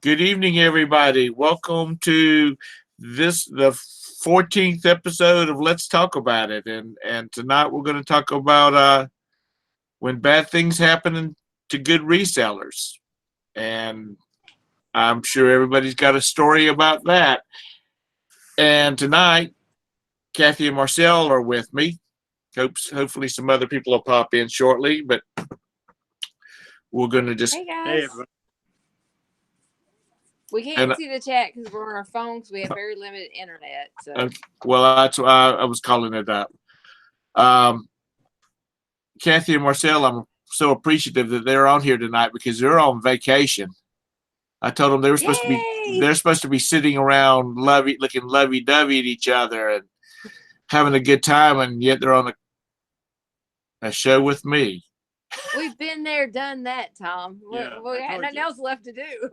Good evening, everybody. Welcome to the 14th episode of Let's Talk About It. And tonight we're going to talk about when bad things happen to good resellers. And I'm sure everybody's got a story about that. And tonight, Kathy and Marcel are with me. Hopefully some other people will pop in shortly, but we're going to just... Hey, guys. everybody. We can't see the chat because we're on our phones. We have very limited internet. So. Well, that's why I was calling it up. Kathy and Marcel, I'm so appreciative that they're on here tonight because they're on vacation. I told them they were supposed to be sitting around looking lovey-dovey at each other and having a good time, and yet they're on a show with me. We've been there, done that, Tom. Yeah, we got nothing else left to do.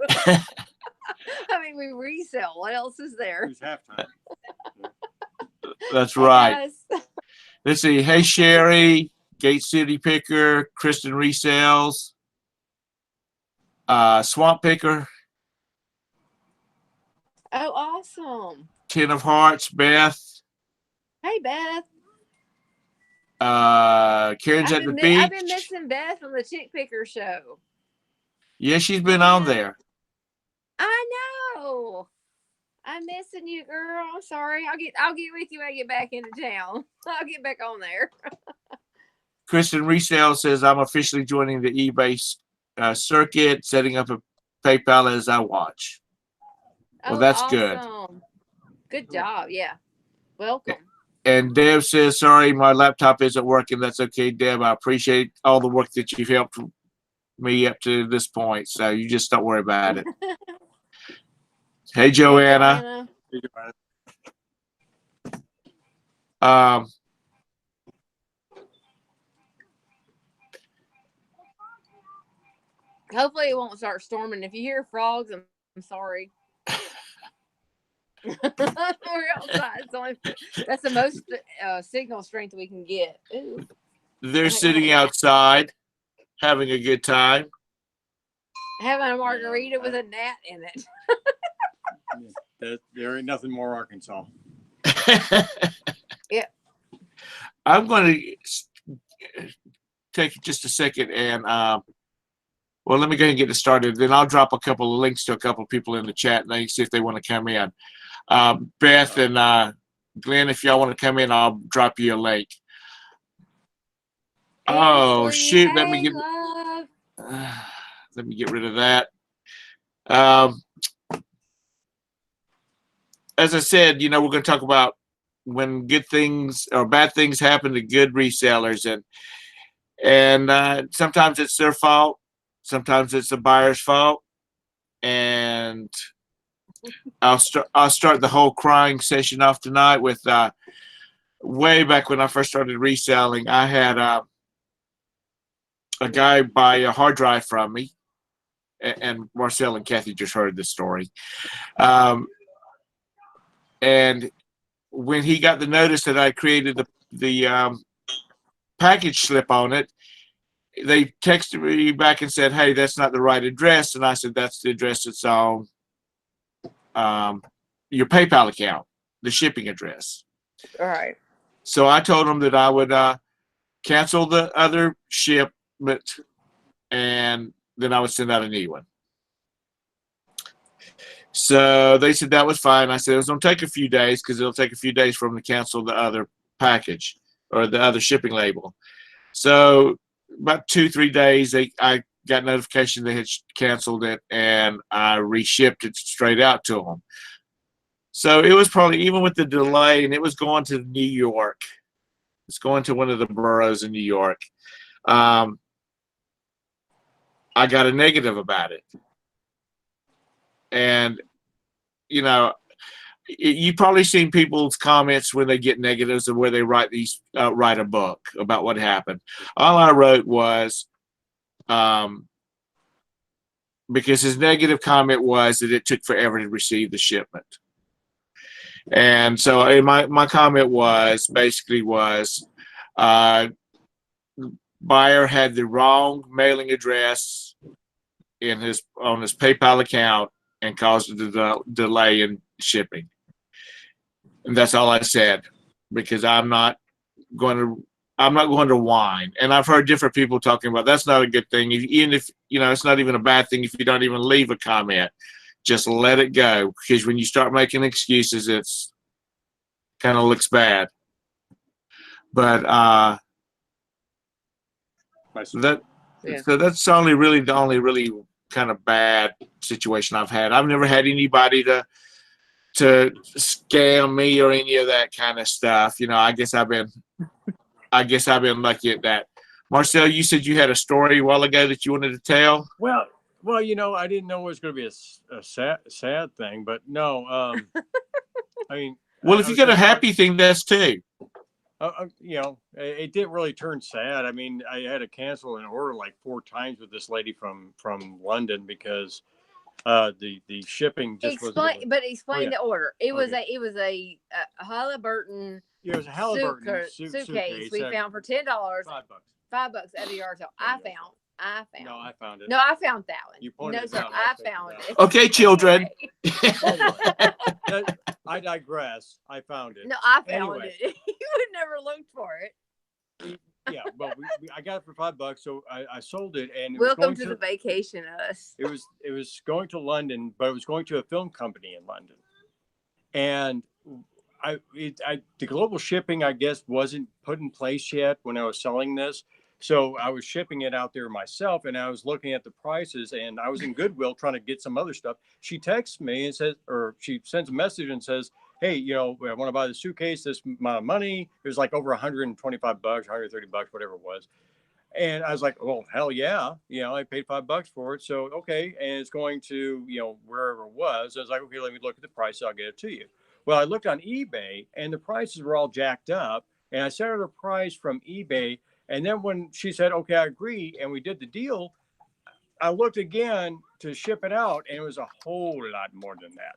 I mean, we resell. What else is there? It's halftime. That's right. Hey, Let's see. Hey, Sherry, Gate City Picker, Kristen Resells, Swamp Picker. oh, awesome. Ten of Hearts, Beth. Hey, Beth. Karen's at the beach. I've been missing Beth from the Chick Picker show. Yeah, she's been on there. I know. I'm missing you, girl. I'm sorry. I'll get with you when I get back into town. I'll get back on there. Kristen Resale says, I'm officially joining the eBay circuit, setting up a PayPal as I watch. Well, that's awesome. Good job. Yeah. Welcome. And Deb says, sorry, my laptop isn't working. That's okay, Deb. I appreciate all the work that you've helped me up to this point. So you just don't worry about it. Hey, Joanna. Hopefully it won't start storming. If you hear frogs, I'm sorry. We're outside. That's the most signal strength we can get. Ooh. They're sitting outside having a good time. Having a margarita with a gnat in it. There ain't nothing more Arkansas. Yeah. I'm going to take just a second and well, let me go ahead and get it started. Then I'll drop a couple of links to a couple of people in the chat and they can see if they want to come in. Beth and Glenn, if y'all want to come in, I'll drop you a link. Oh, shoot. Let me get rid of that. As I said, we're going to talk about when good things or bad things happen to good resellers, and sometimes it's their fault, sometimes it's the buyer's fault, and I'll start the whole crying session off tonight with way back when I first started reselling. I had a guy buy a hard drive from me, and Marcel and Kathy just heard this story. And when he got the notice that I created the package slip on it, they texted me back and said, hey, that's not the right address. And I said, that's the address that's on your PayPal account, the shipping address. All right. So I told them that I would cancel the other shipment and then I would send out a new one. So they said that was fine. I said it was going to take a few days because it'll take a few days for them to cancel the other package or the other shipping label. So about 2-3 days, I got notification they had canceled it, and I reshipped it straight out to them. So it was probably, even with the delay, and it was going to New York. It's going to one of the boroughs in New York. I got a negative about it. And, you've probably seen people's comments when they get negatives and where they write a book about what happened. All I wrote was, because his negative comment was that it took forever to receive the shipment. And so my comment was buyer had the wrong mailing address on his PayPal account, and caused a delay in shipping. And that's all I said, because I'm not going to whine. And I've heard different people talking about that's not a good thing. Even if, it's not even a bad thing if you don't even leave a comment. Just let it go, because when you start making excuses, it's kind of looks bad. But so that's only really the only really kind of bad situation I've had. I've never had anybody to scam me or any of that kind of stuff. I guess I've been lucky at that. Marcel, you said you had a story a while ago that you wanted to tell. Well, I didn't know it was going to be a sad thing, but no. I mean, well, if you got a happy thing, that's too. It didn't really turn sad. I mean, I had to cancel an order like 4 times with this lady from London because the shipping just wasn't. Explain the order. It was a Halliburton. Yeah, it was a Halliburton suitcase we found for $10. $5 at a yard sale. I found. No, I found it. No, I found that one. You pointed it out. I found it. Okay, children. Anyway, I digress. I found it. No, I found it. You would never looked for it. Yeah, but I got it for $5, so I sold it, and welcome to the vacation us. It was going to London, but it was going to a film company in London, and the global shipping, I guess, wasn't put in place yet when I was selling this. So I was shipping it out there myself, and I was looking at the prices, and I was in Goodwill trying to get some other stuff. She texts me and says, or she sends a message and says, hey, I want to buy the suitcase, this amount of money. It was like over $125, $130, whatever it was. And I was like, oh, hell yeah. I paid $5 for it. So, okay. And it's going to, wherever it was. I was like, okay, let me look at the price. I'll get it to you. Well, I looked on eBay and the prices were all jacked up. And I sent her the price from eBay. And then when she said, okay, I agree, and we did the deal, I looked again to ship it out, and it was a whole lot more than that.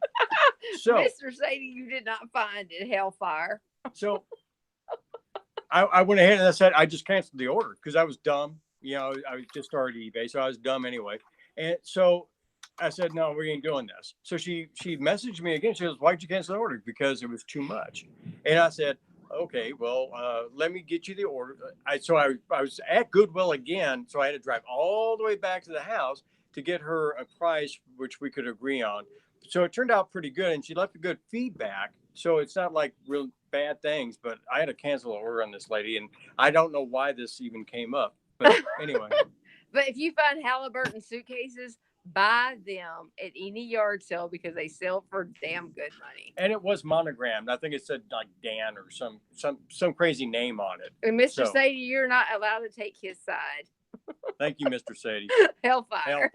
So, Mr. Sadie, you did not find it, hellfire. So I went ahead and I said, I just canceled the order because I was dumb. I just started eBay, so I was dumb anyway. And so I said, no, we ain't doing this. So she messaged me again. She goes, why'd you cancel the order? Because it was too much. And I said, okay, well, let me get you the order. I was at Goodwill again, so I had to drive all the way back to the house to get her a price which we could agree on. So it turned out pretty good, and she left a good feedback. So it's not like real bad things, but I had to cancel the order on this lady, and I don't know why this even came up. But anyway. But if you find Halliburton suitcases, buy them at any yard sale because they sell for damn good money. And it was monogrammed. I think it said like Dan or some crazy name on it. And Mr. Sadie, you're not allowed to take his side. Thank you, Mr. Sadie. Hellfire.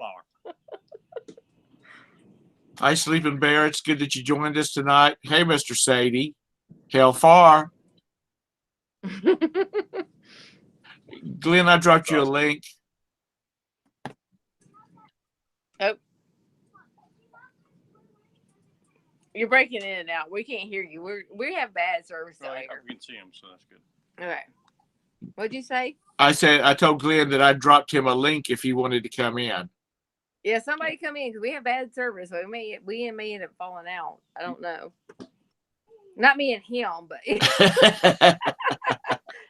Hi, Sleeping Bear. It's good that you joined us tonight. Hey, Mr. Sadie. Hellfire. Glenn, I dropped you a link. Oh. You're breaking in and out. We can't hear you. We have bad service out here. We can see him, so that's good. Okay. What'd you say? I told Glenn that I dropped him a link if he wanted to come in. Yeah, somebody come in because we have bad service. So we and me end up falling out. I don't know. Not me and him, but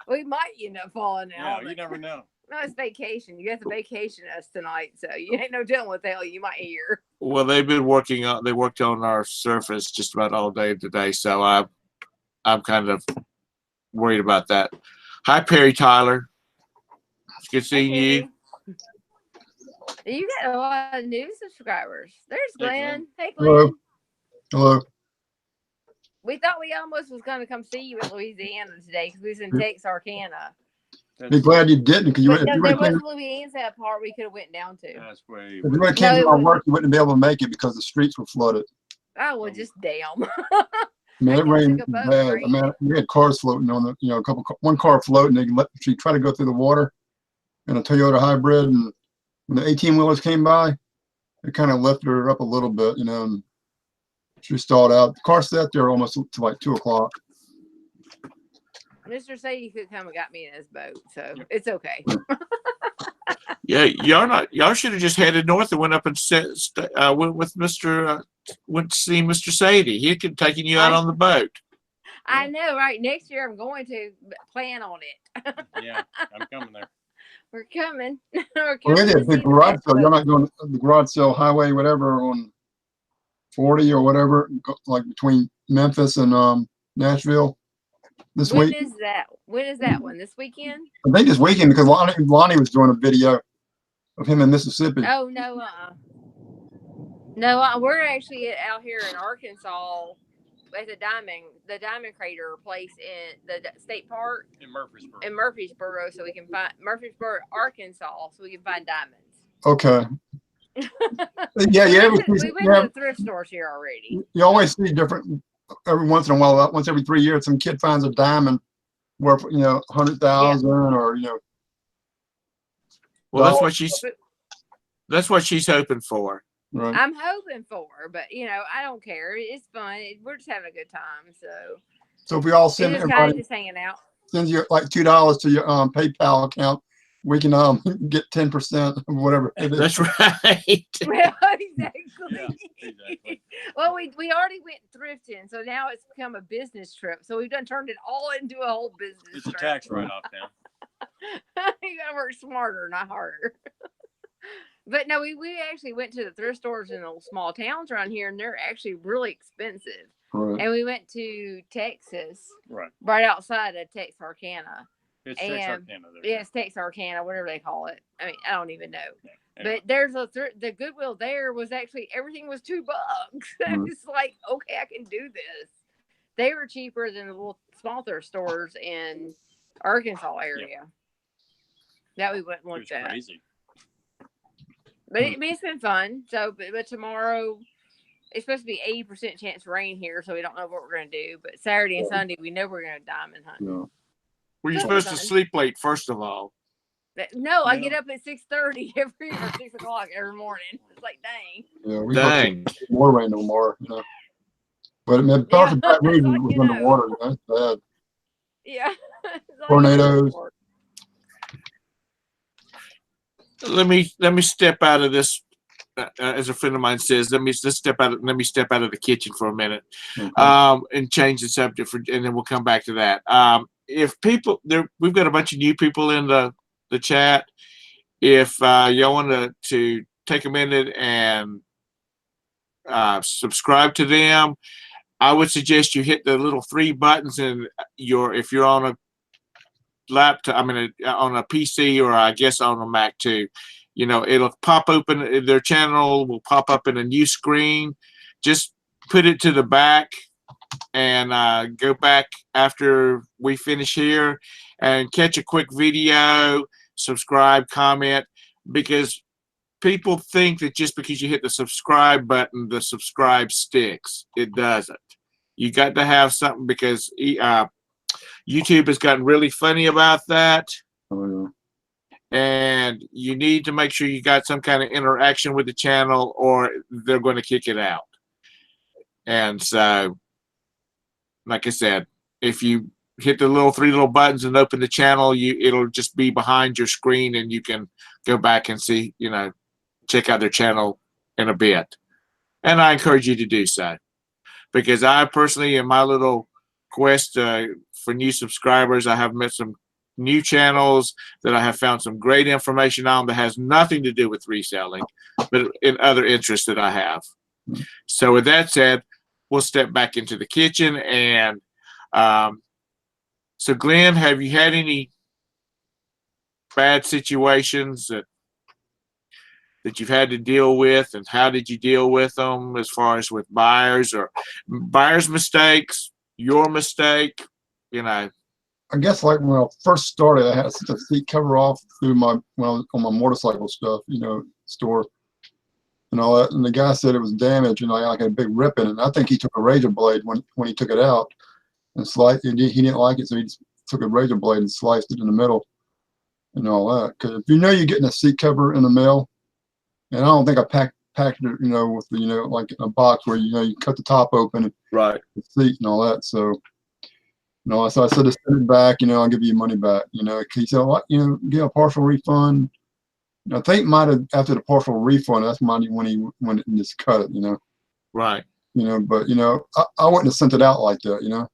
we might end up falling out. Yeah, you never know. No, it's vacation. You have to vacation us tonight, so you ain't no telling what the hell you might hear. Well, they worked on our surface just about all day today, so I'm kind of worried about that. Hi, Perry Tyler. It's good seeing you. You got a lot of new subscribers. There's Glenn. Hey, Glenn. Hello. Hello. We thought we almost was going to come see you in Louisiana today because we was in Texarkana. Be glad you didn't, because there was Louisiana part we could have went down to. That's way. If you would have came to my work, you wouldn't be able to make it because the streets were flooded. Oh, well, just damn. I mean, it rained bad. I mean, we had cars floating on the, one car floating. She tried to go through the water in a Toyota hybrid, and when the 18-wheelers came by, it kind of lifted her up a little bit, and she stalled out. The car sat there almost to like 2 o'clock. Mr. Sadie could come and got me in his boat, so it's okay. Yeah, y'all should have just headed north and went up and went with went to see Mr. Sadie. He could taken you out on the boat. I know, right? Next year I'm going to plan on it. Yeah, I'm coming there. We're coming. We're Well, coming they to did see the the garage best sale. You're boat. not going to the garage sale highway, whatever, on 40 or whatever, like between Memphis and Nashville this When week. is that? When is that one? This weekend? I think this weekend because Lonnie was doing a video of him in Mississippi. Oh no, no, we're actually out here in Arkansas at the Diamond Crater place in the state park In Murfreesboro. Murfreesboro, so we can find Murfreesboro, Arkansas, so we can find diamonds. Okay. Yeah, We went to the thrift stores here already. You always see different every once in a while. Once every 3 years, some kid finds a diamond worth 100,000 or Well, dollars. that's what she's hoping for. Right. I'm hoping for, but I don't care. It's fun. We're just having a good time. So if we all send it's just kind everybody of just hanging out. sends you like $2 to your PayPal account, we can get 10% of whatever it is. That's right. Well, exactly. Yeah, exactly. Well, we already went thrifting, so now it's become a business trip. So we've turned it all into a whole business. It's a trip. tax write-off now. You gotta work smarter, not harder. But no, we actually went to the thrift stores in the small towns around here, and they're actually really expensive. Right. And we went to Texas, right outside of Texarkana. It's And Texarkana there. yes, Texarkana, whatever they call it. I mean, I don't even know. Anyway. But there's the Goodwill there was actually everything was $2. It's like, okay, I can do this. They were cheaper than the little small thrift stores in Arkansas area that we went and looked at. Crazy. But it's been fun. So, but tomorrow it's supposed to be 80% chance of rain here, so we don't know what we're gonna do. But Saturday and Sunday, we know we're gonna diamond hunt. Yeah. Were you supposed to sleep late first of all? No, I get up at 6:30 or 6 o'clock every morning. It's like, dang. Yeah, we Dang. More rain no more, But I mean, parts of Baton Rouge was underwater. That's bad. Yeah. Tornadoes. Let me step out of this. As a friend of mine says, let me step out of the kitchen for a minute, Okay. and change the subject and then we'll come back to that. If people we've got a bunch of new people in the chat. If y'all want to take a minute and subscribe to them, I would suggest you hit the little 3 buttons in if you're on a laptop, on a PC, or I guess on a Mac too. It'll pop open, their channel will pop up in a new screen. Just put it to the back and go back after we finish here and catch a quick video, subscribe, comment, because people think that just because you hit the subscribe button, the subscribe sticks. It doesn't. You got to have something, because YouTube has gotten really funny about that. Oh, yeah. And you need to make sure you got some kind of interaction with the channel, or they're going to kick it out. And so, like I said, if you hit the 3 little buttons and open the channel, it'll just be behind your screen, and you can go back and see, check out their channel in a bit. And I encourage you to do so, because I personally, in my little quest for new subscribers, I have met some new channels that I have found some great information on that has nothing to do with reselling, but in other interests that I have. So with that said, we'll step back into the kitchen. And so Glenn, have you had any bad situations that you've had to deal with, and how did you deal with them, as far as with buyers or buyers' mistakes, your mistake, I guess like when I first started, I had to take the seat cover off through on my motorcycle stuff, store and all that. And the guy said it was damaged, like a big rip in it. And I think he took a razor blade when he took it out and sliced it. He didn't like it, so he just took a razor blade and sliced it in the middle and all that. Because if you're getting a seat cover in the mail, and I don't think I packed it, with the, like in a box where you cut the top open, and right, the seat and all that. So. So I said to send it back, I'll give you your money back. He said, what, get a partial refund. I think might have after the partial refund. That's money when he went and just cut it. Right. But I wouldn't have sent it out like that.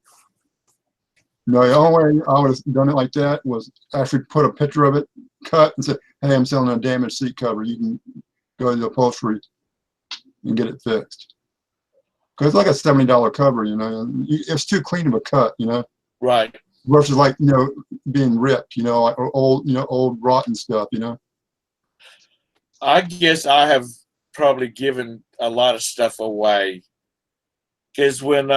No, the only way I would have done it like that was actually put a picture of it cut and said, "Hey, I'm selling a damaged seat cover. You can go to the upholstery and get it fixed." Because it's like a $70 cover. It's too clean of a cut. Right. Versus like being ripped. Like old rotten stuff. I guess I have probably given a lot of stuff away because when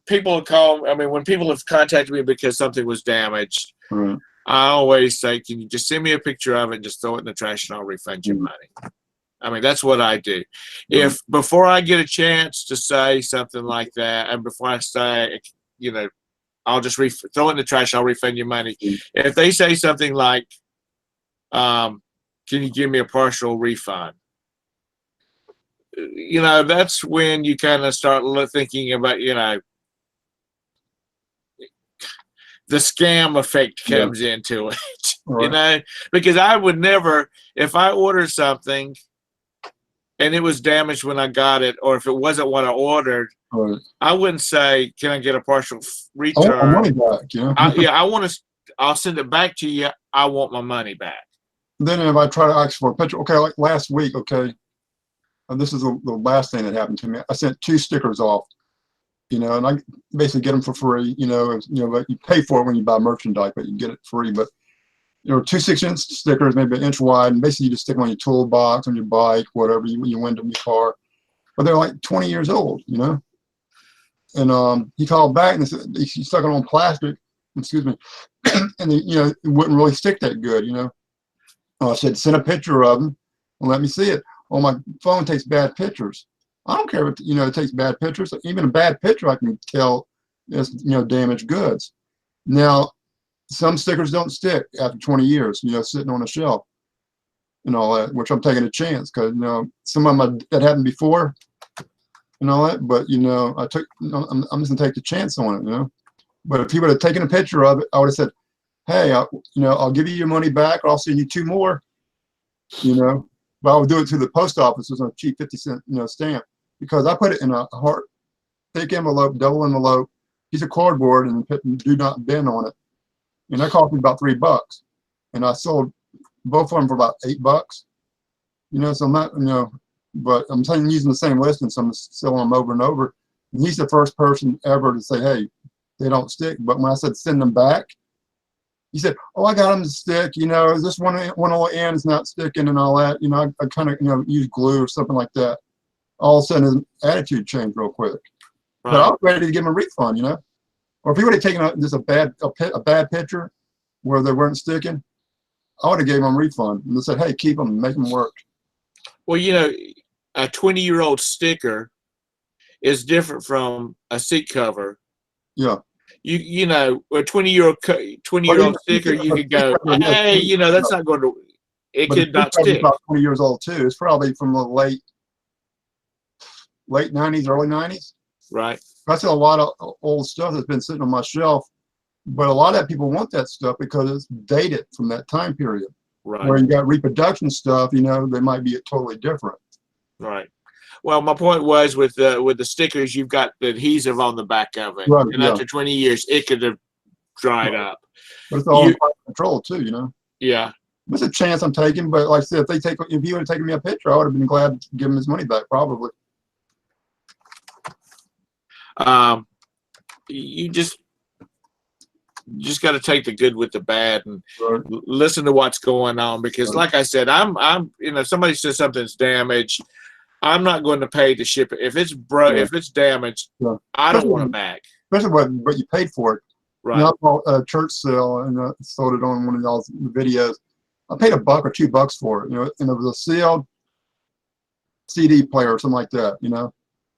people call, I mean, when people have contacted me because something was damaged, Right. I always say, can you just send me a picture of it and just throw it in the trash and I'll refund you money. I mean, that's what I do. If before I get a chance to say something like that, and before I say, I'll just throw it in the trash, I'll refund you money. If they say something like, can you give me a partial refund? That's when you kind of start thinking about, the scam effect comes into it, Right. because I would never, if I ordered something and it was damaged when I got it, or if it wasn't what I ordered, Right. I wouldn't say, can I get a partial I want my money return? back. I'll send it back to you. I want my money back. Then if I try to ask for a picture, okay, like last week, okay, and this is the last thing that happened to me. I sent 2 stickers off, and I basically get them for free, but you pay for it when you buy merchandise, but you get it free. But 2 6-inch stickers, maybe an inch wide, and basically you just stick them on your toolbox, on your bike, whatever, you window your car. But they're like 20 years old, And he called back and said he stuck it on plastic, excuse me, and it wouldn't really stick that good, I said, send a picture of them and let me see it. Oh, my phone takes bad pictures. I don't care if it takes bad pictures. Even a bad picture, I can tell it's damaged goods. Now, some stickers don't stick after 20 years, sitting on a shelf and all that, which I'm taking a chance because some of them that happened before and all that. But I took, I'm just gonna take the chance on it, But if he would have taken a picture of it, I would have said, hey, I'll give you your money back, or I'll send you 2 more, But I would do it to the post office with a cheap 50-cent, stamp, because I put it in a hard, thick envelope, double envelope, piece of cardboard, and put "do not bend" on it. And that cost me about $3. And I sold both of them for about $8. So I'm not, but I'm using the same listing, so I'm selling them over and over. And he's the first person ever to say, hey, they don't stick. But when I said send them back, he said, oh, I got them to stick. Is this one little end is not sticking and all that. I kind of, use glue or something like that. All of a sudden, his attitude changed real quick. Right. But I was ready to give him a refund, Or if he would have taken just a bad picture where they weren't sticking, I would have gave him a refund and they said, hey, keep them, make them work. Well, a 20-year-old sticker is different from a seat cover. Yeah. A 20-year-old sticker, you could go, hey, that's not going to, it could not stick. About 20 years old too. It's probably from the late 90s, early 90s. Right. That's a lot of old stuff that's been sitting on my shelf. But a lot of people want that stuff because it's dated from that time period. Right. Where you got reproduction stuff, they might be totally different. Right. Well, my point was with the stickers, you've got the adhesive on the back of it, right, and after 20 years, it could have dried up. But it's all in control too, Yeah. There's a chance I'm taking, but like I said, if he would have taken me a picture, I would have been glad to give him his money back, probably. You just got to take the good with the bad and listen to what's going on, because like I said, I'm somebody says something's damaged, I'm not going to pay to ship it. If it's if it's damaged, I don't want it back. Especially what you paid for it. Right. I bought a church sale and sold it on one of y'all's videos. I paid $1 or $2 for it, and it was a sealed CD player or something like that,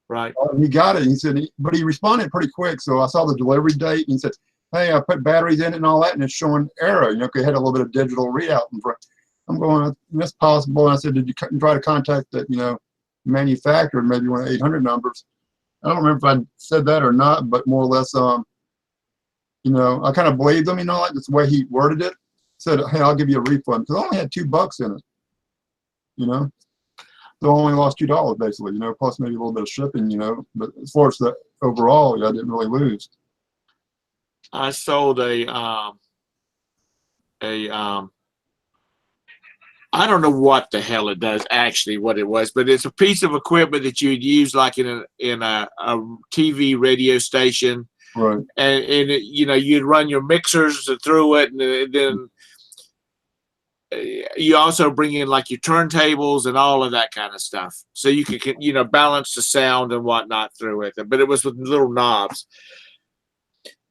Right. He got it. He said, but he responded pretty quick. So I saw the delivery date and he said, hey, I put batteries in it and all that, and it's showing error. It had a little bit of digital readout in front. I'm going, that's possible. And I said, did you try to contact the, manufacturer, maybe one of the 800 numbers? I don't remember if I said that or not, but more or less, I kind of believed him, like that's the way he worded it. said, hey, I'll give you a refund because I only had $2 in it. You know, so I only lost $2 basically. You know, plus maybe a little bit of shipping. You know, but as far as the overall, I didn't really lose. I sold I don't know what the hell it does actually, what it was, but it's a piece of equipment that you'd use like in a TV radio station, Right. and it, you know, you'd run your mixers through it, and then you also bring in like your turntables and all of that kind of stuff, so you could, you know, balance the sound and whatnot through it. But it was with little knobs.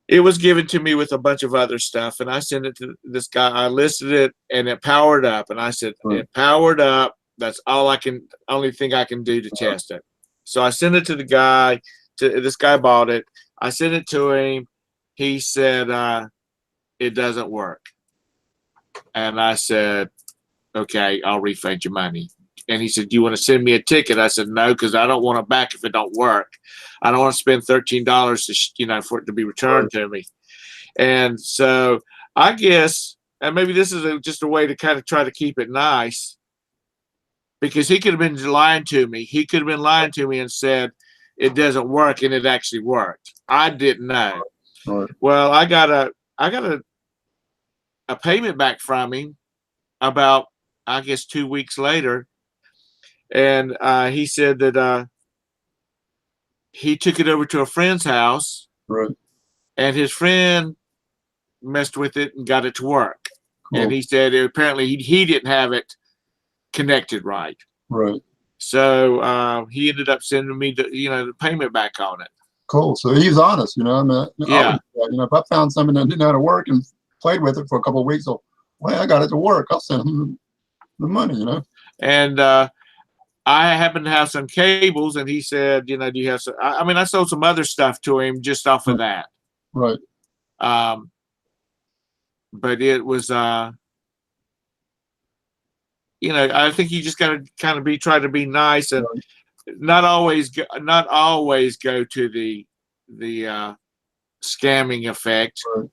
It was given to me with a bunch of other stuff, and I sent it to this guy. I listed it, and it powered up, and I said, Right. it powered up. That's only thing I can do to test it. So I sent it to the guy. This guy bought it. I sent it to him. He said, it doesn't work. And I said, okay, I'll refund your money. And he said, do you want to send me a ticket? I said, no, because I don't want it back if it don't work. I don't want to spend $13 to, you know, for it to be returned to me. And so I guess, and maybe this is just a way to kind of try to keep it nice, because he could have been lying to me. He could have been lying to me and said it doesn't work, and it actually worked. I didn't know. Right. Well, I got a payment back from him about, I guess, 2 weeks later. And he said that he took it over to a friend's house, Right. and his friend messed with it and got it to work. Cool. And he said apparently he didn't have it connected right. Right. So he ended up sending me the payment back on it. Cool. So he's honest, you know. I mean, Yeah. you know, if I found something that didn't know how to work and played with it for a couple of weeks, so well, I got it to work. I'll send him the money, you know. And I happened to have some cables, and he said, you know, do you have some? I mean, I sold some other stuff to him just off of that. Right. But it was, you know, I think you just got to kind of try to be nice and Right. not always go to the scamming effect. Right.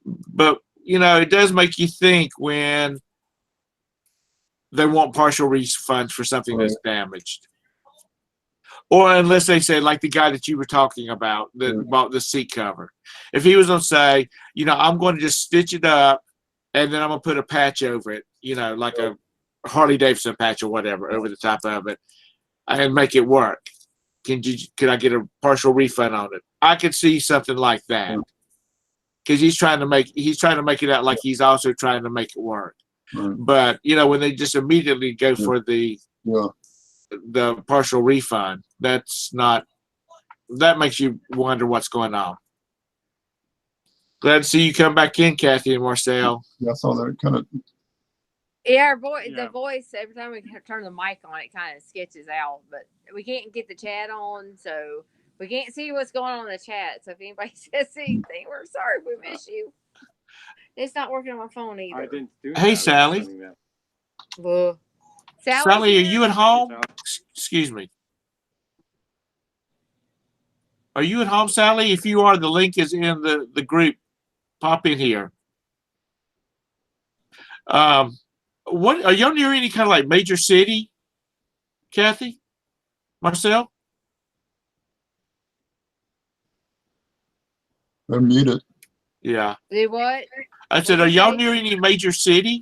But you know, it does make you think when they want partial refunds for something that's damaged. Or unless they say, like the guy that you were talking about that bought the seat cover. If he was going to say, you know, I'm going to just stitch it up and then I'm going to put a patch over it, you know, like a Harley Davidson patch or whatever over the top of it and make it work. Could I get a partial refund on it? I could see something like that. Because he's trying to make it out like he's also trying to make it work. Right. But you know, when they just immediately go for the partial refund, that makes you wonder what's going on. Glad to see you come back in, Kathy and Marcel. Yeah, I saw that kind of. Yeah, the voice, every time we turn the mic on, it kind of sketches out. But we can't get the chat on, so we can't see what's going on in the chat. So if anybody says anything, we're sorry, we miss you. It's not working on my phone either. I didn't do Hey, that. Sally. Well, Sally, are you at home? Excuse me. Are you at home, Sally? If you are, the link is in the group. Pop in here. What are y'all near any kind of like major city, Kathy? Marcel? They're muted. Yeah. Do what? I said, are y'all near any major city?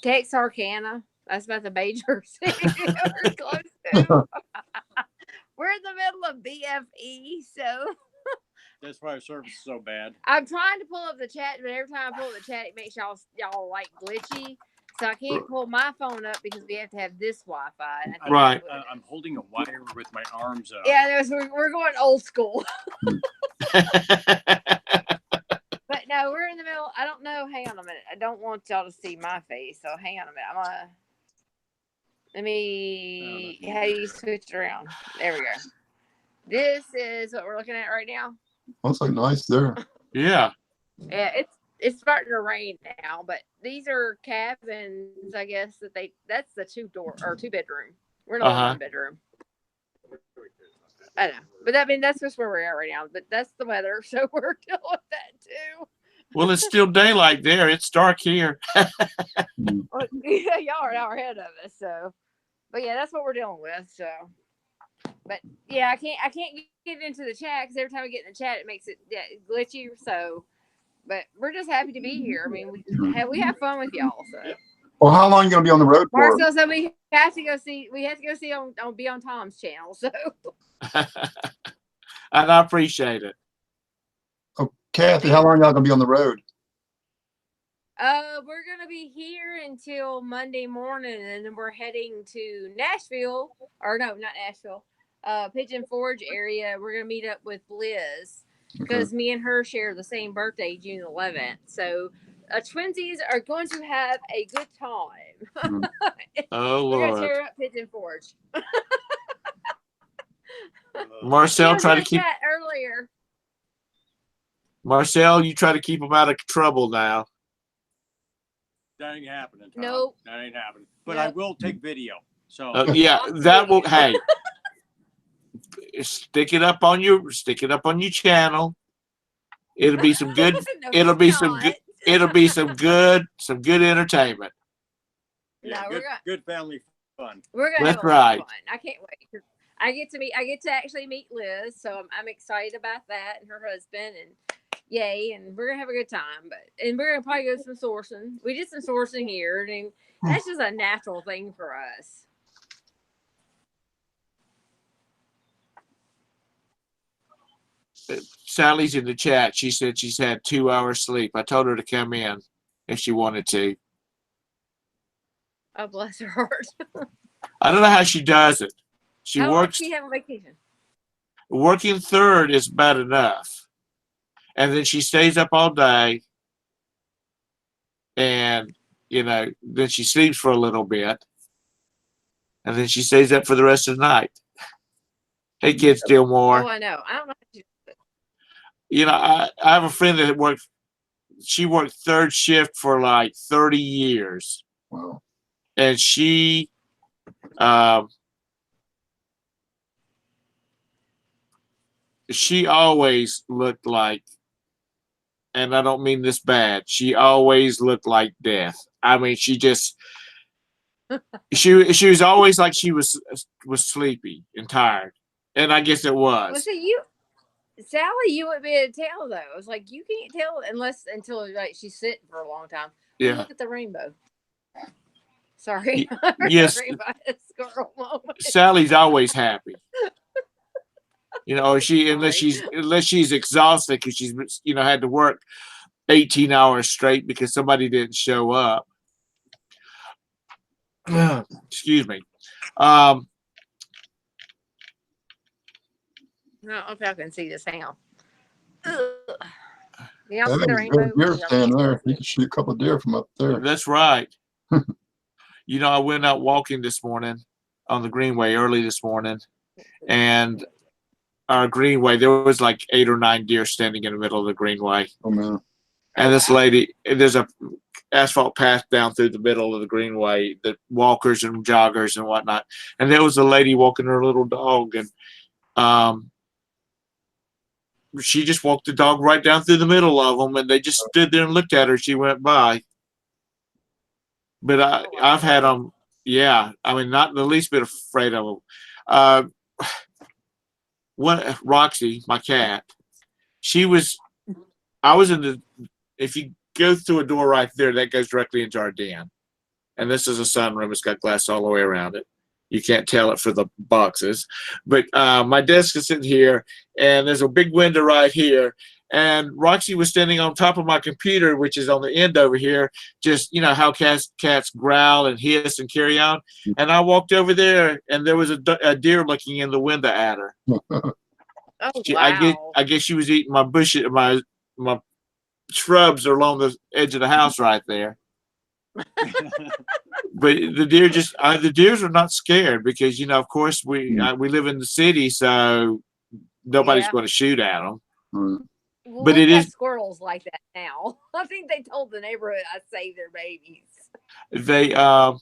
Texarkana. That's about the major city we're close to. We're in the middle of BFE, so that's why our service is so bad. I'm trying to pull up the chat, but every time I pull up the chat, it makes y'all like glitchy. So I can't pull my phone up because we have to have this Wi-Fi. Right. I'm holding a wire with my arms up. Yeah, we're going old school. But no, we're in the middle. I don't know. Hang on a minute. I don't want y'all to see my face. So hang on a minute. Let me. How do you switch around? There we go. This is what we're looking at right now. Looks like nice there. Yeah. Yeah, it's starting to rain now, but these are cabins. I guess that's the two bedroom. We're in a one bedroom. I know, but I mean that's just where we're at right now. But that's the weather, so we're dealing with that too. Well, it's still daylight there. It's dark here. Well, yeah, y'all are an hour ahead of us, so. But yeah, that's what we're dealing with. So, but yeah, I can't get into the chat because every time I get in the chat, it makes it glitchy. So, but we're just happy to be here. I mean, we have fun with y'all. So. Well, how long are you gonna be on the road for? Marcel said we have to go see. We have to go see on be on Tom's channel. So. And I appreciate it. Oh, Kathy, how long y'all gonna be on the road? We're gonna be here until Monday morning, and then we're heading to Nashville, or no, not Nashville, Pigeon Forge area. We're gonna meet up with Liz because me and her share the same birthday, June 11th. So, twinsies are going to have a good time. Oh We're gonna Lord. tear up Pigeon Forge. Marcel, try to keep chat earlier. Marcel, you try to keep them out of trouble now. That ain't happening, Tom. Nope. That ain't happening. But I will take video. So Yeah, that will. Hey, stick it up on your channel. It'll be some good. No, it'll it's be not. some good. It'll be some good entertainment. yeah, No, good family fun. We're gonna That's have a lot right. of fun. I can't wait. I get to actually meet Liz, so I'm excited about that and her husband, and yay, and we're gonna have a good time. And we're gonna probably go some sourcing. We did some sourcing here, and that's just a natural thing for us. Sally's in the chat. She said she's had 2 hours sleep. I told her to come in if she wanted to. Oh, bless her heart. I don't know how she does it. She How long works. does she have a vacation? Working third is bad enough, and then she stays up all day, and then she sleeps for a little bit, and then she stays up for the rest of the night. Hey, kids, Dillmore. Oh, I know. I don't know. How to do You know, I have a friend that worked. She worked third shift for like 30 years, Wow. and she always looked like, and I don't mean this bad, she always looked like death. I mean, she was always like she was sleepy and tired, and I guess it Well, was. see, Sally, you would be able to tell though. It's like you can't tell until like she's sitting for a long time. Yeah. Look at the rainbow. Sorry. Yes. Squirrel moment. Sally's always happy. Unless she's exhausted because she's had to work 18 hours straight because somebody didn't show up. Excuse me. I don't know if y'all can see this. Hang on. Y'all see the rainbow? Deer stand there. You can shoot a couple of deer from up there. That's right. I went out walking this morning on the Greenway early this morning, and our Greenway, there was like 8 or 9 deer standing in the middle of the Greenway. Oh man. And this lady, there's a asphalt path down through the middle of the Greenway, the walkers and joggers and whatnot. And there was a lady walking her little dog, and she just walked the dog right down through the middle of them, and they just stood there and looked at her. She went by. But I've had them, yeah. I mean, not the least bit afraid of them. Roxy, my cat, I was if you go through a door right there, that goes directly into our den. And this is a sunroom. It's got glass all the way around it. You can't tell it for the boxes. But my desk is sitting here, and there's a big window right here. And Roxy was standing on top of my computer, which is on the end over here, just, how cats growl and hiss and carry on. And I walked over there, and there was a deer looking in the window at her. Oh, wow. I guess she was eating my bushes, my shrubs along the edge of the house right there. But the deers are not scared because of course we live in the city, so nobody's going to shoot at them. Well, but it is squirrels like that now. I think they told the neighborhood I saved their babies. They I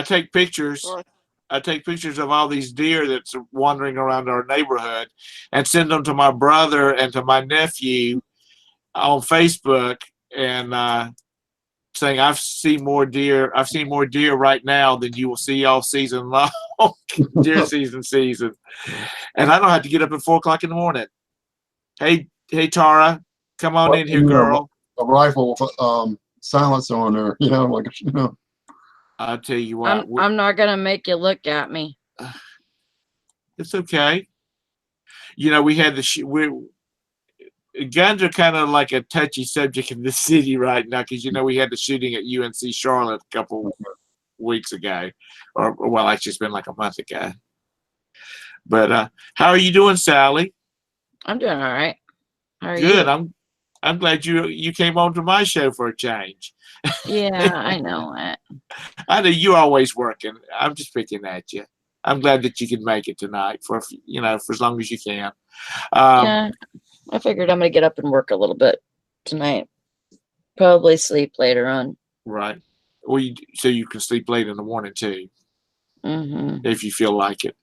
take pictures. I take pictures of all these deer that's wandering around our neighborhood, and send them to my brother and to my nephew on Facebook, and saying I've seen more deer. I've seen more deer right now than you will see all season long, deer season. And I don't have to get up at 4 o'clock in the morning. Hey, Tara, come on in here, girl. A rifle silence on her, like I'll tell you what. I'm not gonna make you look at me. It's okay. We had guns are kind of like a touchy subject in the city right now because we had the shooting at UNC Charlotte a couple weeks ago, or well, actually it's been like a month ago. But how are you doing, Sally? I'm doing all right. How are Good. you? I'm glad you came on to my show for a change. Yeah, I know it. I know you're always working. I'm just picking at you. I'm glad that you can make it tonight for as long as you can. Yeah, I figured I'm gonna get up and work a little bit tonight. Probably sleep later on. Right. Well, so you can sleep late in the morning too, if you feel like it.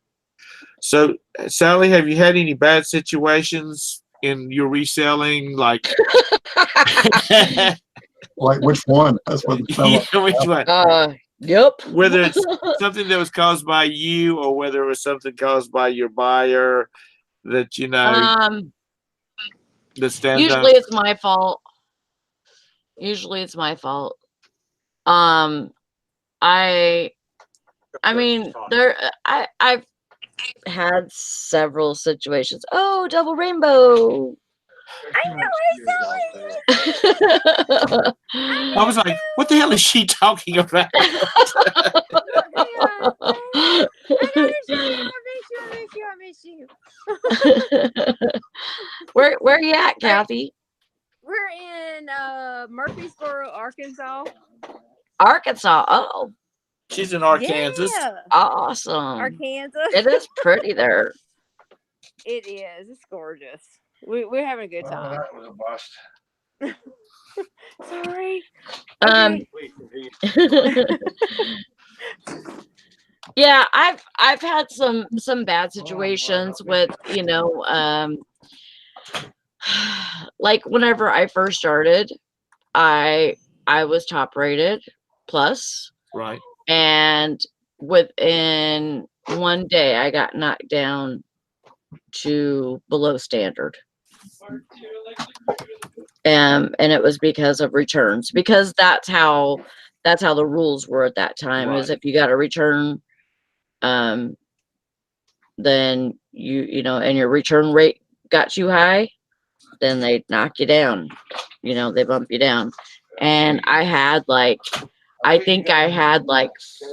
So, Sally, have you had any bad situations in your reselling? Like which one? That's what which one? Yep. Whether it's something that was caused by you or whether it was something caused by your buyer that that stands usually out. it's my fault. I mean, I've had several situations. Oh, double rainbow. I know I was like, what the hell is she talking about? I miss you. Where are you at, Kathy? We're in Murfreesboro, Arkansas. Arkansas. Oh. She's in Arkansas. Yeah. Awesome. Arkansas. It is pretty there. It is. It's gorgeous. We're having a good time. That was a bust. Sorry. Yeah, I've had some bad situations with, like whenever I first started, I was top rated plus. Right. And within one day I got knocked down to below standard. And it was because of returns, because that's how the rules were at that time. Right. Is if you got a return, then and your return rate got too high, then they knock you down, they bump you down. And I think I had like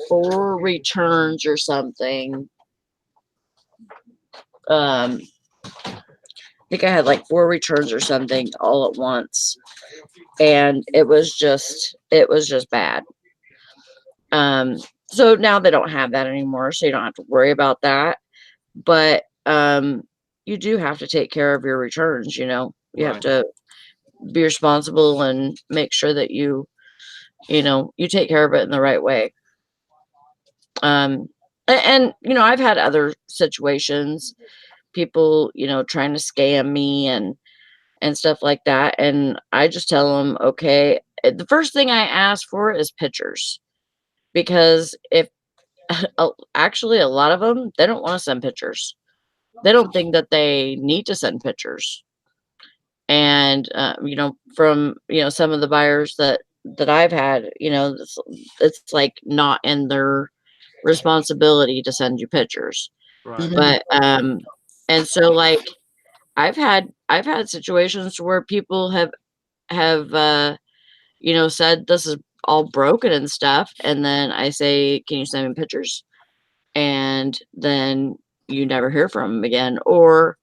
4 returns or something. I think I had like 4 returns or something all at once. And it was just bad. So now they don't have that anymore, so you don't have to worry about that. But you do have to take care of your returns, you have to be responsible and make sure that you take care of it in the right way. And I've had other situations, people, trying to scam me and stuff like that. And I just tell them, okay, the first thing I ask for is pictures, because if actually a lot of them, they don't want to send pictures. They don't think that they need to send pictures. And, from, some of the buyers that I've had, it's like not in their responsibility to send you pictures. Right. But, and so like, I've had situations where people have, said this is all broken and stuff. And then I say, can you send me pictures? And then you never hear from them again. Or,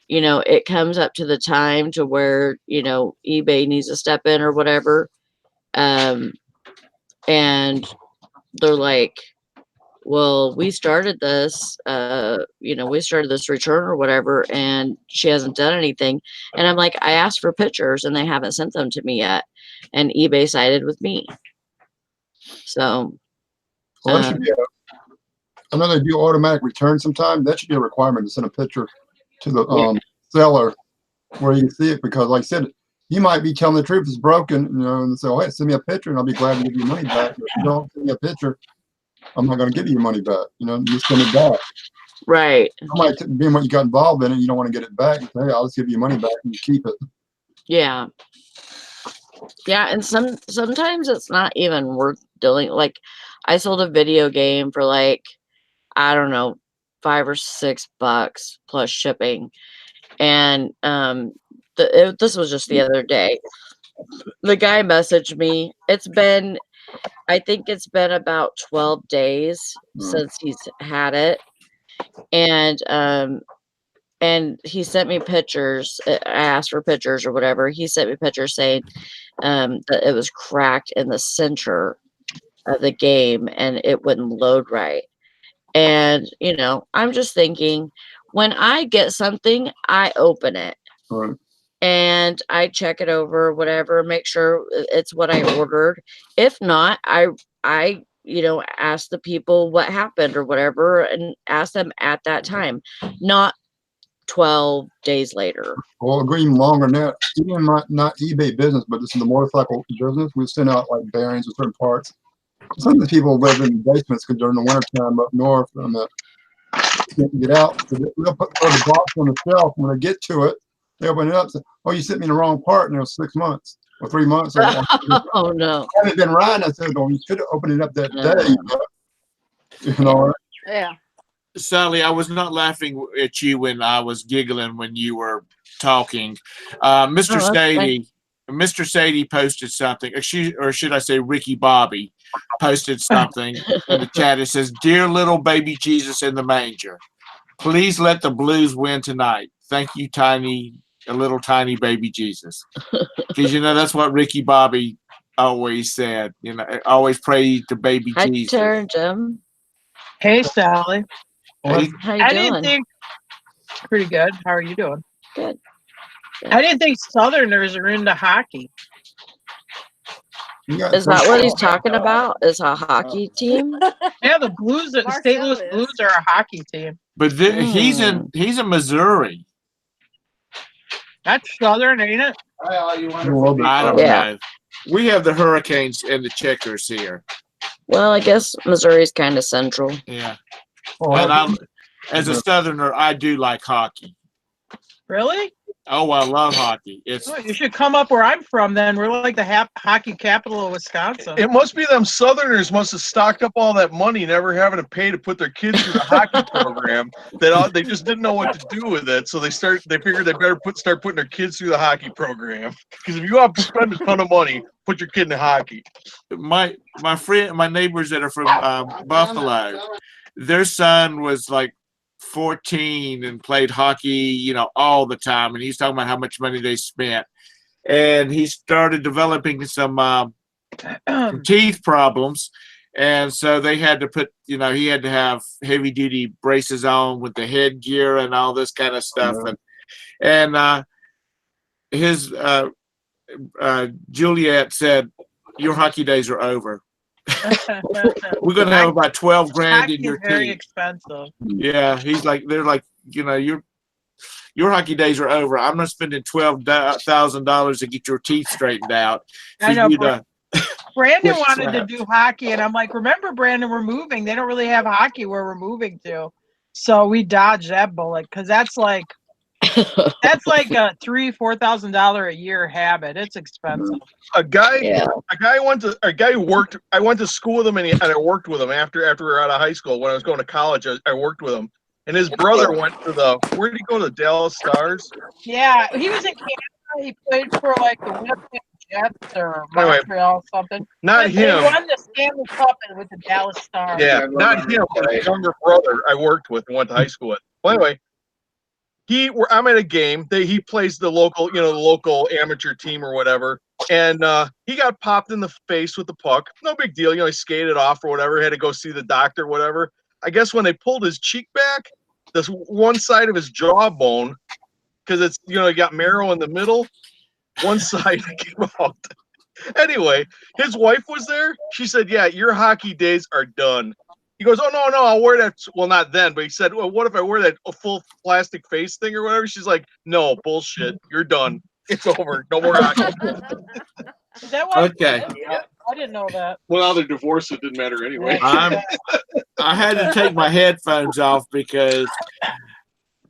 it comes up to the time to where, eBay needs to step in or whatever. And they're like, well, we started this return or whatever, and she hasn't done anything. And I'm like, I asked for pictures and they haven't sent them to me yet. And eBay sided with me. So Well, that should be I know they do automatic return sometimes. That should be a requirement to send a picture to the seller where you can see it, because like I said, you might be telling the truth, it's broken, and say, oh, hey, send me a picture and I'll be glad to give you money back. But if you don't send me a picture, I'm not going to give you your money back. You send it back. Right. Being what you got involved in it, you don't want to get it back. You say, hey, I'll just give you your money back and you keep it. Yeah. Yeah, and sometimes it's not even worth doing. Like, I sold a video game for like, I don't know, $5 or $6 plus shipping, and this was just the other day. The guy messaged me. I think it's been about 12 days since he's had it, and he sent me pictures. I asked for pictures or whatever. He sent me pictures saying that it was cracked in the center of the game and it wouldn't load right. And, I'm just thinking, when I get something, I open it. Right. And I check it over, whatever, make sure it's what I ordered. If not, I ask the people what happened or whatever, and ask them at that time, not 12 days later. Well, even longer than that, even not eBay business, but just in the motorcycle business, we send out like bearings or certain parts. Some of the people live in basements because during the wintertime up north, and can't get out. So they'll put the box on the shelf. When they get to it, they open it up and say, oh, you sent me the wrong part, and it was 6 months or 3 months. Or Oh, no. I haven't been riding. I said, oh, you should have opened it up that day. But, Yeah. Sally, I was not laughing at you when I was giggling when you were talking. Mr. Sadie posted something, or should I say Ricky Bobby posted something in the chat. It says, "Dear little baby Jesus in the manger, please let the Blues win tonight. Thank you, a little tiny baby Jesus." Because that's what Ricky Bobby always said. Always pray to baby Hi, Jesus. Tara, Jim. Hey, Sally. Hey, How you I doing? didn't think pretty good. How are you doing? Good. I didn't think Southerners are into hockey. Is that what he's talking about? Is a hockey team? Yeah, the Blues, the St. Louis Blues are a hockey team. But he's in Missouri. That's Southern, ain't it? I don't know. We have the Hurricanes and the Checkers here. Well, I guess Missouri's kind of central. Yeah. And as a Southerner, I do like hockey. Really? Oh, I love hockey. You should come up where I'm from then. We're like the hockey capital of Wisconsin. It must be them Southerners must have stocked up all that money, never having to pay to put their kids through the hockey program. That they just didn't know what to do with it, so they figured they better start putting their kids through the hockey program. Because if you have to spend a ton of money, put your kid in hockey. My neighbors that are from Buffalo, their son was like 14 and played hockey, all the time. And he's talking about how much money they spent. And he started developing some teeth problems. And so they had to put, he had to have heavy duty braces on with the headgear and all this kind of stuff. And his Juliet said, "Your hockey days are over. We're going to have about 12 grand in your teeth." Very expensive. Yeah, they're like, your hockey days are over. I'm not spending $12,000 to get your teeth straightened out. I know. Brandon wanted to do hockey, and I'm like, remember, Brandon, we're moving. They don't really have hockey where we're moving to, so we dodged that bullet because that's like a $3,000-$4,000 a year habit. It's expensive. I went to school with him, and I worked with him after we were out of high school. When I was going to college, I worked with him, and his brother went to where did he go? The Dallas Stars. Yeah, he was in Canada. He played for like the Winnipeg Jets or Montreal something. Not him. He won the Stanley Cup with the Dallas Stars. Yeah, not him. His younger brother I worked with and went to high school with. Well, anyway. I'm at a game. He plays the local amateur team or whatever, and he got popped in the face with the puck. No big deal, he skated off or whatever. Had to go see the doctor, whatever. I guess when they pulled his cheek back, this one side of his jawbone, because it's he got marrow in the middle, one side came out. Anyway, his wife was there. She said, "Yeah, your hockey days are done." He goes, "Oh no, I'll wear that." Well, not then, but he said, "Well, what if I wear that full plastic face thing or whatever?" She's like, "No, bullshit. You're done. It's over. No more hockey." Is that why? Okay. I didn't know that. Well, now they're divorced. It didn't matter anyway. I had to take my headphones off because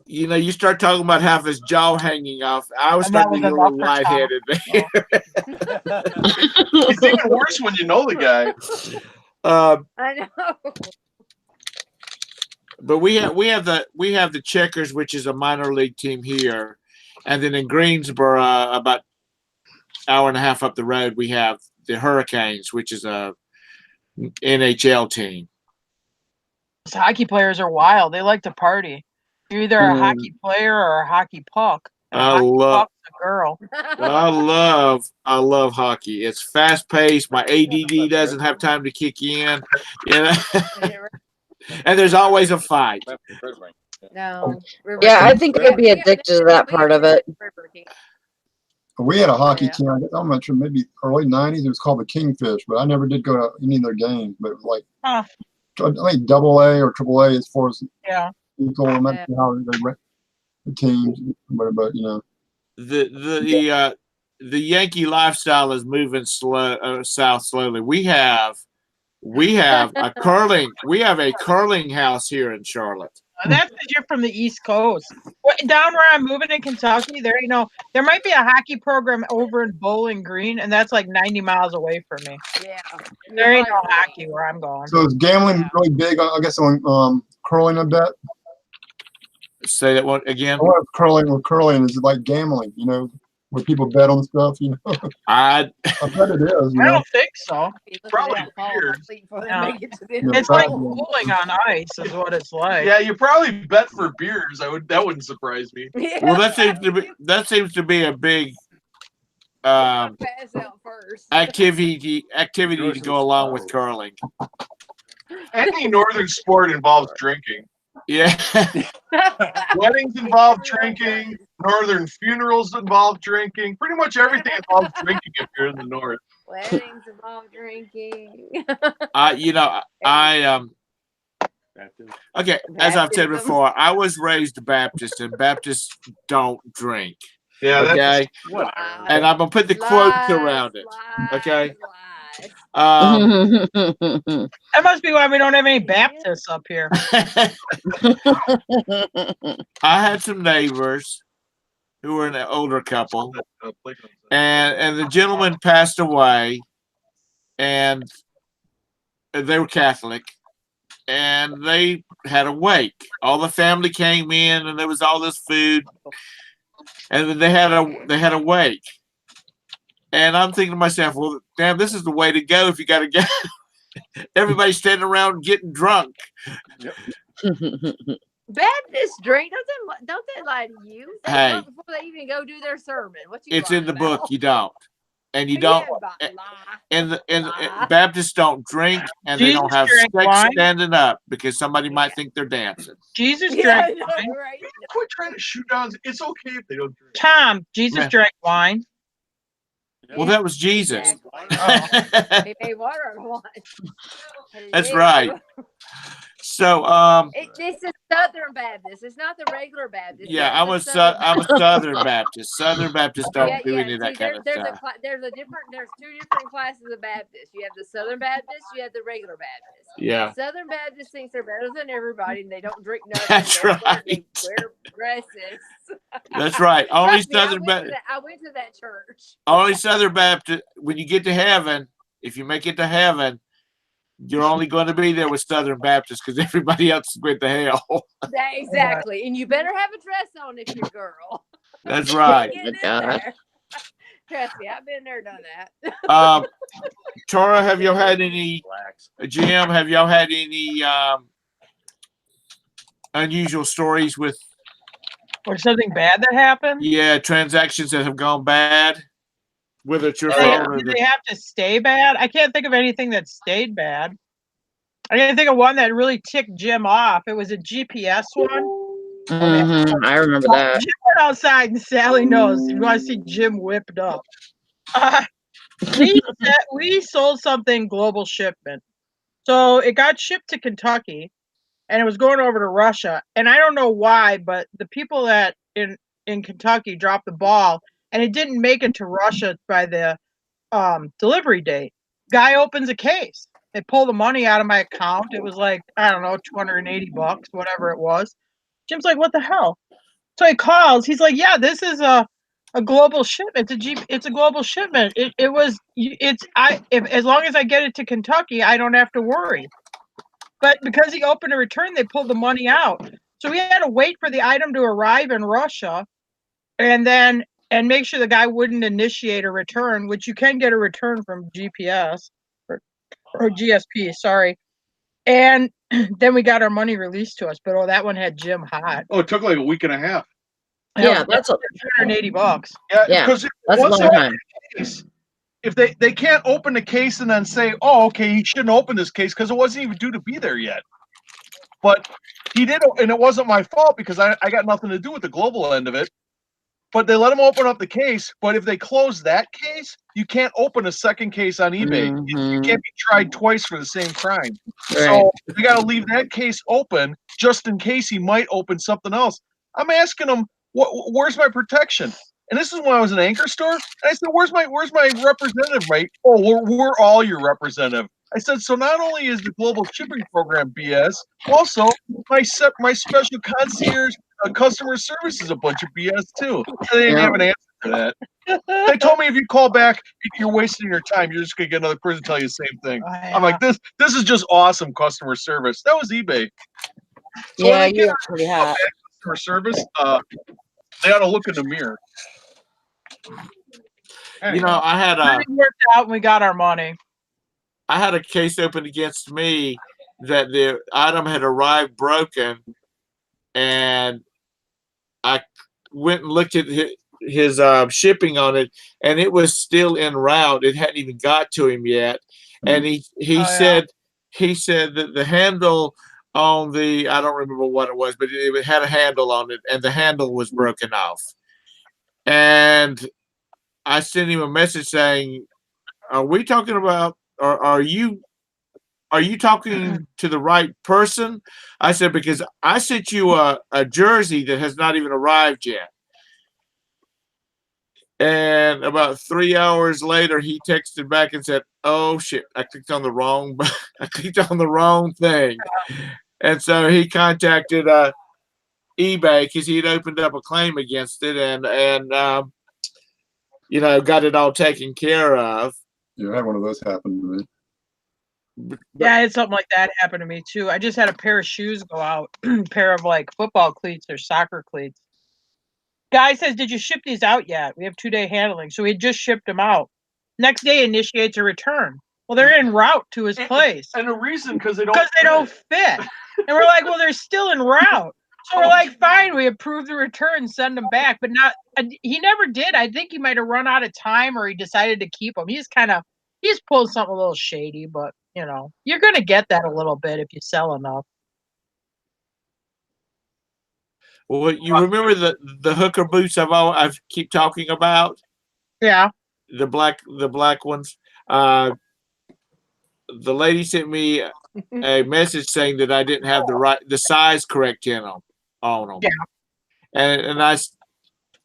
you start talking about half his jaw hanging off. I was And that starting to was get a little enough for Tom. lightheaded there. It's even worse when you know the guy. I know. But we have the Checkers, which is a minor league team here, and then in Greensboro, about hour and a half up the road, we have the Hurricanes, which is a NHL team. Those hockey players are wild. They like to party. You're either a hockey player or a hockey puck. And a hockey puck's a girl. I love hockey. It's fast paced. My ADD doesn't have time to kick in. And there's always a fight. No. Yeah, I think I'd be addicted to that part of it. We had a hockey team. I'm not sure, maybe early '90s. It was called the Kingfish, but I never did go to any of their games. But like, I think AA or AAA as far as equal. I'm not sure how they rent the teams, but the Yankee lifestyle is moving south slowly. We have a curling house here in Charlotte. That's because you're from the East Coast. Down where I'm moving in Kentucky, there might be a hockey program over in Bowling Green, and that's like 90 miles away from me. Yeah. There ain't no hockey where I'm going. So is gambling really big? I guess on curling, I bet. Say that one again. What curling is like gambling, where people bet on stuff, I bet it is. I don't think so. Probably beers. It's like bowling on ice is what it's like. Yeah, you probably bet for beers. That wouldn't surprise me. Well, that seems to be a big activity to go along with curling. Any northern sport involves drinking. Yeah. Weddings involve drinking. Northern funerals involve drinking. Pretty much everything involves drinking if you're in the north. Weddings involve drinking. Okay, as I've said before, I was raised Baptist, and Baptists don't drink. Yeah. Okay. And I'm gonna put the quotes around it. Okay. That must be why we don't have any Baptists up here. I had some neighbors who were an older couple, and the gentleman passed away, and they were Catholic, and they had a wake. All the family came in, and there was all this food, and then they had a wake. And I'm thinking to myself, well, damn, this is the way to go if you got to go. Everybody's standing around getting drunk. Yep. Baptists drink. Don't they lie to you? They Hey. drunk before they even go do their sermon. What you It's in the about? book. You don't. And you don't. And Baptists don't drink, and they don't have sex standing up because somebody might think they're dancing. Jesus drank wine. Right? Quit trying to shoot down. It's okay if they don't drink. Tom, Jesus drank wine. Well, that was Jesus. Exactly. He made water on wine. That's right. So, this is Southern Baptist. It's not the regular Baptist. Yeah, I'm a Southern Baptist. Southern Baptists don't do any of that See, kind of stuff. There's two different classes of Baptists. You have the Southern Baptist. You have the regular Baptist. Yeah. Southern Baptists thinks they're better than everybody, and they don't drink nothing. That's right. They wear dresses. That's right. Only Trust me, Southern Baptist. I went to that church. Only Southern Baptist. When you get to heaven, if you make it to heaven, you're only going to be there with Southern Baptists because everybody else is going to hell. Exactly. And you better have a dress on if you're a girl. That's right. Trust me, I've been there, done that. Tara, have y'all had any? Jim, have y'all had any unusual stories with? Or something bad that happened? Yeah, transactions that have gone bad. Whether it's your fault or they have to stay bad. I can't think of anything that stayed bad. I can think of one that really ticked Jim off. It was a GPS one. I remember that. Jim went outside, and Sally knows. You want to see Jim whipped up. We sold something global shipment, So it got shipped to Kentucky, and it was going over to Russia. And I don't know why, but the people that in Kentucky dropped the ball, and it didn't make it to Russia by the delivery date. Guy opens a case. They pull the money out of my account. It was like, I don't know, $280, whatever it was. Jim's like, what the hell? So he calls. He's like, yeah, this is a global shipment. It's a global shipment. If as long as I get it to Kentucky, I don't have to worry. But because he opened a return, they pulled the money out. So we had to wait for the item to arrive in Russia, and make sure the guy wouldn't initiate a return, which you can get a return from GPS or GSP, sorry. And then we got our money released to us. But that one had Jim hot. Oh, it took like a week and a half. Yeah, that's $280. Yeah, because that's a long time. If they can't open the case and then say, oh, okay, he shouldn't open this case because it wasn't even due to be there yet. But he did, and it wasn't my fault because I got nothing to do with the global end of it. But they let him open up the case. But if they close that case, you can't open a second case on eBay. You can't be tried twice for the same crime. Right. So you got to leave that case open just in case he might open something else. I'm asking him, where's my protection? And this is when I was in an anchor store. And I said, where's my representative, mate? Oh, we're all your representative. I said, so not only is the global shipping program BS, also my special concierge customer service is a bunch of BS too. They didn't have an answer to that. They told me if you call back, you're wasting your time. You're just gonna get another person to tell you the same thing. I'm like, this is just awesome customer service. That was eBay. So yeah, you were pretty hot. Customer service, they ought to look in the mirror. You know, I had Everything worked out and we got our money. I had a case opened against me that the item had arrived broken, and I went and looked at his shipping on it, and it was still en route. It hadn't even got to him yet, and he said that the handle on the, I don't remember what it was, but it had a handle on it, and the handle was broken off. And I sent him a message saying, "Are we talking about? Or are you talking to the right person?" I said, because I sent you a jersey that has not even arrived yet. And about 3 hours later, he texted back and said, "Oh shit, I clicked on the wrong thing." And so he contacted eBay because he had opened up a claim against it, and got it all taken care of. Yeah, I had one of those happen to me. Yeah, I had something like that happen to me too. I just had a pair of shoes go out, pair of like football cleats or soccer cleats. Guy says, "Did you ship these out yet? We have 2-day handling." So he just shipped them out. Next day initiates a return. Well, they're en route to his place. And the reason because they don't fit. And we're like, well, they're still en route. So we're like, fine, we approve the return, send them back. But he never did. I think he might have run out of time, or he decided to keep them. He's pulled something a little shady, but you're going to get that a little bit if you sell enough. Well, you remember the hooker boots I keep talking about? Yeah. The black ones. The lady sent me a message saying that I didn't have the size correct on them. Yeah. And I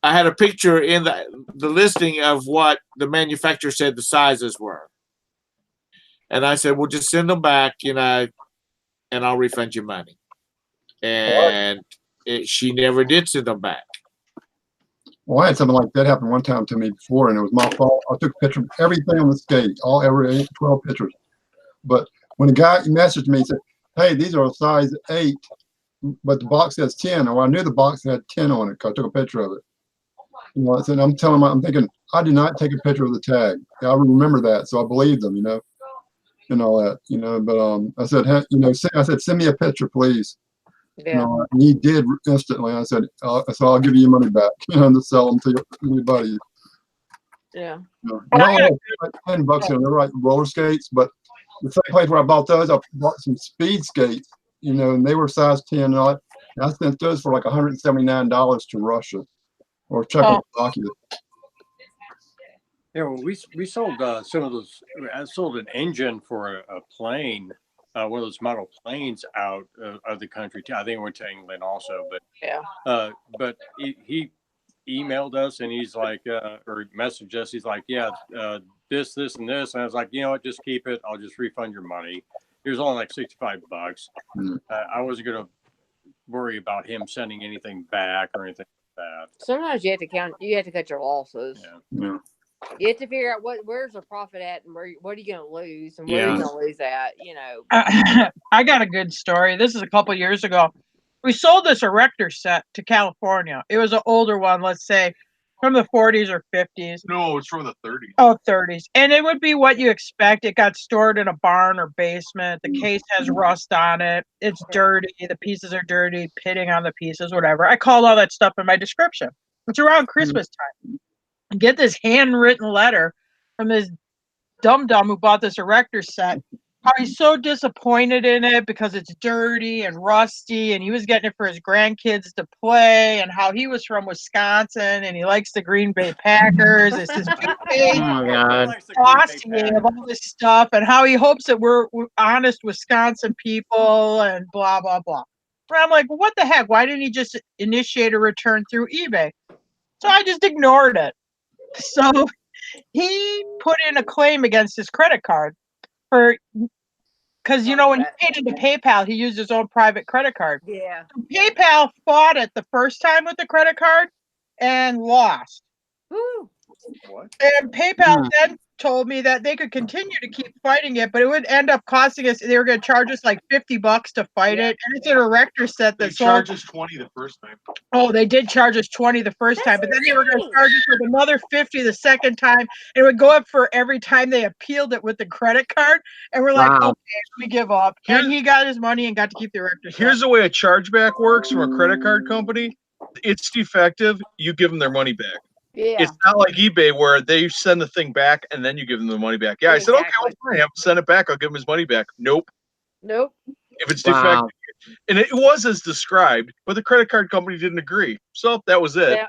had a picture in the listing of what the manufacturer said the sizes were. And I said, well, just send them back, and I'll refund your money. And she never did send them back. Well, I had something like that happen one time to me before, and it was my fault. I took a picture of everything on the skate, every 12 pictures. But when the guy messaged me, he said, "Hey, these are a size 8, but the box says 10." Well, I knew the box had 10 on it because I took a picture of it. I said, I'm thinking, I did not take a picture of the tag. I remember that, so I believed them, and all that, But I said, hey, send me a picture, please. Yeah. And he did instantly. I said, so I'll give you your money back, to sell them to anybody. Yeah. And I had like $10, they're like roller skates, but the same place where I bought those, I bought some speed skates, and they were size 10. And I sent those for like $179 to Russia or Czechoslovakia. Yeah, well, we sold some of those. I sold an engine for a plane one of those model planes out of the country. I think it went to England also, Yeah. but he emailed us and he's like, or messaged us. He's like, yeah, this, and this. And I was like, you know what, just keep it. I'll just refund your money. It was only like $65. I wasn't going to worry about him sending anything back or anything like that. Sometimes you have to cut your losses. Yeah. You have to figure out where's the profit at and what are you going to lose and where are you going to lose at, I got a good story. This is a couple years ago. We sold this erector set to California. It was an older one, let's say from the 40s or 50s. No, it's from the 30s. Oh, 30s. And it would be what you expect. It got stored in a barn or basement. The case has rust on it. It's dirty. The pieces are dirty, pitting on the pieces, whatever. I called all that stuff in my description. It's around Christmas time. I get this handwritten letter from this dum-dum who bought this erector set. How he's so disappointed in it because it's dirty and rusty, and he was getting it for his grandkids to play, and how he was from Wisconsin and he likes the Green Bay Packers. It's his Oh my God. glossy of all this stuff, and how he hopes that we're honest Wisconsin people and blah blah blah. And I'm like, well, what the heck? Why didn't he just initiate a return through eBay? So I just ignored it. So he put in a claim against his credit card because when he paid into PayPal, he used his own private credit card. Yeah. PayPal fought it the first time with the credit card and lost. Woo. What? And PayPal then told me that they could continue to keep fighting it, but it would end up costing us. They were going to charge us like $50 to fight it, and it's an erector set They that charged us 20 the first time. Oh, they did charge us 20 the first time, but then they were going to charge us with another 50 the second time. It would go up for every time they appealed it with the credit card. And we're like, Wow. okay, we give up. And he got his money and got to keep the erector set. Here's the way a chargeback works from a credit card company. It's defective. You give them their money back. Yeah. It's not like eBay where they send the thing back and then you give them the money back. Yeah, I said, okay, well, fine. I'll send it back. I'll give him his money back. Nope. If it's defective. Wow. And it was as described, but the credit card company didn't agree. So that was it.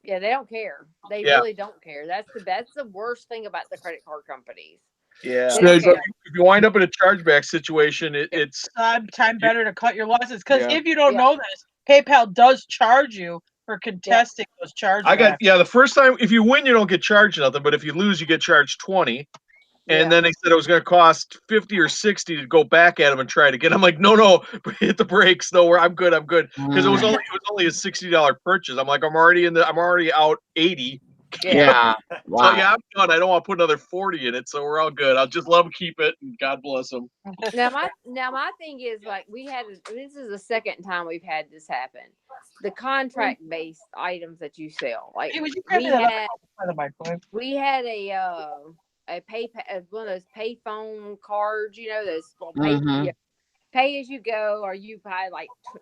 Yeah, they don't care. They really don't care. That's the worst thing about the credit card companies. Yeah. They So don't if care. you wind up in a chargeback situation, it's time better to cut your losses. Because Yeah. if you don't know this, PayPal does charge you for contesting those chargebacks. I got the first time. If you win, you don't get charged nothing, but if you lose, you get charged 20. And then they said it was going to cost 50 or 60 to go back at them and try it again. I'm like, no, hit the brakes. No, I'm good, because it was only a $60 purchase. I'm like, I'm already out 80. Yeah. Wow. So I'm done. I don't want to put another 40 in it, so we're all good. I'll just let them keep it, and God bless them. Now my thing is, like, this is the second time we've had this happen. The contract based items that you sell, like we had a one of those payphone cards, those pay as you go, or you buy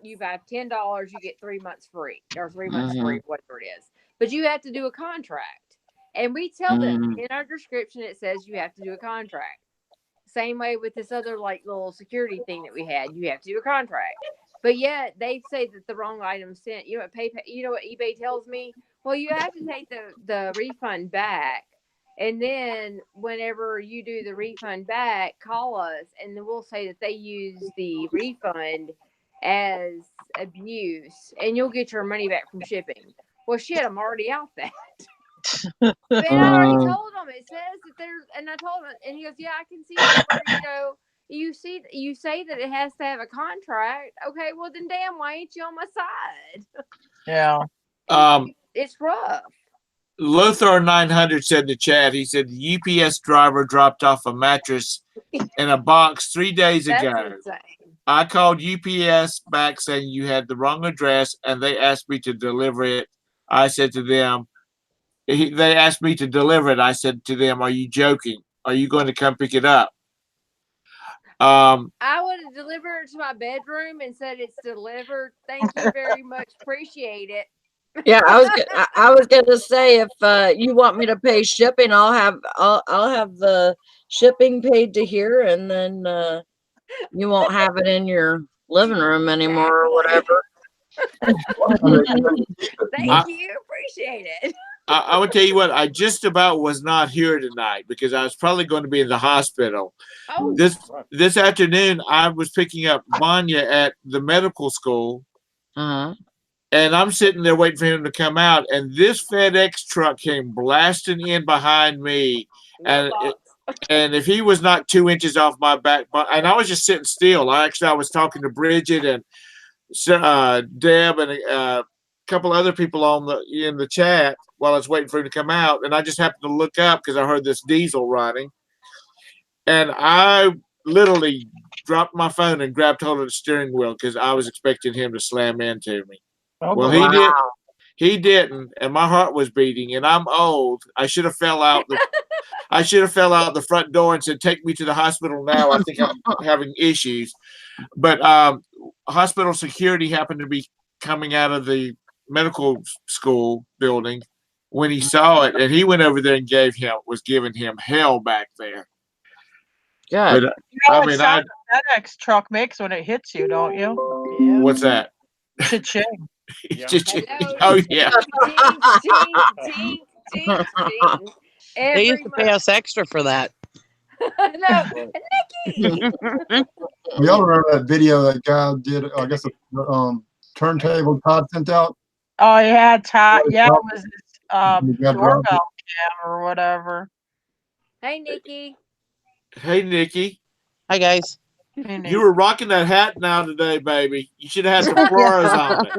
$10, you get 3 months free or 3 months free, whatever it is. But you have to do a contract, and we tell them in our description it says you have to do a contract. Same way with this other little security thing that we had, you have to do a contract. But yet they say that the wrong item sent. You know what PayPal? You know what eBay tells me? Well, you have to take the refund back. And then whenever you do the refund back, call us, and then we'll say that they use the refund as abuse, and you'll get your money back from shipping. Well, shit, I'm already out that. But I already told them. It says that there's, and I told him, and he goes, "Yeah, I can see that. You say that it has to have a contract. Okay, well then, damn, why ain't you on my side?" Yeah. It's rough. Lothar 900 said in the chat, he said the UPS driver dropped off a mattress in a box 3 days ago. That's insane. I called UPS back saying you had the wrong address, and they asked me to deliver it. I said to them, they asked me to deliver it. I said to them, "Are you joking? Are you going to come pick it up?" I would have delivered it to my bedroom and said it's delivered. Thank you very much. Appreciate it. Yeah, I was gonna say, if you want me to pay shipping, I'll have the shipping paid to here, and then you won't have it in your living room anymore or whatever. Thank you. Appreciate it. I would tell you what, I just about was not here tonight because I was probably going to be in the hospital. Oh, This afternoon, I was picking up Vanya at the medical school, Uh-huh. and I'm sitting there waiting for him to come out, and this FedEx truck came blasting in behind me, and and if he was not 2 inches off my back, and I was just sitting still. I was talking to Bridget and Deb and a couple other people in the chat while I was waiting for him to come out, and I just happened to look up because I heard this diesel running, and I literally dropped my phone and grabbed hold of the steering wheel because I was expecting him to slam into me. Oh, Well, boy. he did. He didn't, and my heart was beating. And I'm old. I should have fell out the front door and said, "Take me to the hospital now. I think I'm having issues." But hospital security happened to be coming out of the medical school building when he saw it, and he went over there and was giving him hell back there. Good. But You know I what mean, sound the FedEx truck makes when it hits you, don't you? yeah. what's that? Cha-ching. Yeah. Hello. Oh yeah. Ting, ting, ting, ting, ting. They used Every to pay us extra for that. no, Nikki. Y'all remember that video that guy did? I guess the turntable Todd sent out. Oh, yeah, Todd. Yeah, it was his You got doorbell dropped. cam or whatever. Hey, Nikki. Hey Nikki, Hi, guys. Hey, Nick. you were rocking that hat now today, baby. You should have had some flowers on it.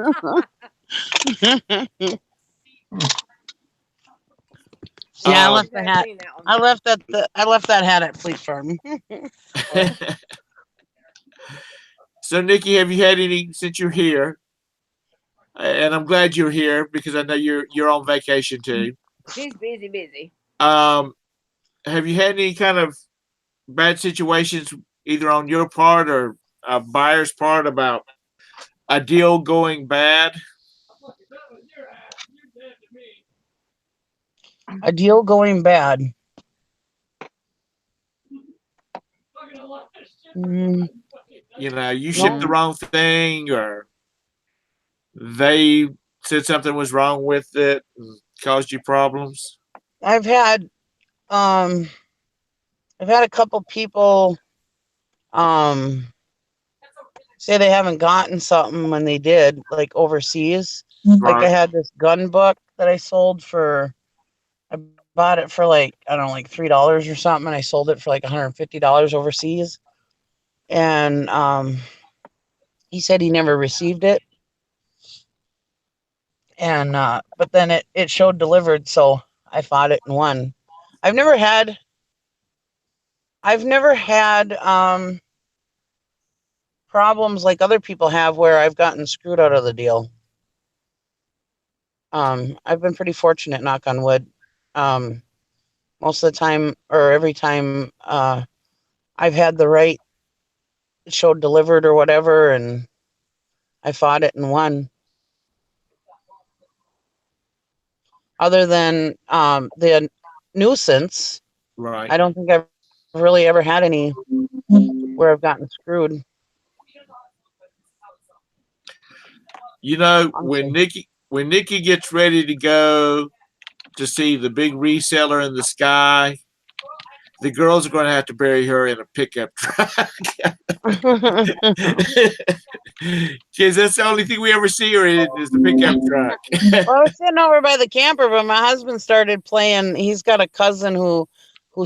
Yeah, I Um, left the hat. Seen that one. I left that hat at Fleet Farm. So Nikki, have you had any since you're here? And I'm glad you're here because I know you're on vacation too. She's busy. Um, have you had any kind of bad situations either on your part or a buyer's part about a deal going bad? A deal going bad. Mm, You know, you shipped the no, wrong thing, or they said something was wrong with it and caused you problems. I've had um, I've had a couple people say they haven't gotten something when they did, like overseas. Like I Right. had this gun book that I sold for. I bought it for like I don't know, like $3 or something, and I sold it for like $150 overseas. And he said he never received it, and but then it showed delivered, so I fought it and won. I've never had problems like other people have where I've gotten screwed out of the deal. I've been pretty fortunate, knock on wood. Most of the time, or every time, I've had the right showed delivered or whatever, and I fought it and won. Other than the nuisance, Right. I don't think I've really ever had any where I've gotten screwed. You know, Honestly. when Nikki gets ready to go to see the big reseller in the sky, the girls are going to have to bury her in a pickup truck. Because that's the only thing we ever see her in is the pickup truck. Well, I was sitting over by the camper, but my husband started playing. He's got a cousin who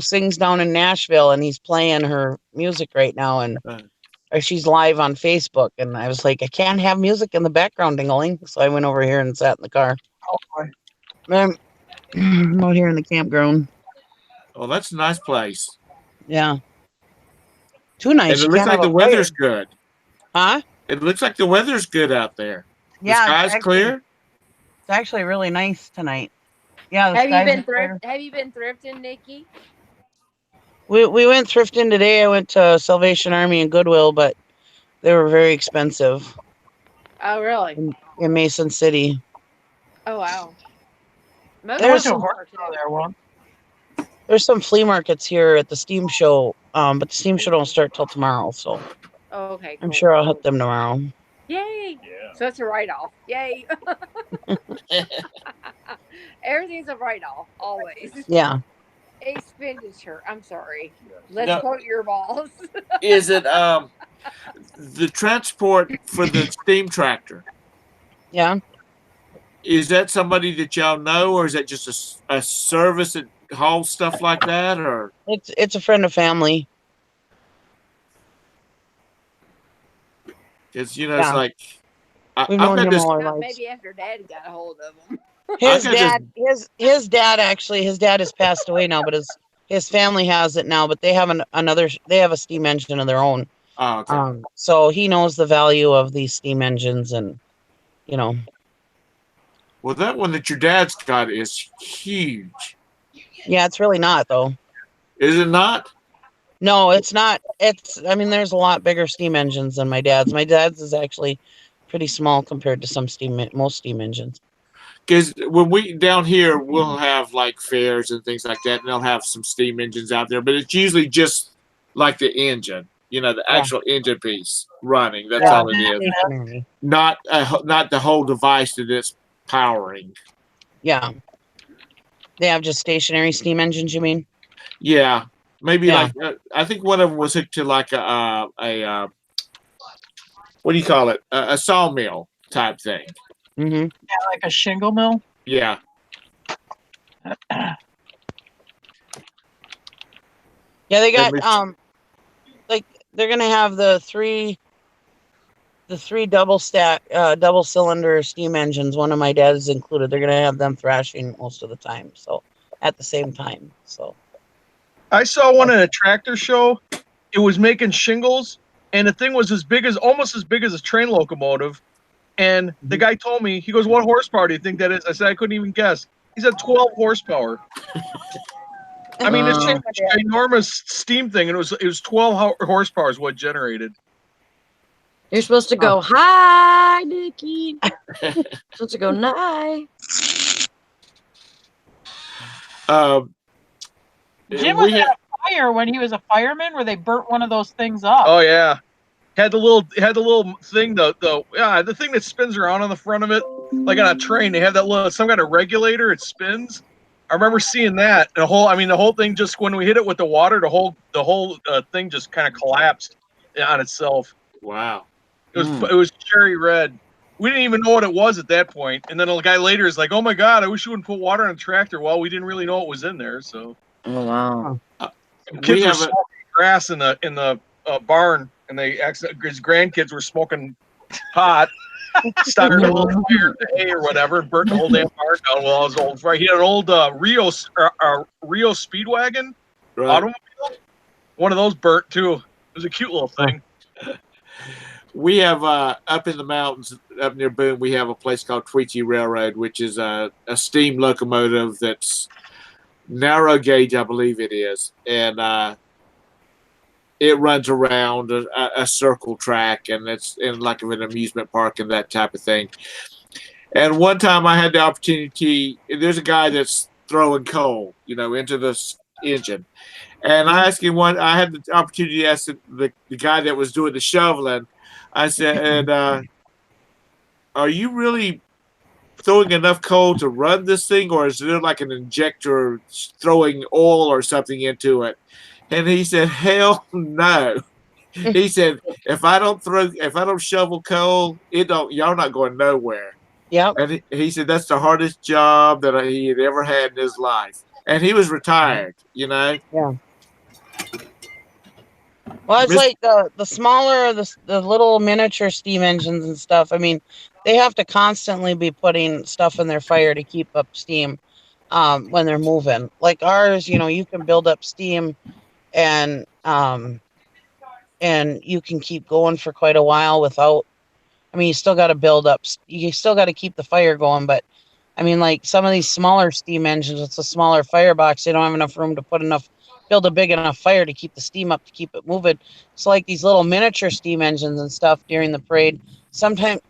sings down in Nashville, and he's playing her music right now, and or she's live on Facebook. And I was like, I can't have music in the background, ding-a-ling. So I went over here and sat in the car. Oh, boy. I'm out here in the campground. Oh, that's a nice place. Yeah, too nice. And it You looks can't like have the a fire, weather's good. huh? It looks like the weather's good out there. The Yeah, sky's clear. it's actually really nice tonight. Yeah, the Have you skies been are clear. Have you been thrifting, Nikki? We went thrifting today. I went to Salvation Army and Goodwill, but they were very expensive Oh, really? in Mason City. Oh, wow. Most There I was went to a some horse are show too. there once. there's some flea markets here at the steam show, but the steam show don't start till tomorrow, so Oh, okay, I'm cool. sure I'll hit them tomorrow. Yay! Yeah. So that's a write off. Yay! Everything's a write-off, always. Yeah. Expenditure. I'm sorry. Let's No, quote your boss. is it the transport for the steam tractor? Yeah. Is that somebody that y'all know, or is that just a service that hauls stuff like that, or? It's a friend of family. Because it's Yeah. like We've I've known got him this. all our Not lives. maybe after Dad got a hold of them. I've His got this. dad, his dad has passed away now, but his family has it now. But they have they have a steam engine of their own. Oh, okay. So he knows the value of these steam engines, and you know. Well, that one that your dad's got is huge. Yeah, it's really not though. Is it not? No, it's not. I mean, there's a lot bigger steam engines than my dad's. My dad's is actually pretty small compared to most steam engines. Because when we down here, we'll have like fairs and things like that, and they'll have some steam engines out there, but it's usually just like the engine, the Yeah. actual engine piece running. That's Yeah, all it is. stationary. Not the whole device that it's powering. Yeah. They have just stationary steam engines, you mean? Yeah, maybe Yeah. like I think one of them was hooked to like a what do you call it? A sawmill type thing. Mm-hmm. Yeah, like a shingle mill. Yeah. Yeah, they got That like they're gonna have the three double cylinder steam engines. One of my dad's included. They're gonna have them thrashing most of the time, so at the same time. So I saw one at a tractor show. It was making shingles, and the thing was almost as big as a train locomotive. And the guy told me, he goes, "What horsepower do you think that is?" I said, "I couldn't even guess." He said 12 horsepower. I mean, it's Wow. an enormous steam thing, and it was 12 horsepower is what generated. You're supposed to go, hi, Nikki. Supposed to go, night. Jim we was had, at a fire when he was a fireman where they burnt one of those things up. Oh yeah, had the little thing the thing that spins around on the front of it, like on a train. They have that little some kind of regulator. It spins. I remember seeing that. The whole thing just when we hit it with the water, the whole thing just kind of collapsed on itself. wow. It was cherry red. We didn't even know what it was at that point. And then a guy later is like, "Oh my god, I wish you wouldn't put water on a tractor." Well, we didn't really know what was in there, so. Oh, wow. Kids were smoking grass in the barn, and his grandkids were smoking pot, started a little fire hay or whatever, and burnt the whole damn barn down. Well, I was old. Right, he had an old Rio Speedwagon automobile. One of those burnt too. It was a cute little thing. We have up in the mountains, up near Boone, we have a place called Tweetsie Railroad, which is a steam locomotive that's narrow gauge, I believe it is, and it runs around a circle track, and it's in like an amusement park and that type of thing. And one time I had the opportunity, there's a guy that's throwing coal, into this engine. And I asked him I had the opportunity to ask the guy that was doing the shoveling. I said, are you really throwing enough coal to run this thing, or is there like an injector throwing oil or something into it? And he said, hell no. He said, if I don't shovel coal, y'all not going nowhere. Yep. And he said that's the hardest job that he had ever had in his life. And he was retired, Yeah. Well, it's like the smaller, the little miniature steam engines and stuff. I mean, they have to constantly be putting stuff in their fire to keep up steam when they're moving. Like ours, you can build up steam and you can keep going for quite a while without. I mean, you still got to build up. You still got to keep the fire going, but I mean, like some of these smaller steam engines, it's a smaller firebox. They don't have enough room to build a big enough fire to keep the steam up to keep it moving. So like these little miniature steam engines and stuff during the parade, sometimes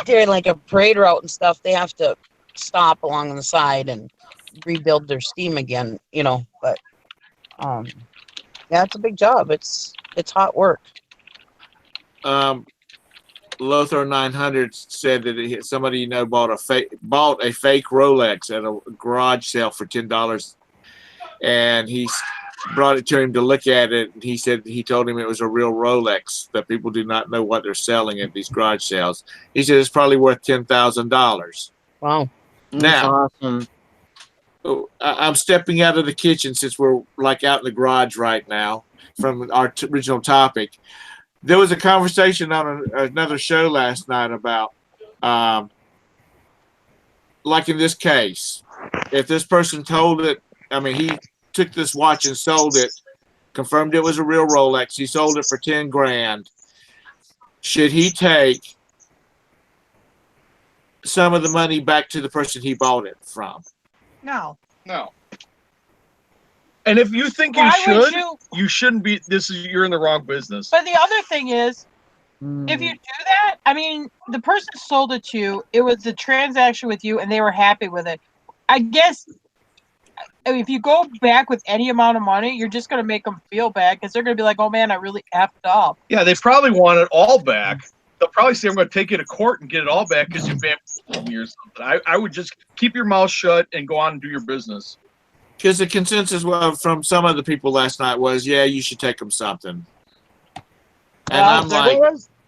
during like a parade route and stuff, they have to stop along the side and rebuild their steam again, but yeah, it's a big job. It's hot work. Lothar 900 said that somebody bought a fake Rolex at a garage sale for $10, and he brought it to him to look at it. And he told him it was a real Rolex, that people do not know what they're selling at these garage sales. He said it's probably worth $10,000. Wow. That's Now, awesome. I'm stepping out of the kitchen since we're like out in the garage right now from our original topic. There was a conversation on another show last night about, like in this case, if this person told it, I mean, he took this watch and sold it, confirmed it was a real Rolex. He sold it for 10 grand. Should he take some of the money back to the person he bought it from? No. No. And if you think you should, you shouldn't be. You're in the wrong business. But the other thing is, if you do that, I mean, the person sold it to you. It was a transaction with you, and they were happy with it. I guess if you go back with any amount of money, you're just going to make them feel bad because they're going to be like, "Oh man, I really effed up." Yeah, they probably want it all back. They'll probably say, "I'm going to take you to court and get it all back because you bamboozled me or something." I would just keep your mouth shut and go on and do your business. Because the consensus from some of the people last night was, yeah, you should take them something. And I'm like,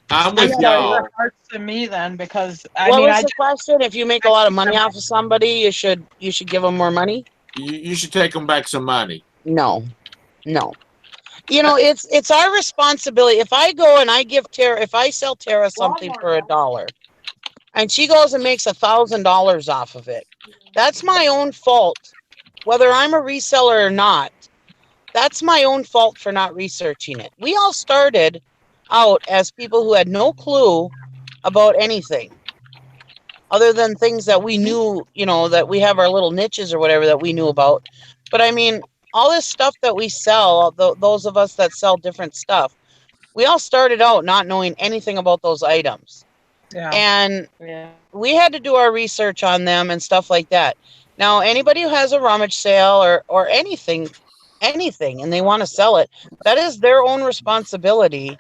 I'm with y'all. It hurts to me then because what was the question? If you make a lot of money off of somebody, you should give them more money. You should take them back some money. No. You know, it's our responsibility. If I go and I give Tara, if I sell Tara something for $1, and she goes and makes $1,000 off of it, that's my own fault. Whether I'm a reseller or not, that's my own fault for not researching it. We all started out as people who had no clue about anything other than things that we knew, you know, that we have our little niches or whatever that we knew about. But I mean, all this stuff that we sell, those of us that sell different stuff, we all started out not knowing anything about those items. Yeah. And we had to do our research on them and stuff like that. Now, anybody who has a rummage sale or anything, and they want to sell it, that is their own responsibility.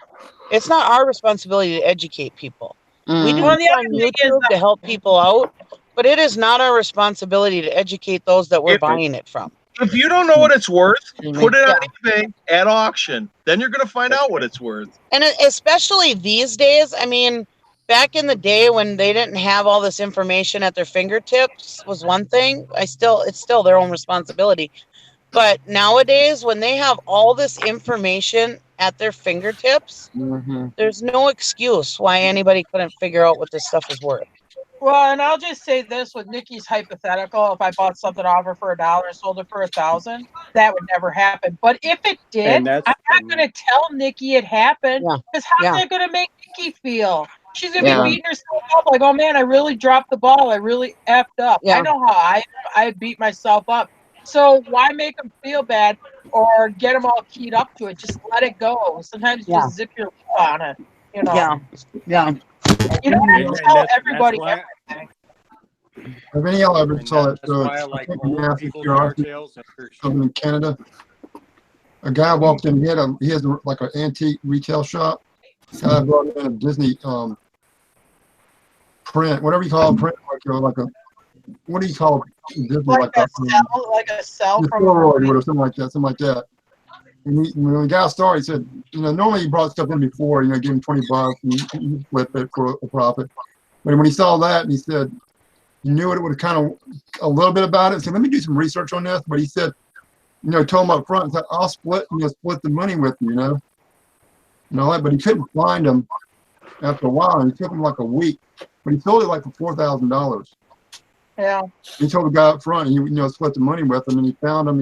It's not our responsibility to educate people. We do it on YouTube to help people out, but it is not our responsibility to educate those that we're buying it from. If you don't know what it's worth, put it on eBay at auction. Then you're going to find out what it's worth. And especially these days, I mean, back in the day when they didn't have all this information at their fingertips was one thing. It's still their own responsibility. But nowadays, when they have all this information at their fingertips, there's no excuse why anybody couldn't figure out what this stuff is worth. Well, and I'll just say this with Nikki's hypothetical: if I bought something off her for $1 and sold it for $1,000, that would never happen. But if it did, I'm not going to tell Nikki it happened because how's that going to make Nikki feel? She's going to be beating herself up like, "Oh man, I really dropped the ball. I really effed up." I know how I beat myself up. So why make them feel bad or get them all keyed up to it? Just let it go. Sometimes just zip your lip on it. You know. Yeah. You don't have to tell everybody everything. Have any of y'all ever saw that? That's why I like old people's yard sales. Something in Canada. A guy walked in. He has like an antique retail shop. Guy brought in a Disney print, whatever you call it, print, like a what do you call it? Disney, like a cell from Polaroid or something like that. And when the guy started, he said, normally he brought stuff in before, give him $20 and you flip it for a profit. But when he saw that, and he said, he knew it would kind of a little bit about it. So let me do some research on this. But he said, told him up front, said, I'll split the money with you, and all that. But he couldn't find them after a while, and it took him like a week. But he sold it like for $4,000. Yeah. He told the guy up front, he split the money with him, and he found him,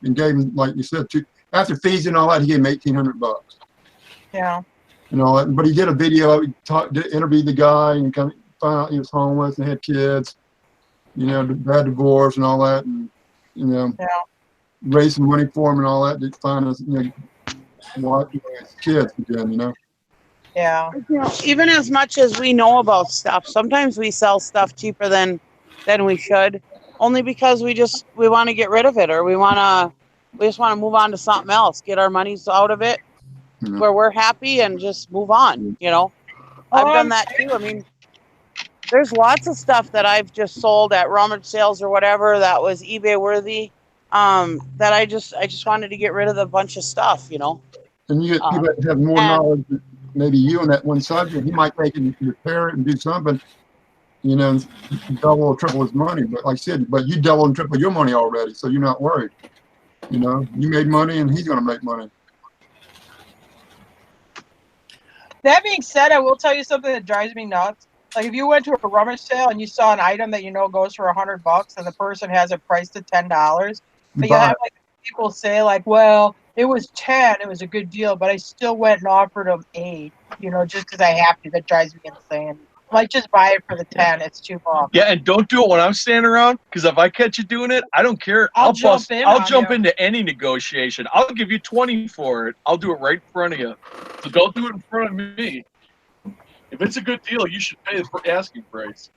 and gave him, like you said, after fees and all that, he gave him $1,800. Yeah. And all that. But he did a video, interviewed the guy, and found out he was homeless and had kids, had divorce and all that, and raised some money for him and all that to find his, his kids again, Yeah. Even as much as we know about stuff, sometimes we sell stuff cheaper than we should, only because we want to get rid of it, or we just want to move on to something else, get our monies out of it where we're happy and just move on, I've done that too. I mean, there's lots of stuff that I've just sold at rummage sales or whatever that was eBay worthy. That I just wanted to get rid of a bunch of stuff, you know. And you get people that have more and knowledge than maybe you on that one subject. He might take it and repair it and do something, you know, double or triple his money. But like I said, but you double and triple your money already, so you're not worried. You know, you made money and he's going to make money. That being said, I will tell you something that drives me nuts. Like if you went to a rummage sale and you saw an item that you know goes for $100 and the person has it priced at $10, but you have like people say like, well, it was 10, it was a good deal, but I still went and offered them 8, you know, just because I have to. That drives me insane. Like just buy it for the 10, it's $2. Yeah, and don't do it when I'm standing around, because if I catch you doing it, I don't care. I'll jump into any negotiation. I'll give you 20 for it. I'll do it right in front of you. So don't do it in front of me. If it's a good deal, you should pay the asking price.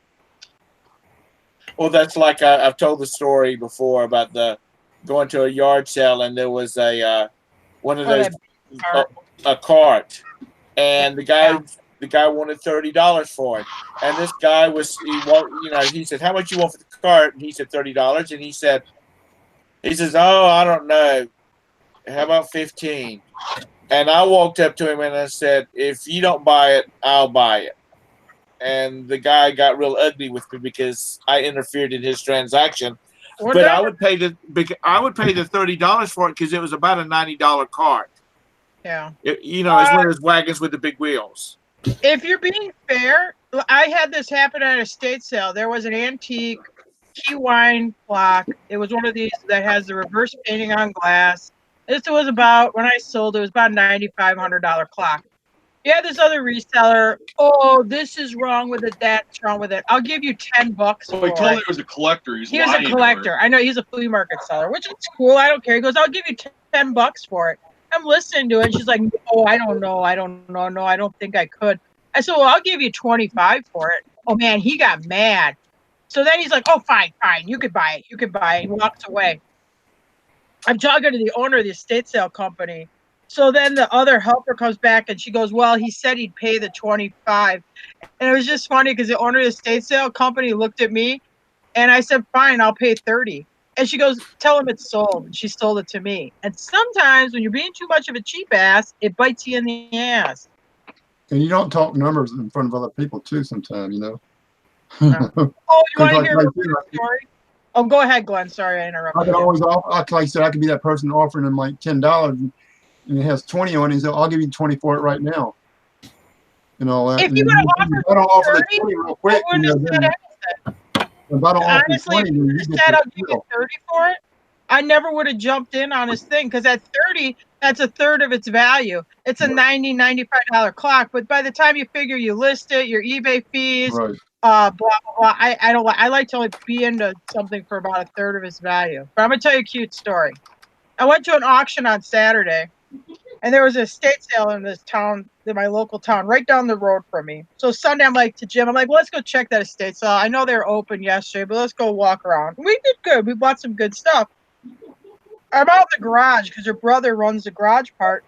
Well, that's like I've told the story before about going to a yard sale, and there was one of those a cart, and the guy wanted $30 for it, and this guy he said, how much you want for the cart? And he said $30, and he says, oh, I don't know, how about 15? And I walked up to him and I said, if you don't buy it, I'll buy it. And the guy got real ugly with me because I interfered in his transaction. But I would pay the $30 for it because it was about a $90 cart. Yeah. It's one of those wagons with the big wheels. If you're being fair, I had this happen at a estate sale. There was an antique key wine clock. It was one of these that has the reverse painting on glass. This was about, when I sold it was about a $9,500 clock. Yeah, this other reseller, oh, this is wrong with it, that's wrong with it. I'll give you $10 for it. He told me it was a collector. He was a collector. I know he's a flea market seller, which is cool. I don't care. He goes, I'll give you $10 for it. I'm listening to it. And she's like, no, I don't know. No, I don't think I could. I said, well, I'll give you 25 for it. Oh man, he got mad. So then he's like, oh, fine. You could buy it. He walks away. I'm talking to the owner of the estate sale company. So then the other helper comes back and she goes, well, he said he'd pay the 25. And it was just funny because the owner of the estate sale company looked at me and I said, fine, I'll pay 30. And she goes, tell him it's sold. And she sold it to me. And sometimes when you're being too much of a cheap ass, it bites you in the ass. And you don't talk numbers in front of other people too sometimes, you know. Oh, you want to hear a story? Oh, go ahead, Glenn. Sorry, I interrupted. I can always offer, like I said, I could be that person offering him like $10 and it has 20 on it. He said, I'll give you 20 for it right now. And all that. If you would have offered I don't offer 30, the 20 real quick. I wouldn't have said anything. If I don't Honestly, offer 20, if you said I'll give you 30 for it, I never would have jumped in on his thing because at 30, that's a third of its value. It's a $90, $95 clock, but by the time you figure you list it, your eBay fees, blah blah blah. I like to only be into something for about a third of its value. But I'm gonna tell you a cute story. I went to an auction on Saturday, and there was a estate sale in this town, in my local town, right down the road from me. So Sunday, I'm like to Jim, I'm like, well, let's go check that estate sale. I know they're open yesterday, but let's go walk around. We did good. We bought some good stuff. I'm out in the garage because her brother runs the garage part,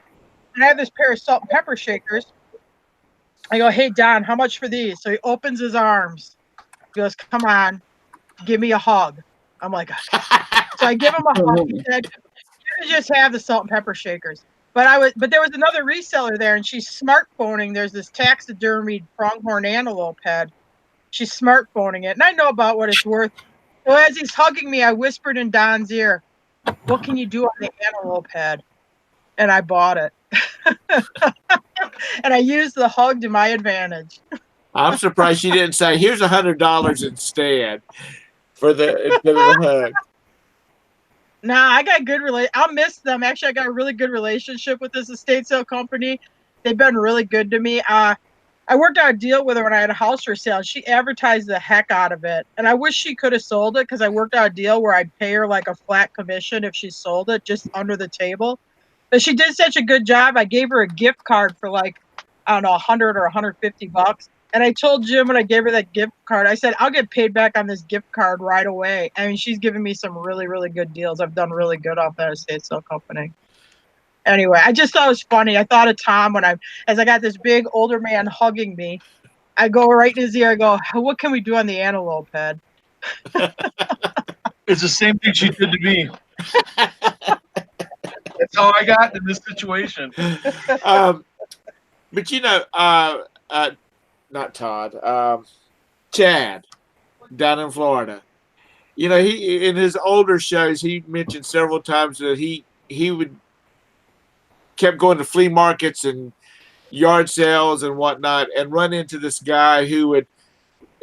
and I have this pair of salt and pepper shakers. I go, hey, Don, how much for these? So he opens his arms. He goes, come on, give me a hug. I'm like, so I give him a hug. He said, you just have the salt and pepper shakers. But there was another reseller there, and she's smartphoning. There's this taxidermied pronghorn antelope head. She's smartphoning it, and I know about what it's worth. So as he's hugging me, I whispered in Don's ear, what can you do on the antelope head? And I bought it. And I used the hug to my advantage. I'm surprised she didn't say, here's $100 instead for the hug. Nah, I got I'll miss them. Actually, I got a really good relationship with this estate sale company. They've been really good to me. I worked out a deal with her when I had a house for sale. She advertised the heck out of it. And I wish she could have sold it because I worked out a deal where I'd pay her like a flat commission if she sold it just under the table. But she did such a good job. I gave her a gift card for like, I don't know, 100 or 150 bucks. And I told Jim when I gave her that gift card, I said, I'll get paid back on this gift card right away. I mean, she's given me some really, really good deals. I've done really good off that estate sale company. Anyway, I just thought it was funny. I thought of Tom as I got this big older man hugging me. I go right in his ear. I go, "What can we do on the antelope head?" It's the same thing she did to me. That's how I got in this situation. But not Todd, Chad down in Florida. He in his older shows he mentioned several times that he would kept going to flea markets and yard sales and whatnot and run into this guy who would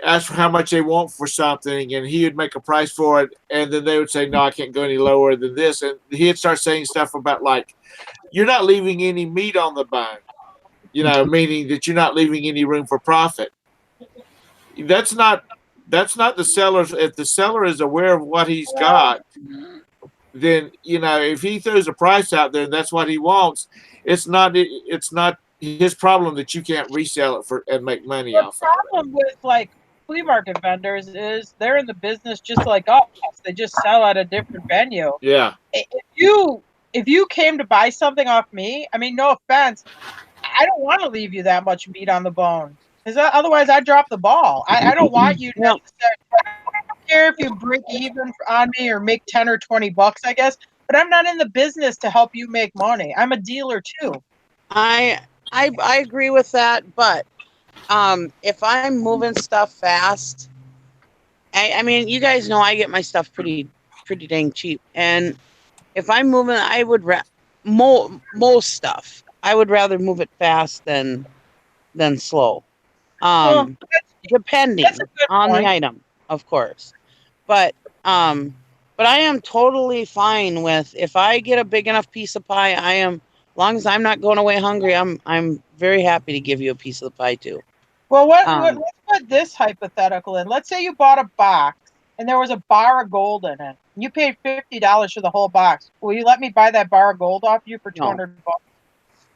ask for how much they want for something and he would make a price for it and then they would say, no, I can't go any lower than this. And he'd start saying stuff about like, you're not leaving any meat on the bone, meaning that you're not leaving any room for profit. That's not the seller's. If the seller is aware of what he's got, then if he throws a price out there and that's what he wants, it's not his problem that you can't resell it for and make money off of it. The problem with like flea market vendors is they're in the business just like us. They just sell at a different venue. Yeah. If you came to buy something off me, I mean, no offense, I don't want to leave you that much meat on the bone because otherwise I drop the ball. I don't want you necessarily. I don't care if you break even on me or make 10 or 20 bucks, I guess, but I'm not in the business to help you make money. I'm a dealer too. I agree with that, but if I'm moving stuff fast, I mean, you guys know I get my stuff pretty dang cheap, and if I'm moving, I would most stuff. I would rather move it fast than slow. Depending on the item, of course. But I am totally fine with if I get a big enough piece of pie. As long as I'm not going away hungry, I'm very happy to give you a piece of the pie too. Well, let's put this hypothetical in. Let's say you bought a box and there was a bar of gold in it. You paid $50 for the whole box. Will you let me buy that bar of gold off you for $200?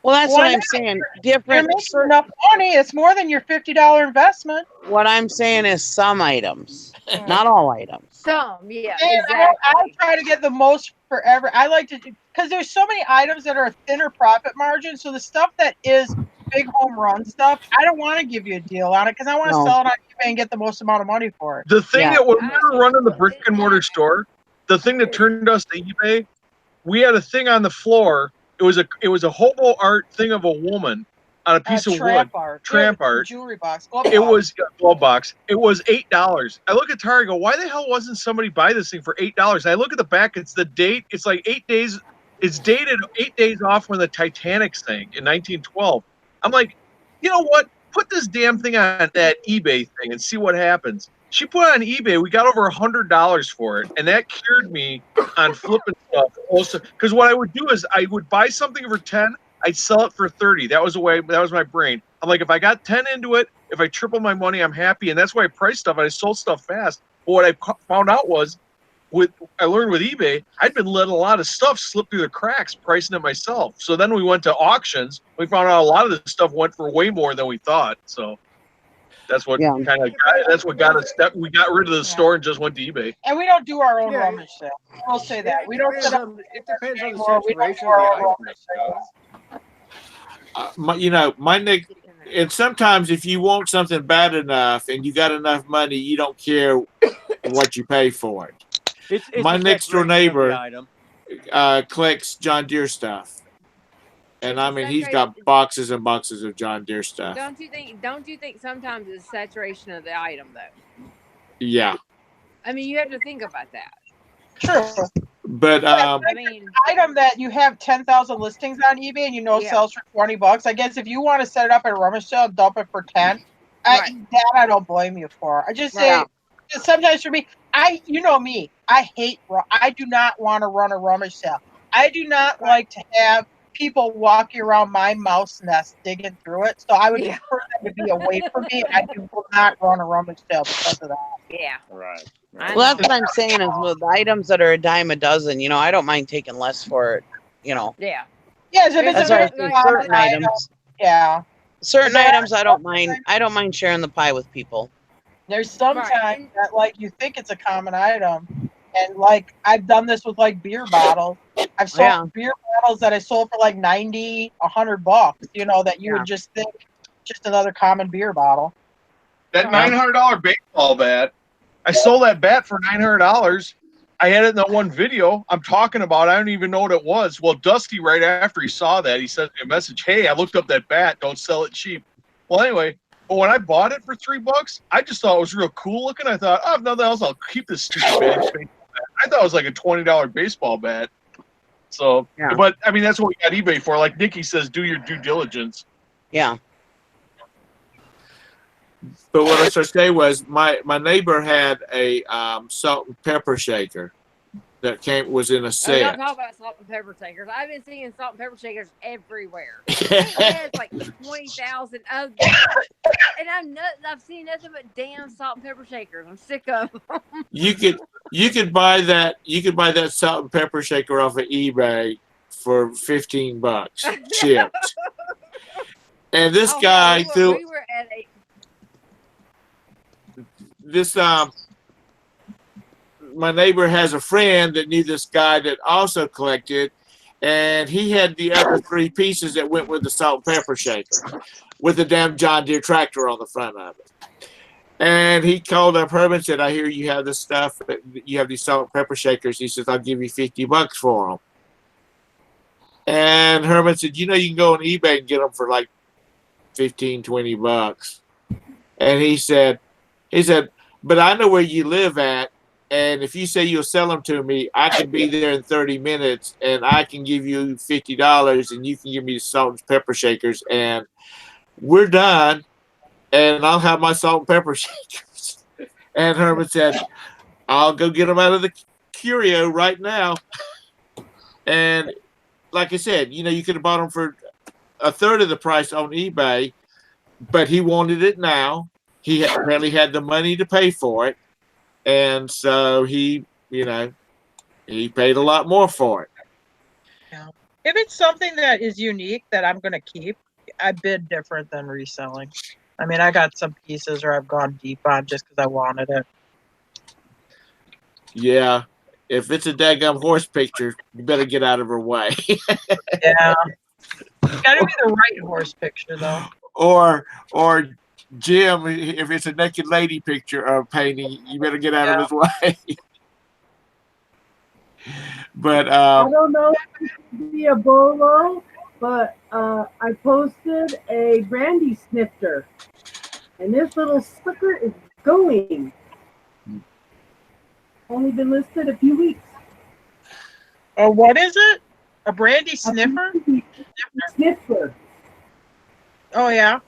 Well, that's what I'm saying. You're making enough money. It's more than your $50 investment. What I'm saying is some items, not all items. Some, yeah, exactly. I try to get the most forever. I like to, because there's so many items that are a thinner profit margin. So the stuff that is big home run stuff, I don't want to give you a deal on it because I want to sell it on eBay and get the most amount of money for it. The thing that when we were running the brick and mortar store, the thing that turned us to eBay, we had a thing on the floor. It was a hobo art thing of a woman on a piece of wood. Tramp art. Jewelry box. It was a glove box. It was $8. I look at Tara and go, why the hell wasn't somebody buy this thing for $8? I look at the back, it's the date. It's like 8 days. It's dated 8 days off when the Titanic sank in 1912. I'm like, you know what? Put this damn thing on that eBay thing and see what happens. She put it on eBay. We got over $100 for it, and that cured me on flipping stuff. Also, because what I would do is I would buy something for 10. I'd sell it for 30. That was my brain. I'm like, if I got 10 into it, if I triple my money, I'm happy. And that's why I priced stuff. And I sold stuff fast. But what I found out was, I learned with eBay, I'd been letting a lot of stuff slip through the cracks, pricing it myself. So then we went to auctions. We found out a lot of this stuff went for way more than we thought. So that's what got us. We got rid of the store and just went to eBay. And we don't do our own rummage sale. We'll say that. We don't. It depends on the saturation of the item. My Nick, and sometimes if you want something bad enough and you got enough money, you don't care what you pay for it. My next door neighbor collects John Deere stuff, and I mean he's got boxes and boxes of John Deere stuff. Don't you think sometimes it's saturation of the item though? Yeah. I mean, you have to think about that. True. But I mean, an item that you have 10,000 listings on eBay and sells for $20. I guess if you want to set it up at a rummage sale, dump it for 10. That I don't blame you for. I just say sometimes for me, you know me, I do not want to run a rummage sale. I do not like to have people walking around my mouse nest digging through it. So I would prefer them to be away from me. I will not run a rummage sale because of that. Yeah. Right. Well, that's what I'm saying is with items that are a dime a dozen, I don't mind taking less for it, Yeah. Yes, if it's certain items. Yeah. Certain items I don't mind. I don't mind sharing the pie with people. There's sometimes that like you think it's a common item, and like I've done this with like beer bottles. I've sold Yeah. beer bottles that I sold for like 90, $100, you know, that you would just think just another common beer bottle. That $900 baseball bat, I sold that bat for $900. I had it in that one video I'm talking about. I don't even know what it was. Well, Dusty, right after he saw that, he sent me a message. Hey, I looked up that bat. Don't sell it cheap. Well, anyway, but when I bought it for $3, I just thought it was real cool looking. I thought, oh, if nothing else, I'll keep this stupid baseball bat. I thought it was like a $20 baseball bat. So, but I mean, that's what we got eBay for. Like Nikki says, do your due diligence. Yeah. But what I was going to say was my neighbor had a salt and pepper shaker that was in a Don't set. talk about salt and pepper shakers. I've been seeing salt and pepper shakers everywhere. There's like 20,000 of them, and I've seen nothing but damn salt and pepper shakers. I'm sick of them. You could buy that salt and pepper shaker off of eBay for $15 shipped. And this guy threw we were at a this my neighbor has a friend that knew this guy that also collected, and he had the other 3 pieces that went with the salt and pepper shaker with the damn John Deere tractor on the front of it. And he called up Herman and said, I hear you have this stuff, you have these salt and pepper shakers. He says, I'll give you $50 for them. And Herman said, you know, you can go on eBay and get them for like $15-20. And he said, but I know where you live at, and if you say you'll sell them to me, I can be there in 30 minutes, and I can give you $50, and you can give me the salt and pepper shakers, and we're done, and I'll have my salt and pepper shakers. And Herman said, I'll go get them out of the curio right now. And like I said, you know, you could have bought them for a third of the price on eBay, but he wanted it now. He apparently had the money to pay for it. And so he paid a lot more for it. Yeah. If it's something that is unique that I'm going to keep, I bid different than reselling. I mean, I got some pieces where I've gone deep on just because I wanted it. Yeah. If it's a daggum horse picture, you better get out of her way. Yeah. It's got to be the right horse picture, though. Or Jim, if it's a naked lady picture or painting, you better get out of his way. But I don't know if it could be a bolo, but I posted a brandy snifter, and this little sucker is going. Only been listed a few weeks. What is it? A brandy sniffer? Sniffer. Oh, yeah.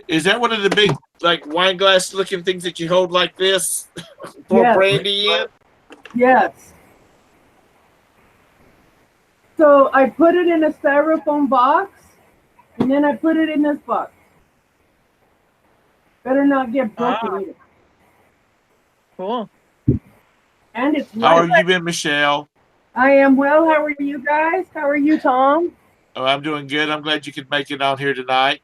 Is that one of the big, like, wine glass looking things that you hold like this? Pour brandy in? Yes. So I put it in a styrofoam box, and then I put it in this box. Better not get broken either. Cool. And it's How have you been, Michelle? I am well. How are you guys? How are you, Tom? Oh, I'm doing good. I'm glad you could make it out here tonight.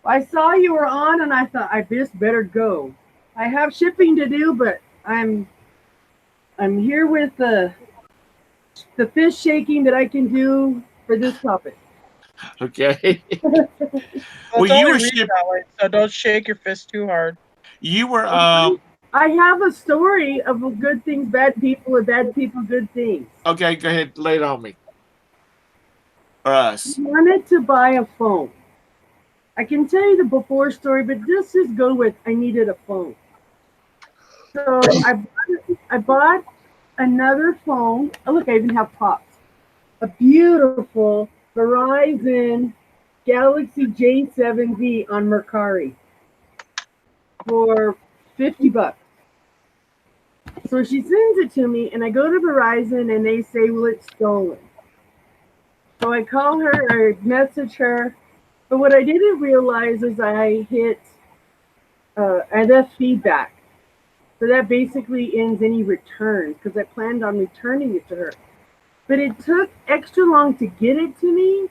I saw you were on, and I thought I just better go. I have shipping to do, but I'm here with the fist shaking that I can do for this topic. Okay. Well, you were so don't shake your fist too hard. You were I have a story of good things, bad people, and bad people, good things. Okay, go ahead, lay it on me. For us. I wanted to buy a phone. I can tell you the before story, but let's just go with I needed a phone. So I bought another phone. Oh, look, I even have pops. A beautiful Verizon Galaxy J7Z on Mercari for $50. So she sends it to me, and I go to Verizon, and they say, well, it's stolen. So I call her, I message her, but what I didn't realize is I left feedback. So that basically ends any returns, because I planned on returning it to her. But it took extra long to get it to me,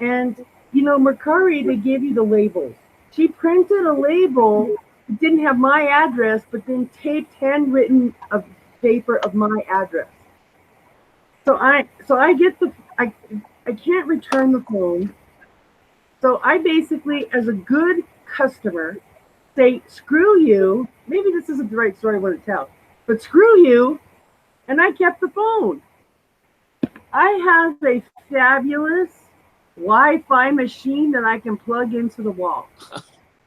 and, you know, Mercari, they give you the labels. She printed a label. It didn't have my address, but then taped handwritten a paper of my address. So I get I can't return the phone. So I basically, as a good customer, say, screw you. Maybe this isn't the right story I want to tell, but screw you. And I kept the phone. I have a fabulous Wi-Fi machine that I can plug into the wall.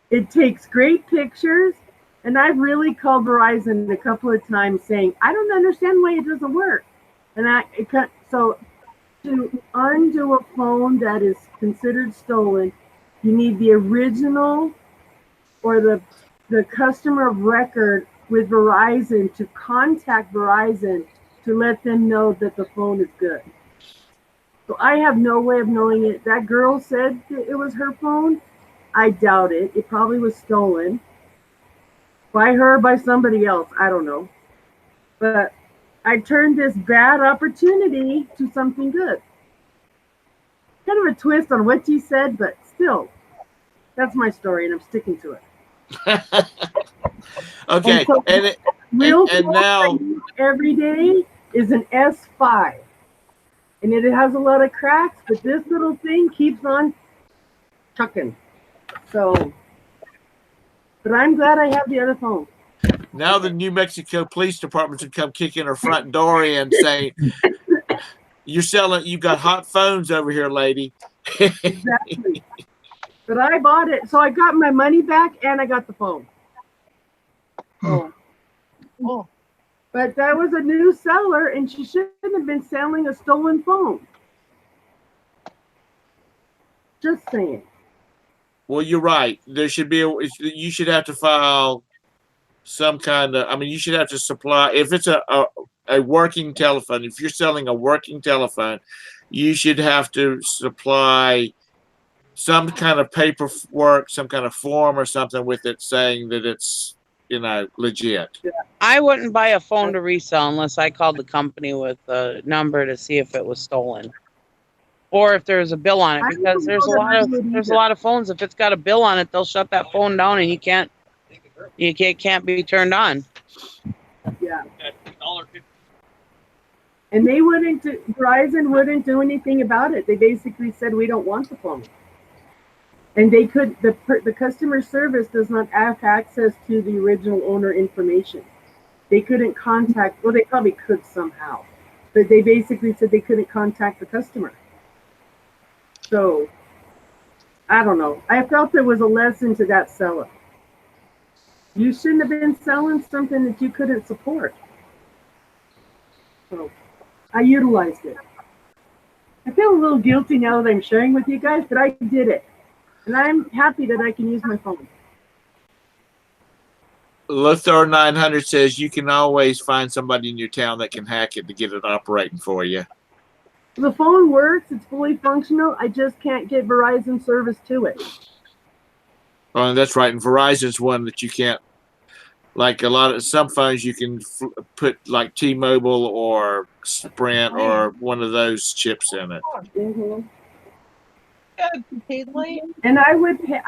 It takes great pictures. And I've really called Verizon a couple of times saying, I don't understand why it doesn't work. And so to undo a phone that is considered stolen, you need the original or the customer of record with Verizon to contact Verizon to let them know that the phone is good. So I have no way of knowing it. That girl said that it was her phone. I doubt it. It probably was stolen by her, by somebody else. I don't know. But I turned this bad opportunity to something good. Kind of a twist on what you said, but still, that's my story, and I'm sticking to it. Okay, And so and real and phone now I use every day is an S5, and it has a lot of cracks, but this little thing keeps on chucking. So, but I'm glad I have the other phone. now the New Mexico Police Department should come kick in her front door and say, you got hot phones over here, lady. Exactly. But I bought it, so I got my money back and I got the phone. So, but that was a new seller, and she shouldn't have been selling a stolen phone. Just saying. Well, you're right. There should be you should have to file some kind of. I mean, you should have to supply if it's a working telephone. If you're selling a working telephone, you should have to supply some kind of paperwork, some kind of form or something with it saying that it's legit. I wouldn't buy a phone to resell unless I called the company with a number to see if it was stolen. Or if there's a bill on it, because there's a lot of phones. If it's got a bill on it, they'll shut that phone down and you can't be turned on. Yeah. And Verizon wouldn't do anything about it. They basically said, we don't want the phone. And the customer service does not have access to the original owner information. They couldn't contact, well, they probably could somehow, but they basically said they couldn't contact the customer. So, I don't know. I felt there was a lesson to that seller. You shouldn't have been selling something that you couldn't support. So, I utilized it. I feel a little guilty now that I'm sharing with you guys, but I did it. And I'm happy that I can use my phone. Lothar 900 says you can always find somebody in your town that can hack it to get it operating for you. The phone works. It's fully functional. I just can't get Verizon service to it. Oh, that's right. And Verizon's one that you can't, like some phones you can put like T-Mobile or Sprint or one of those chips in it. Mm-hmm. And I would pay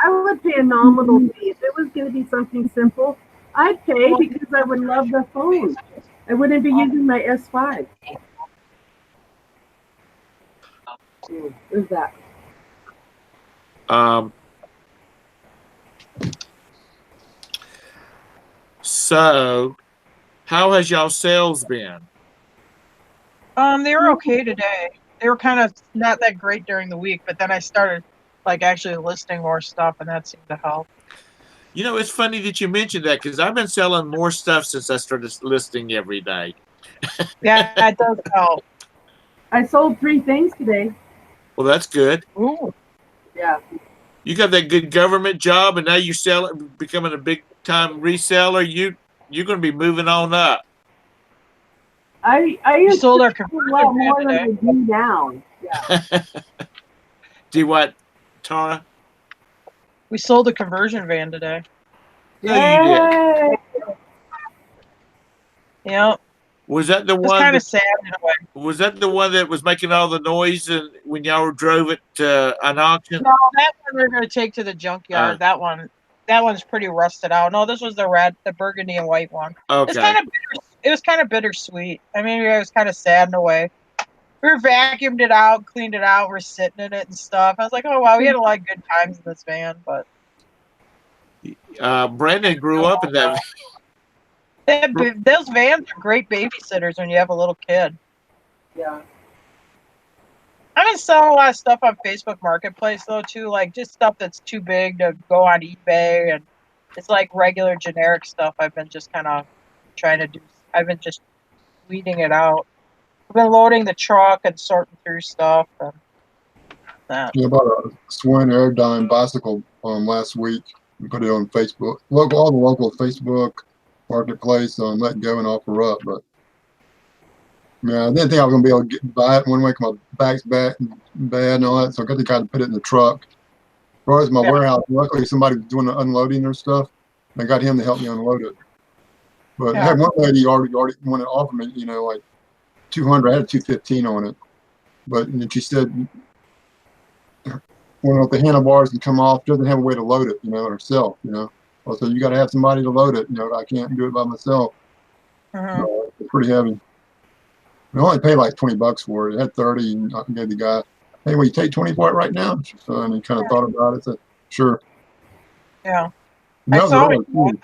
a nominal fee. If it was going to be something simple, I'd pay because I would love the phone. I wouldn't be using my S5. Who's that? So, how has y'all sales been? They were okay today. They were kind of not that great during the week, but then I started actually listing more stuff, and that seemed to help. It's funny that you mentioned that because I've been selling more stuff since I started listing every day. Yeah, it does help. I sold 3 things today. Well, that's good. Ooh. Yeah. You got that good government job, and now you're becoming a big time reseller. You're going to be moving on up. I sold our conversion more van than today. I do now. Yeah. Do what, Tara? We sold a conversion van today. No, you didn't. Yeah. Was that the It was one? kind of sad in a way. Was that the one that was making all the noise and when y'all drove it to an auction? No, that one we're going to take to the junkyard. That one's pretty rusted out. No, this was the burgundy and white one. Okay. It was kind of bittersweet. I mean, it was kind of sad in a way. We vacuumed it out, cleaned it out. We're sitting in it and stuff. I was like, oh wow, we had a lot of good times in this van. But Brandon grew up in that. those vans are great babysitters when you have a little kid. Yeah. I've been selling a lot of stuff on Facebook Marketplace though too, like just stuff that's too big to go on eBay, and it's like regular generic stuff. I've been just kind of trying to do. I've been just weeding it out. I've been loading the truck and sorting through stuff and that. Yeah, I bought a Swin Airdyne bicycle last week and put it on Facebook. All the local Facebook Marketplace let go and offer up, but yeah, I didn't think I was gonna be able to buy it one week. My back's bad and all that, so I got to kind of put it in the truck. As far as my warehouse, luckily somebody was doing the unloading their stuff. And I got him to help me unload it. But I had one lady already wanted to offer me, like 200. I had 215 on it, but and then she said, well, if the handlebars can come off, doesn't have a way to load it, herself, Also, you got to have somebody to load it. I can't do it by myself. It's pretty heavy. I only paid like $20 for it. It had 30, and I gave the guy, hey, will you take 20 for it right now? And he kind of thought about it. Said, sure. Yeah. And that was early, too.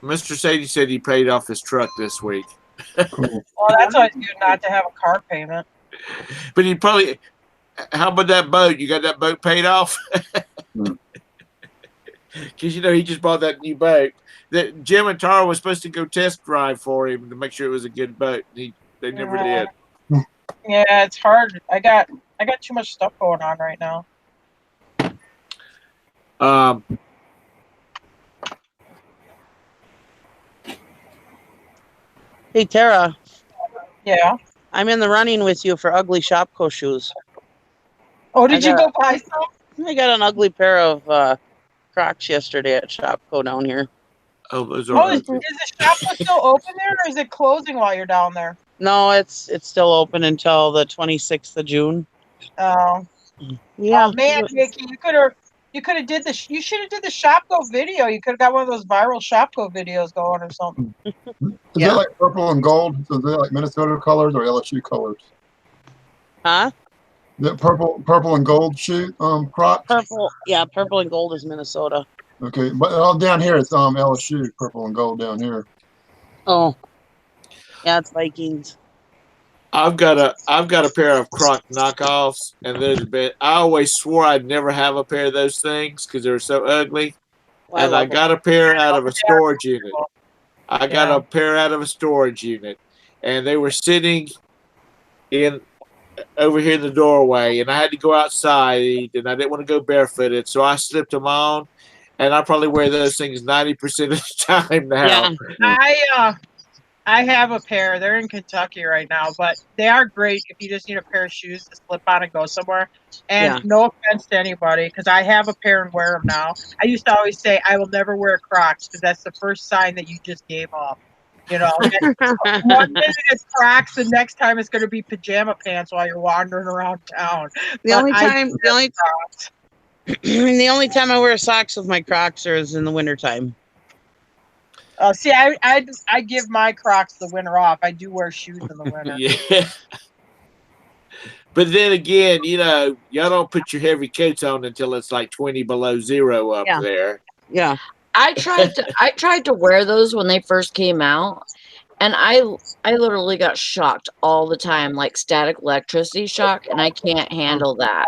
Mr. Sadie said he paid off his truck this week. Cool. Well, that's always good not to have a car payment. But he probably. How about that boat? You got that boat paid off? Because he just bought that new boat. That Jim and Tara was supposed to go test drive for him to make sure it was a good boat. They never did. Yeah, it's hard. I got too much stuff going on right now. Hey, Tara. Yeah. I'm in the running with you for ugly Shopko shoes. Oh, did you go buy some? I got an ugly pair of Crocs yesterday at Shopko down here. Oh, those are. Is the Shopko still open there, or is it closing while you're down there? No, it's still open until the 26th of June. Oh. Yeah. Oh man, Nikki, you should have did the Shopko video. You could have got one of those viral Shopko videos going or something. Is that like purple and gold? So is that like Minnesota colors or LSU colors? Huh? Is that purple and gold shoe Crocs? Purple and gold is Minnesota. Okay, but down here it's LSU, purple and gold down here. Oh. Yeah, it's Vikings. I've got a pair of Croc knockoffs, and I always swore I'd never have a pair of those things because they're so ugly. Well, and I got a pair out of a storage unit. And they were sitting over here in the doorway, and I had to go outside, and I didn't want to go barefooted, so I slipped them on, and I probably wear those things 90% of the time now. Yeah. I have a pair. They're in Kentucky right now, but they are great if you just need a pair of shoes to slip on and go somewhere. And no offense to anybody, because I have a pair and wear them now. I used to always say I will never wear Crocs because that's the first sign that you just gave up. One minute it's Crocs, the next time it's going to be pajama pants while you're wandering around town. The only time I wear socks with my Crocs is in the wintertime. See, I give my Crocs the winter off. I do wear shoes in the winter. Yeah. But then again, y'all don't put your heavy coats on until it's like 20 below zero up there. Yeah. I tried to wear those when they first came out, and I literally got shocked all the time, like static electricity shock, and I can't handle that.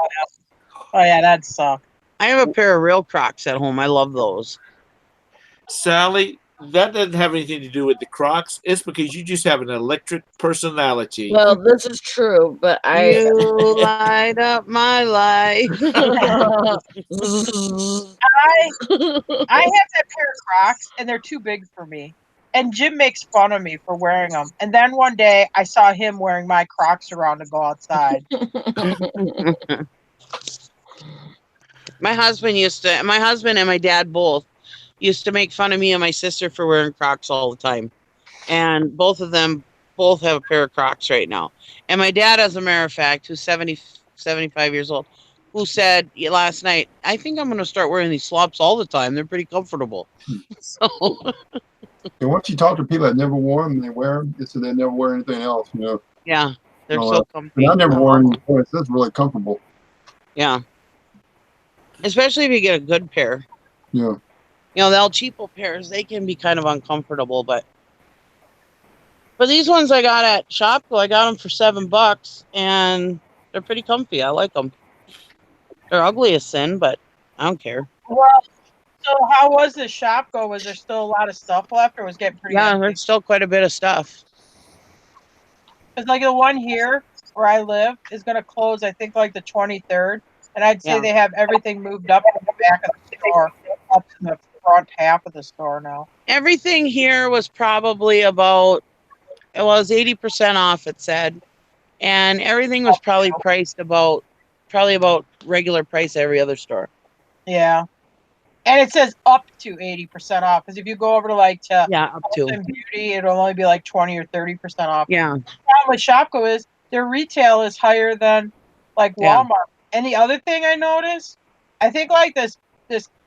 Oh yeah, that sucks. I have a pair of real Crocs at home. I love those. Sally, that doesn't have anything to do with the Crocs. It's because you just have an electric personality. Well, this is true, but You light up my life. I have that pair of Crocs, and they're too big for me. And Jim makes fun of me for wearing them. And then one day, I saw him wearing my Crocs around to go outside. My husband and my dad both used to make fun of me and my sister for wearing Crocs all the time. And both of them have a pair of Crocs right now. And my dad, as a matter of fact, who's 75 years old, who said last night, I think I'm going to start wearing these slops all the time. They're pretty comfortable. So And once you talk to people that never wore them, they wear them. They said they never wear anything else. Yeah, they're So, so comfy. and I never I wore love any them. points. That's really comfortable. Yeah, especially if you get a good pair. Yeah. The El Cheapo pairs, they can be kind of uncomfortable, but these ones I got at Shopko, I got them for $7, and they're pretty comfy. I like them. They're ugly as sin, but I don't care. Well, so how was the shop go? Was there still a lot of stuff left, or was it getting pretty Yeah, empty? there's still quite a bit of stuff. Because like the one here where I live is going to close, I think, like the 23rd, and I'd say Yeah. they have everything moved up to the back of the store, up to the front half of the store now. Everything here was probably about, it was 80% off, it said. And everything was probably priced about regular price every other store. Yeah. And it says up to 80% off. Because if you go over to like up to. Health and Beauty, it'll only be like 20 or 30% off. Yeah. The problem with Shopko is their retail is higher than like Walmart. And the other thing I noticed, I think like this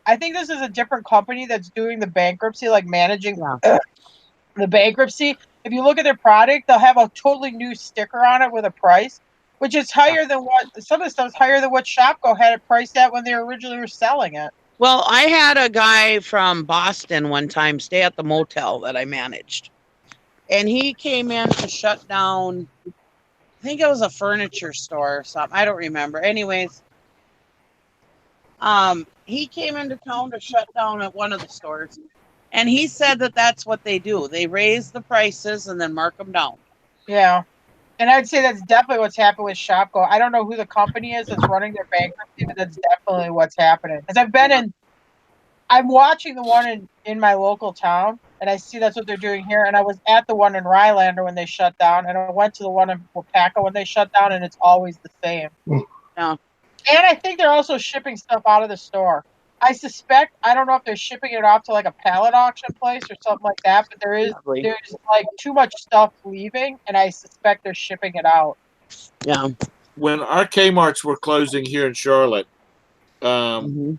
I think this is a different company that's doing the bankruptcy, like managing the bankruptcy. If you look at their product, they'll have a totally new sticker on it with a price, which is higher than what some of the stuff is higher than what Shopko had it priced at when they originally were selling it. Well, I had a guy from Boston one time stay at the motel that I managed. And he came in to shut down, I think it was a furniture store or something. I don't remember. Anyways, he came into town to shut down at one of the stores. And he said that that's what they do. They raise the prices and then mark them down. Yeah. And I'd say that's definitely what's happened with Shopko. I don't know who the company is that's running their bankruptcy, but that's definitely what's happening. Because I'm watching the one in my local town, and I see that's what they're doing here. And I was at the one in Rylander when they shut down, and I went to the one in Wapaka when they shut down, and it's always the same. Yeah. And I think they're also shipping stuff out of the store. I suspect, I don't know if they're shipping it off to like a pallet auction place or something like that, but there's like too much stuff leaving, and I suspect they're shipping it out. Yeah. When our Kmart's were closing here in Charlotte, I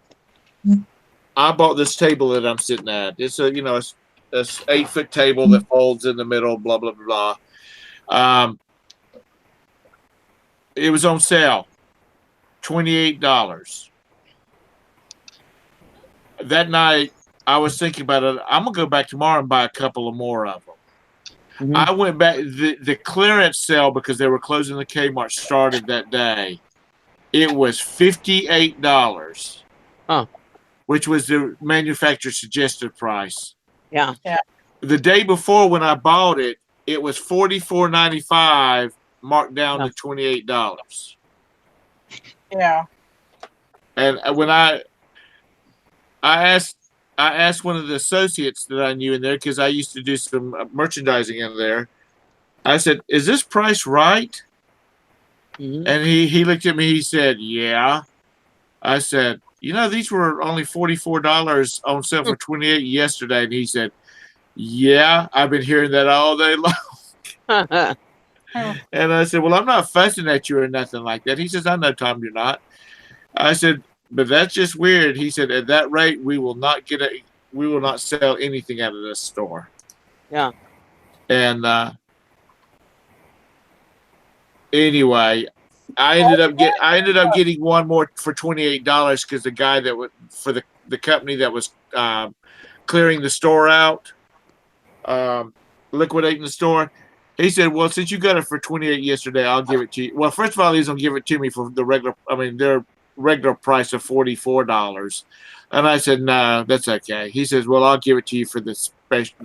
bought this table that I'm sitting at. It's a 8-foot table that folds in the middle, blah blah blah. It was on sale, $28. That night, I was thinking about it. I'm gonna go back tomorrow and buy a couple of more of them. I went back. The clearance sale, because they were closing the Kmart, started that day. It was $58. Which was the manufacturer suggested price. Yeah. The day before when I bought it, it was $44.95, marked down to $28. Yeah. And when I asked one of the associates that I knew in there, because I used to do some merchandising in there, I said, "Is this price right?" And he looked at me. He said, "Yeah." I said, "These were only $44 on sale for $28 yesterday." And he said, "Yeah, I've been hearing that all day long." And I said, "Well, I'm not fussing at you or nothing like that." He says, "I know, Tom, you're not." I said, "But that's just weird." He said, "At that rate, we will not sell anything out of this store." Yeah. And anyway, I ended up getting one more for $28 because the guy that would for the company that was clearing the store out, liquidating the store. He said, "Well, since you got it for $28 yesterday, I'll give it to you." Well, first of all, he's gonna give it to me for their regular price of $44. And I said, "No, that's okay." He says, "Well, I'll give it to you for the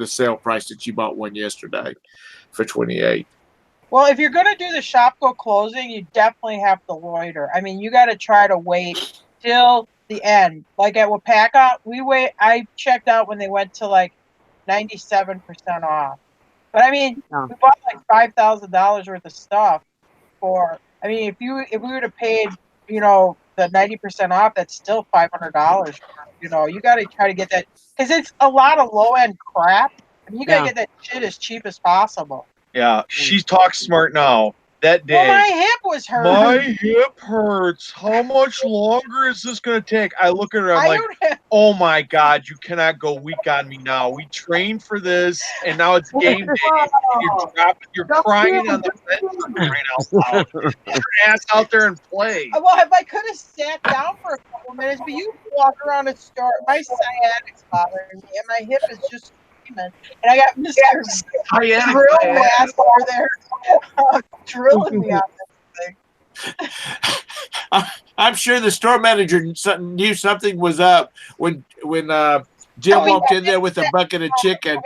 sale price that you bought one yesterday for $28." Well, if you're going to do the Shopko closing, you definitely have to loiter. I mean, you got to try to wait till the end. Like at Wapaka, I checked out when they went to like 97% off. But I mean, we bought like $5,000 worth of stuff for. I mean, if we would have paid, the 90% off, that's still $500. You got to try to get that because it's a lot of low end crap. I mean, you got to get that shit as cheap as possible. Yeah, she talks smart now. that day. Well, my hip was hurt. My hip hurts. How much longer is this going to take? I look at her. I'm like, oh my God, you cannot go weak on me now. We trained for this, and now it's game day. And you're crying on the bench right out loud. Get your ass out there and play. Well, if I could have sat down for a couple minutes, but you walk around a store. My sciatic's bothering me, and my hip is just screaming. And I got Mr. Drill Master there drilling me on this thing. I'm sure the store manager knew something was up when Jim walked in there with a bucket of chicken.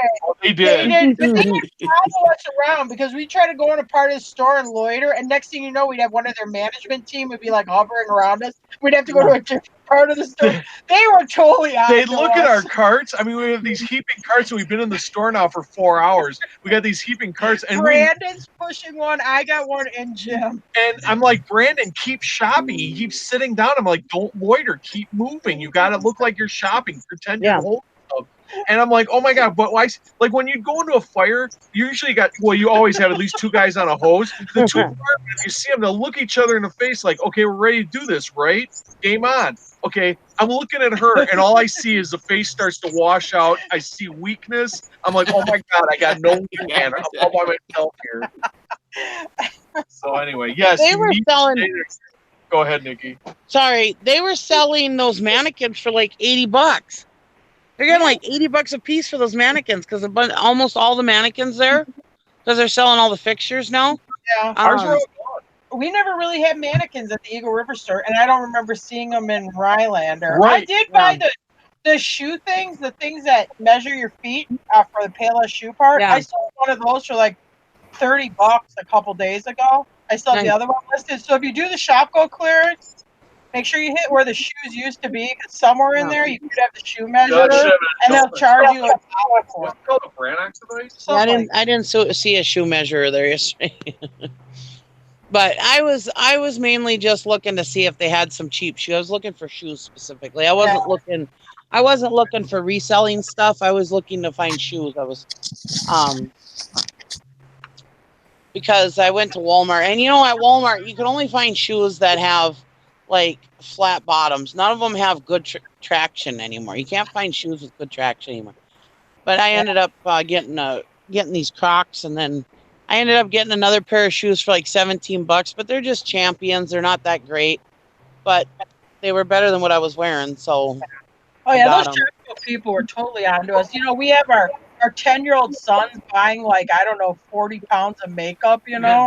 He did. But they would follow us around because we tried to go in a part of the store and loiter, and next thing you know, we'd have one of their management team would be like hovering around us. We'd have to go to a different part of the store. They were totally on. They'd look at our carts. I mean, we have these heaping carts, and we've been in the store now for 4 hours. We got these heaping carts, and Brandon's pushing one, I got one, and Jim. And I'm like, Brandon, keep shopping. He keeps sitting down. I'm like, don't loiter. Keep moving. You got to look like you're shopping. Pretend you're holding stuff. And I'm like, oh my God. But like when you go into a fire, you usually you always have at least 2 guys on a hose. The 2 firemen, if you see them, they'll look each other in the face like, okay, we're ready to do this, right? Game on. Okay, I'm looking at her, and all I see is the face starts to wash out. I see weakness. I'm like, oh my God, I got no hand. I'm all by myself here. So anyway, yes. They were selling. Go ahead, Nikki. Sorry, they were selling those mannequins for like $80. They're getting like $80 a piece for those mannequins because almost all the mannequins there, because they're selling all the fixtures now. Yeah, we never really had mannequins at the Eagle River store, and I don't remember seeing them in Rylander. Right. I did buy the shoe things, the things that measure your feet for the Payless shoe part. Yeah. I sold one of those for like $30 a couple days ago. I still have the other one listed. So if you do the shop go clearance, make sure you hit where the shoes used to be, because somewhere in there you could have the shoe measure, and they'll charge you $1 for it. What's called a Brannox device? I didn't see a shoe measurer there yesterday. But I was mainly just looking to see if they had some cheap shoes. I was looking for shoes specifically. I wasn't looking for reselling stuff. I was looking to find shoes. I was because I went to Walmart, and at Walmart you can only find shoes that have like flat bottoms. None of them have good traction anymore. You can't find shoes with good traction anymore. But I ended up getting these Crocs, and then I ended up getting another pair of shoes for like $17, but they're just Champions. They're not that great, but they were better than what I was wearing. So, oh yeah, those people were totally onto us. We have our 10-year-old sons buying like, I don't know, 40 pounds of makeup. Yeah.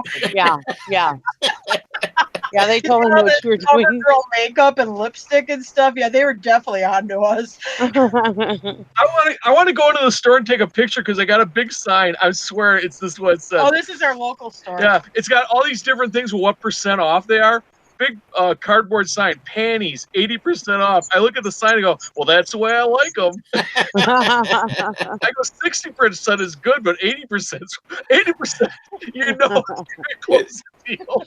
Yeah, they told me what you were doing. Girl makeup and lipstick and stuff. Yeah, they were definitely onto us. I want to go into the store and take a picture because I got a big sign. I swear it's this what it says. Oh, this is our local store. Yeah, it's got all these different things with what % off they are. Big cardboard sign, panties, 80% off. I look at the sign and go, well, that's the way I like them. I go, 60% is good, but 80%, close deal.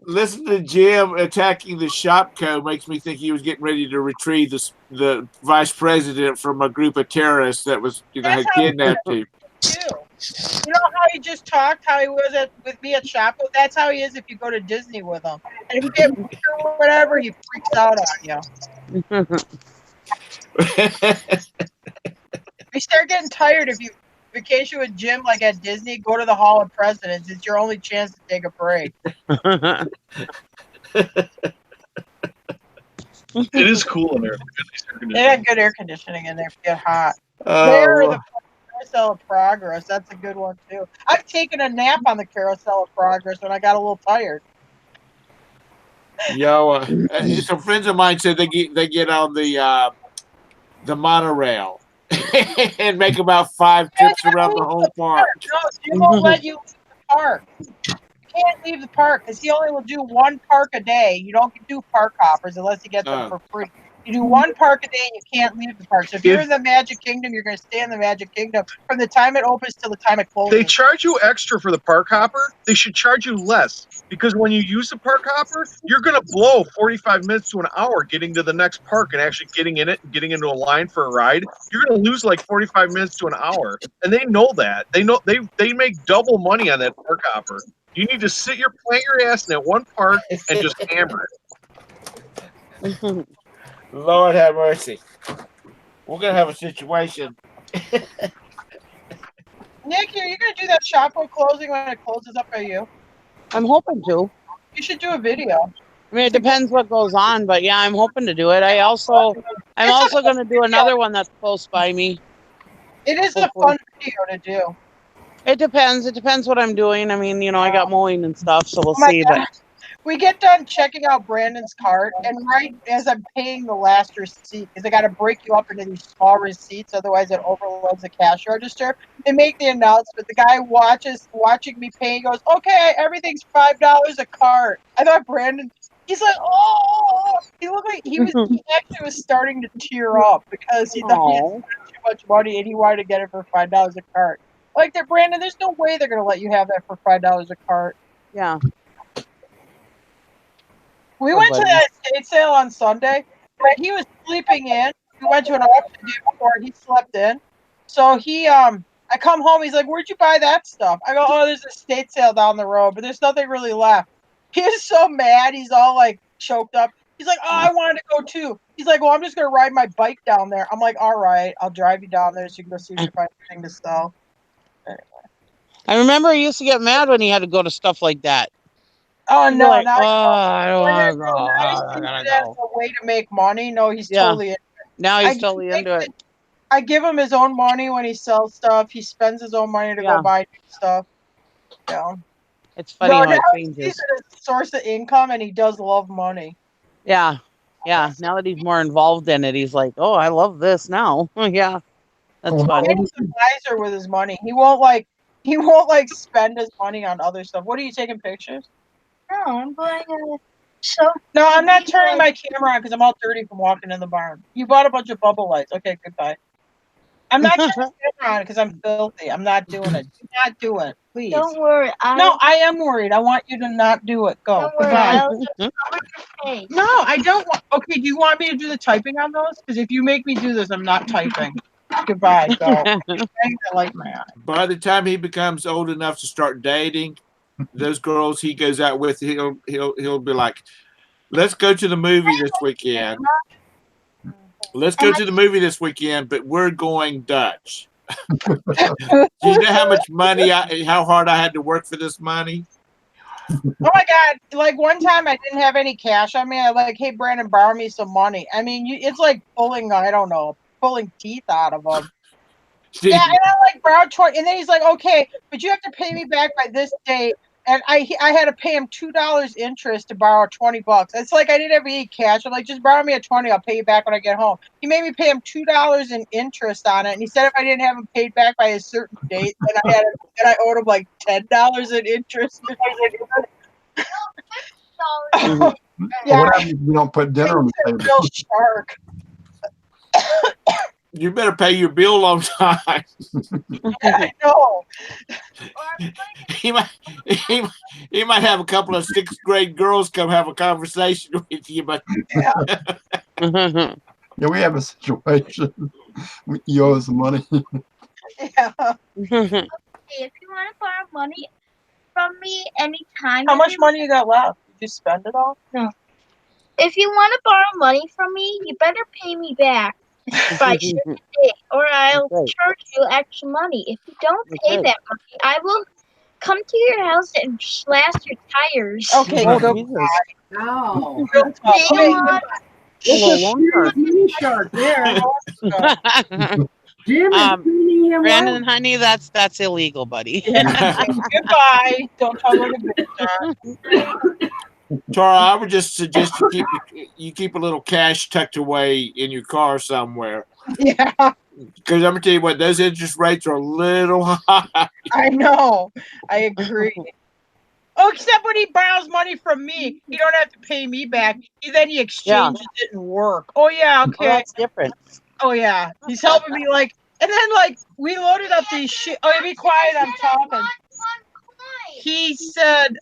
Listen to Jim attacking the Shopco makes me think he was getting ready to retrieve the vice president from a group of terrorists that was had kidnapped him. You know how he just talked, how he was with me at Shopko? That's how he is if you go to Disney with him. And if you get weak or whatever, he freaks out on you. We start getting tired if you vacation with Jim like at Disney, go to the Hall of Presidents. It's your only chance to take a break. It is cool in there. They had good air conditioning in there if you get hot. They're the Carousel of Progress. That's a good one too. I've taken a nap on the Carousel of Progress when I got a little tired. Some friends of mine said they get on the monorail and make about 5 trips around the whole park. No, he won't let you leave the park. You can't leave the park because he only will do 1 park a day. You don't do park hoppers unless you get them for free. You do 1 park a day and you can't leave the park. So if you're in the Magic Kingdom, you're going to stay in the Magic Kingdom from the time it opens till the time it closes. They charge you extra for the park hopper. They should charge you less because when you use the park hopper, you're going to blow 45 minutes to an hour getting to the next park and actually getting in it and getting into a line for a ride. You're going to lose like 45 minutes to an hour, and they know that. They know they make double money on that park hopper. You need to sit plant your ass in that one part and just hammer it. Lord have mercy. We're gonna have a situation. Nick, are you gonna do that shopper closing when it closes up by you? I'm hoping to. You should do a video. I mean, it depends what goes on, but yeah, I'm hoping to do it. I'm also going to do another one that's close by me. It is Hopefully. a fun video to do. It depends. It depends what I'm doing. I mean, I got mowing and stuff, so we'll Oh my see. God. But We get done checking out Brandon's cart, and right as I'm paying the last receipt, because they got to break you up into these small receipts, otherwise it overloads the cash register. They make the announcement. The guy watching me pay, goes, "Okay, everything's $5 a cart." I thought Brandon, he's like, "Oh," he looked like he actually was starting to tear up because he thought he had spent too much money and he wanted to get it for $5 a cart. Like, Brandon, there's no way they're gonna let you have that for $5 a cart. yeah. We went to that estate sale on Sunday, but he was sleeping in. We went to an auction day before he slept in. So I come home, he's like, "Where'd you buy that stuff?" I go, "Oh, there's a estate sale down the road, but there's nothing really left." He is so mad, he's all like choked up. He's like, "Oh, I wanted to go too." He's like, "Well, I'm just gonna ride my bike down there." I'm like, "All right, I'll drive you down there so you can go see if you find anything to sell." Anyway. I remember he used to get mad when he had to go to stuff like that. Oh no! Like, now I don't want to go. I gotta go. As a way to make money. No, he's totally. Now he's totally into it. I give him his own money when he sells stuff. He spends his own money to go buy new stuff. Yeah. It's funny how it changes. He's a source of income, and he does love money. Yeah. Yeah. Now that he's more involved in it, he's like, "Oh, I love this now." Yeah. That's fun. And he's a miser with his money. He won't spend his money on other stuff. What are you taking pictures? No, I'm going to No, I'm not turning my camera on because I'm all dirty from walking in the barn. You bought a bunch of bubble lights. Okay, goodbye. I'm not turning the camera on because I'm filthy. I'm not doing it. Do not do it, please. Don't worry. No, I am worried. I want you to not do it. Go. Don't worry. I'll just cover your face. No, I don't want. Okay, do you want me to do the typing on those? Because if you make me do this, I'm not typing. Goodbye. Go. I like my eye. By the time he becomes old enough to start dating, those girls he goes out with, he'll be like, "Let's go to the movie this weekend. Let's go to the movie this weekend, but we're going Dutch." Do you know how much money, how hard I had to work for this money? Oh my God! Like one time, I didn't have any cash on me. I like, "Hey, Brandon, borrow me some money." I mean, it's like pulling teeth out of them. Yeah, and I like borrowed 20, and then he's like, "Okay, but you have to pay me back by this date." And I had to pay him $2 interest to borrow $20. It's like I didn't have any cash. I'm like, "Just borrow me a 20. I'll pay you back when I get home." He made me pay him $2 in interest on it, and he said if I didn't have him paid back by a certain date, then I owed him like $10 in interest. Yeah. What happens if you don't put dinner on the table? Real shark. You better pay your bill on time. I know. He might have a couple of sixth grade girls come have a conversation with you, but yeah, we have a situation. You owe us some money. Yeah. Okay, if you want to borrow money from me anytime. How much money you got left? Did you spend it all? No. If you want to borrow money from me, you better pay me back by a certain date, or I'll charge you extra money. If you don't pay that money, I will come to your house and slash your tires. Okay, go. No. Mini shark there. Jim is cleaning him Brandon, up. honey, that's illegal, buddy. Goodbye. Don't talk like a bitch. Tara, I would just suggest you keep a little cash tucked away in your car somewhere. Yeah. Because I'm gonna tell you what, those interest rates are a little high. I know. I agree. Oh, except when he borrows money from me, he don't have to pay me back. Then he exchanges it and work. Oh yeah, okay. Well, that's different. Oh yeah, he's helping me like, and then like we loaded up these shit. Oh, be quiet, I'm talking. He said,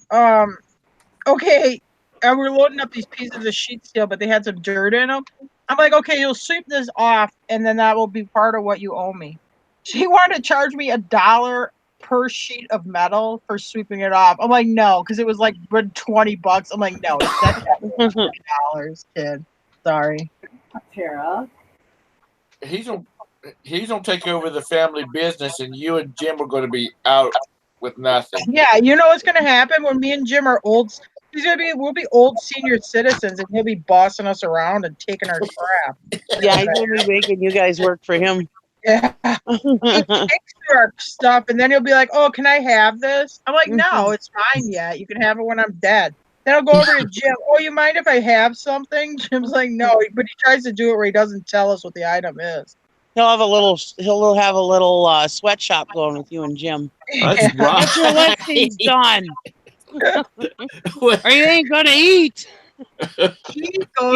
okay, we're loading up these pieces of sheet steel, but they had some dirt in them. I'm like, okay, you'll sweep this off, and then that will be part of what you owe me. She wanted to charge me $1 per sheet of metal for sweeping it off. I'm like, no, because it was like $20. I'm like, no, that's $20, kid. Sorry. Tara. He's gonna take over the family business, and you and Jim are going to be out with nothing. Yeah, you know what's gonna happen when me and Jim are old? We'll be old senior citizens, and he'll be bossing us around and taking our crap. Yeah, he's gonna be making you guys work for him. Yeah. He takes our stuff, and then he'll be like, "Oh, can I have this?" I'm like, "No, it's mine yet. You can have it when I'm dead." Then I'll go over to Jim. "Oh, you mind if I have something?" Jim's like, "No," but he tries to do it where he doesn't tell us what the item is. He'll have a little sweatshop going with you and Jim. That's right. Get your listings done. Or you ain't gonna eat. You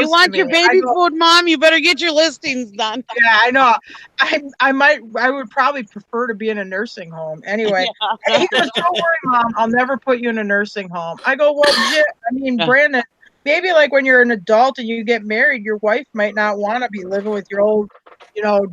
want your baby food, Mom? You better get your listings done. Yeah, I know. I would probably prefer to be in a nursing home. Anyway, he goes, "Don't worry, Mom. I'll never put you in a nursing home." I go, "Well, Jim, Brandon, maybe like when you're an adult and you get married, your wife might not want to be living with your old,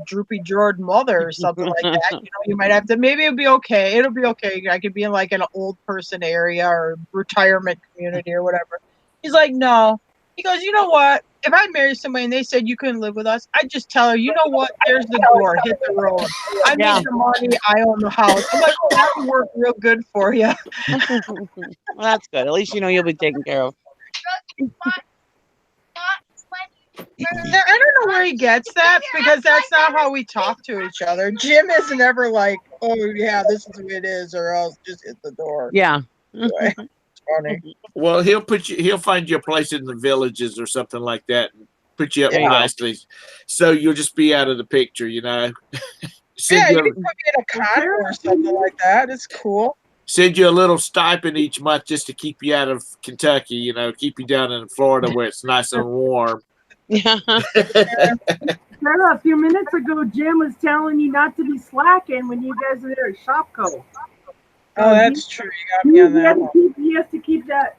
droopy George mother or something like that. You might have to. Maybe it'll be okay. It'll be okay. I could be in like an old person area or retirement community or whatever." He's like, "No." He goes, "You know what? If I marry somebody and they said you couldn't live with us, I'd just tell her, you know what? There's the door. Hit the road. I made the money. I own the house." I'm like, "Oh, that would work real good for you." Well, that's good. At least you know you'll be taken care of. I don't know where he gets that because that's not how we talk to each other. Jim isn't ever like, "Oh yeah, this is the way it is," or else just hit the door. Yeah. Anyway, it's funny. Well, he'll find you a place in the villages or something like that and put you up nicely. So you'll just be out of the picture, Yeah, you can put me in a condo or something like that. It's cool. Send you a little stipend each month just to keep you out of Kentucky, keep you down in Florida where it's nice and warm. Yeah. Sarah, a few minutes ago, Jim was telling you not to be slacking when you guys are there at Shopco. Oh, that's true. You got me on that one. He has to keep that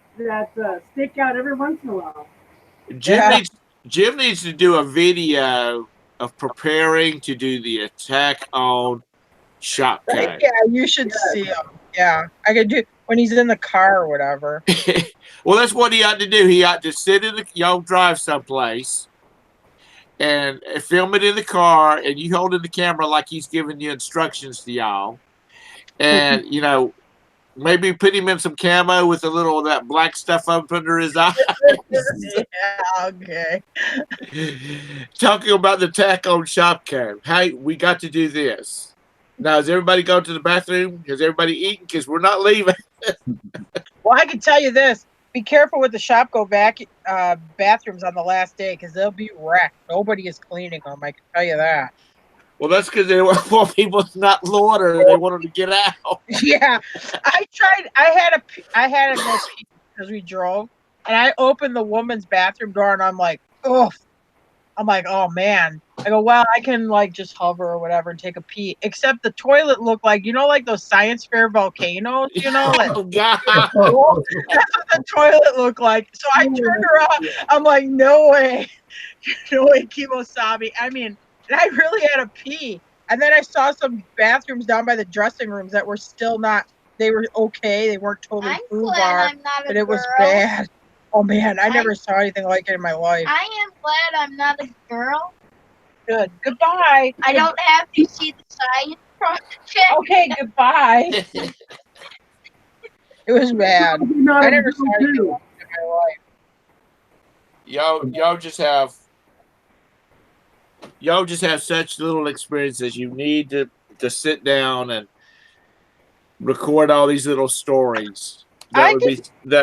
stick out every once in a while. Jim needs to do a video of preparing to do the attack on Shopco. Yeah, you should see him. Yeah, I could do when he's in the car or whatever. Well, that's what he ought to do. He ought to sit in y'all drive someplace and film it in the car, and you hold in the camera like he's giving you instructions to y'all. And, maybe put him in some camo with a little of that black stuff up under his eyes. Yeah, okay. Talking about the attack on Shopco. Hey, we got to do this. Now, has everybody gone to the bathroom? Has everybody eaten? Because we're not leaving. Well, I can tell you this. Be careful with the Shopco bathrooms on the last day because they'll be wrecked. Nobody is cleaning them. I can tell you that. Well, that's because they want people to not loiter. They want them to get out. Yeah, I tried. I had a no pee because we drove, and I opened the woman's bathroom door, and I'm like, "Oh," I'm like, "Oh man." I go, "Well, I can like just hover or whatever and take a pee." Except the toilet looked like like those science fair volcanoes, like, Oh God. That's what the toilet looked like. So I turned around. I'm like, "No way, no way, Kimosabi." I mean. And I really had to pee. And then I saw some bathrooms down by the dressing rooms that were still not, they were okay. They weren't totally foobar, but it was bad. Oh man, I never saw anything like it in my life. I am glad I'm not a girl. Good. Goodbye. I don't have to see the science project. Okay, goodbye. It was bad. I never saw anything like it in my life. Y'all just have such little experiences. You need to sit down and record all these little stories. That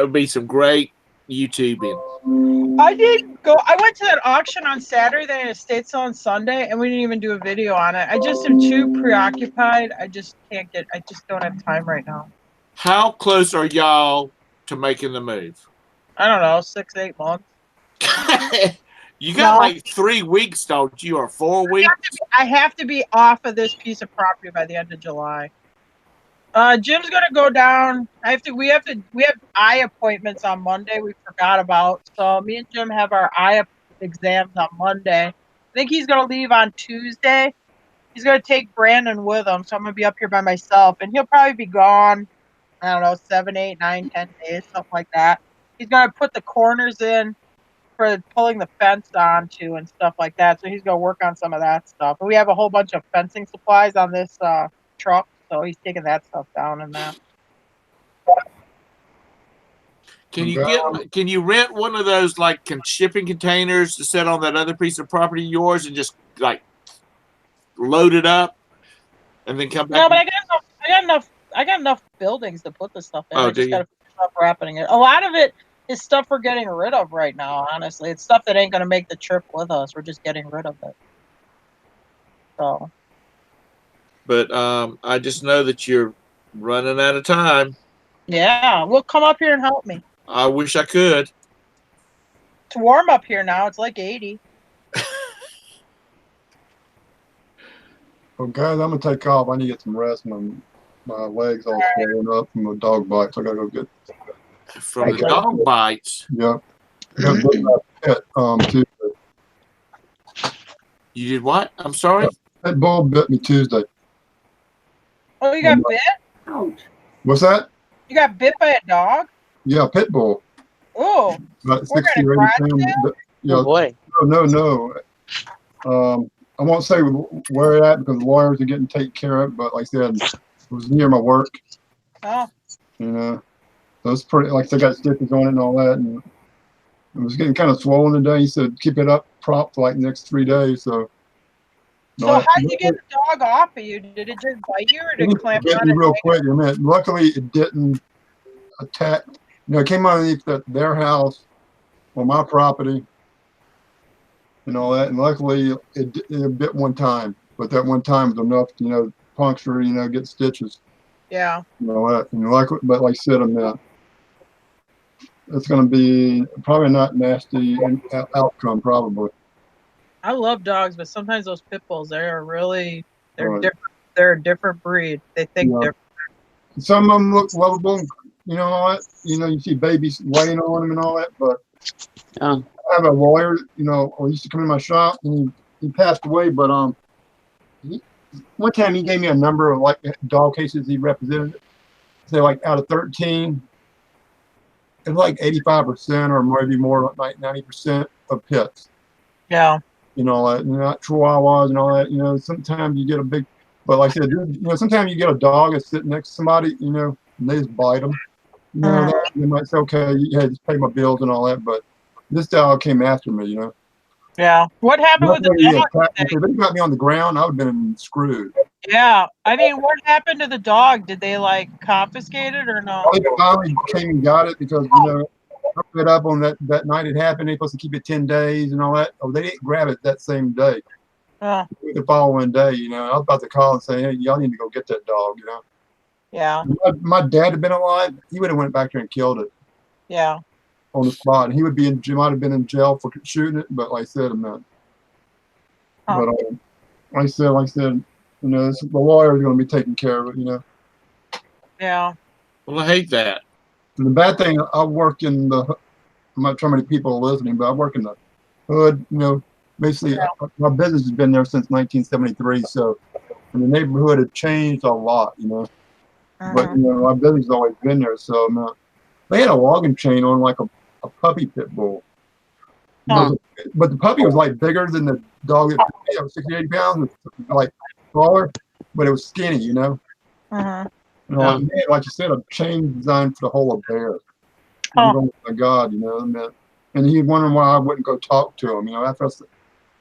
would be some great YouTubing. I went to that auction on Saturday and it stayed till on Sunday, and we didn't even do a video on it. I just am too preoccupied. I just don't have time right now. How close are y'all to making the move? I don't know, 6-8 months. You got like 3 weeks, don't you, or 4 weeks? I have to be off of this piece of property by the end of July. Jim's gonna go down. We have eye appointments on Monday. We forgot about. So me and Jim have our eye exams on Monday. I think he's gonna leave on Tuesday, he's gonna take Brandon with him, so I'm gonna be up here by myself, and he'll probably be gone. I don't know, 7, 8, 9, 10 days, something like that. He's gonna put the corners in for pulling the fence onto and stuff like that. So he's gonna work on some of that stuff. But we have a whole bunch of fencing supplies on this truck, so he's taking that stuff down and that. Can you rent one of those like shipping containers to set on that other piece of property of yours and just like load it up and then come back? No, but I got enough buildings to put this stuff in. Oh, I just gotta finish up wrapping it. A lot of it is stuff we're getting rid of right now, honestly. It's stuff that ain't gonna make the trip with us. We're just getting rid of it. So But I just know that you're running out of time. yeah, well, come up here and help me. I wish I could. It's warm up here now. It's like 80. Well, guys, I'm gonna take off. I need to get some rest. My legs all swollen up from the dog bites. I gotta go get from the dog bites. Yep. Yeah, pit, Tuesday. You did what? I'm sorry. That bull bit me Tuesday. Oh, you got bit? Ouch. What's that? You got bit by a dog? Yeah, pit bull. Oh, about 60 or 80 pounds. Yeah, oh boy. No. I won't say where it at because the lawyers are getting taken care of. But like I said, it was near my work. Oh. You know, so it's pretty. Like I got stitches on it and all that, and it was getting kind of swollen today. He said keep it up prop for like the next 3 days. So how did you get the dog off of you? Did it just bite you, or did it clamp on it? Real quick, I mean, luckily it didn't attack. You know, it came underneath their house on my property and all that, and luckily it bit one time. But that one time was enough to, you know, puncture, you know, get stitches. Yeah. You know that, and but like I said, it's going to be probably not nasty outcome, probably. I love dogs, but sometimes those pit bulls, they're Right. different. They're a different breed. They think different. Some of them look lovable, you know, all that. You know, you see babies laying on them and all that, but I have a lawyer, you know, who used to come in my shop, and he passed away, but one time he gave me a number of like dog cases he represented. Say like out of 13, it's like 85% or maybe more, like 90% of pits. Yeah. You know, not chihuahuas and all that. You know, sometimes you get a big, but like I said, you know, sometimes you get a dog that's sitting next to somebody, you know, and they just bite them. You know, they might say, okay, yeah, just pay my bills and all that, but this dog came after me, you know. Yeah. What happened with the dog? If they got me on the ground, I would have been screwed. Yeah. I mean, what happened to the dog? Did they like confiscate it or no? They finally came and got it because, you know, I read up on that night it happened. They're supposed to keep it 10 days and all that. Oh, they didn't grab it that same day. The following day, you know, I was about to call and say, hey, y'all need to go get that dog, you know. Yeah. My dad had been alive. He would have went back there and killed it. Yeah. On the spot. And he would might have been in jail for shooting it, but like I said, But like I said, you know, the lawyer is going to be taking care of it, you know. Yeah. Well, I hate that. And the bad thing, I work in I'm not sure how many people are listening, but I work in the hood, you know. Basically, my business has been there since 1973, so and the neighborhood had changed a lot, you know. But, you know, my business has always been there, so they had a logging chain on like a puppy pit bull. But the puppy was like bigger than the dog that 60, 80 pounds, like taller, but it was skinny, you know. You know, like you said, a chain designed for the whole of bear. Oh my God, you know, and he wondering why I wouldn't go talk to him. You know, after I said,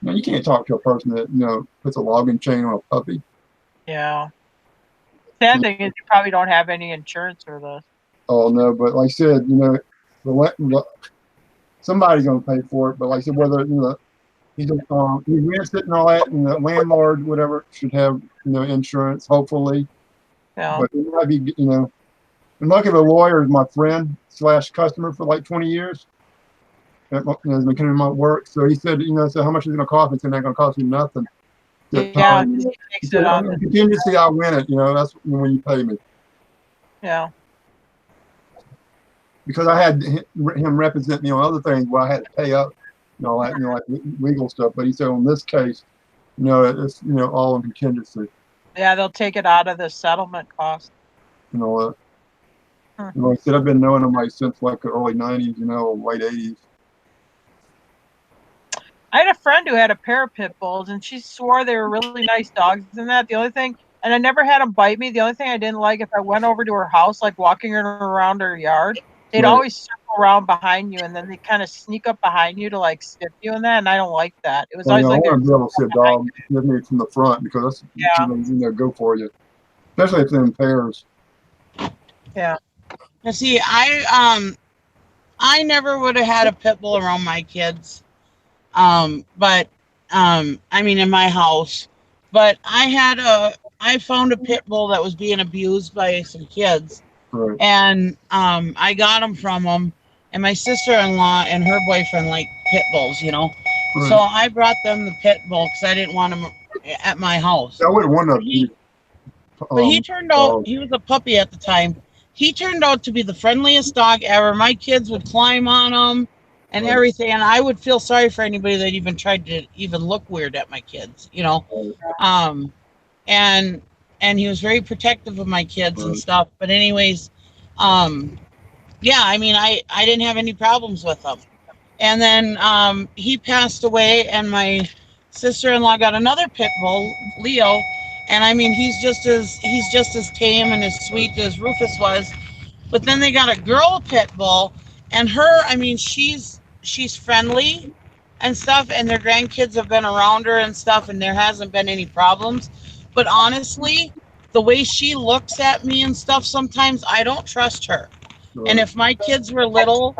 no, you can't talk to a person that, you know, puts a logging chain on a puppy. Yeah. Sad thing is you probably don't have any insurance for this. Oh no, but like I said, you know, somebody's gonna pay for it. But like I said, whether you know he rents it and all that, and the landlord, whatever, should have, you know, insurance, hopefully. Yeah. But it might be, you know, and lucky the lawyer is my friend / customer for like 20 years. Has been coming to my work, so he said, you know, so how much is it gonna cost me? It's not gonna cost you nothing. Yeah, he takes it on. Contingency, I win it. You know, that's when you pay me. Yeah. Because I had him represent me on other things where I had to pay up and all that, you know, like legal stuff. But he said on this case, it's all in contingency. Yeah, they'll take it out of the settlement cost. Like I said, I've been knowing them since like the early '90s, late '80s. I had a friend who had a pair of pit bulls, and she swore they were really nice dogs and that. The only thing, and I never had them bite me. The only thing I didn't like, if I went over to her house, like walking around her yard, they'd always circle around behind you, and then they kind of sneak up behind you to like sniff you and that. And I don't like that. It was always like I want to be able to see a dog with me from the front because that's go for you, especially if they're in pairs. Yeah. Now, see, I never would have had a pit bull around my kids. But I mean, in my house, but I found a pit bull that was being abused by some kids, right. And I got them from them, and my sister-in-law and her boyfriend like pit bulls, Right. So I brought them the pit bull because I didn't want them at my house. I wouldn't want to. But he turned out, he was a puppy at the time. He turned out to be the friendliest dog ever. My kids would climb on him and everything, and I would feel sorry for anybody that even tried to even look weird at my kids, and he was very protective of my kids and stuff. But anyways, yeah, I mean, I didn't have any problems with him. And then he passed away, and my sister-in-law got another pit bull, Leo, and I mean, he's just as tame and as sweet as Rufus was. But then they got a girl pit bull, and her, I mean, she's friendly and stuff, and their grandkids have been around her and stuff, and there hasn't been any problems. But honestly, the way she looks at me and stuff, sometimes I don't trust her. And if my kids were little,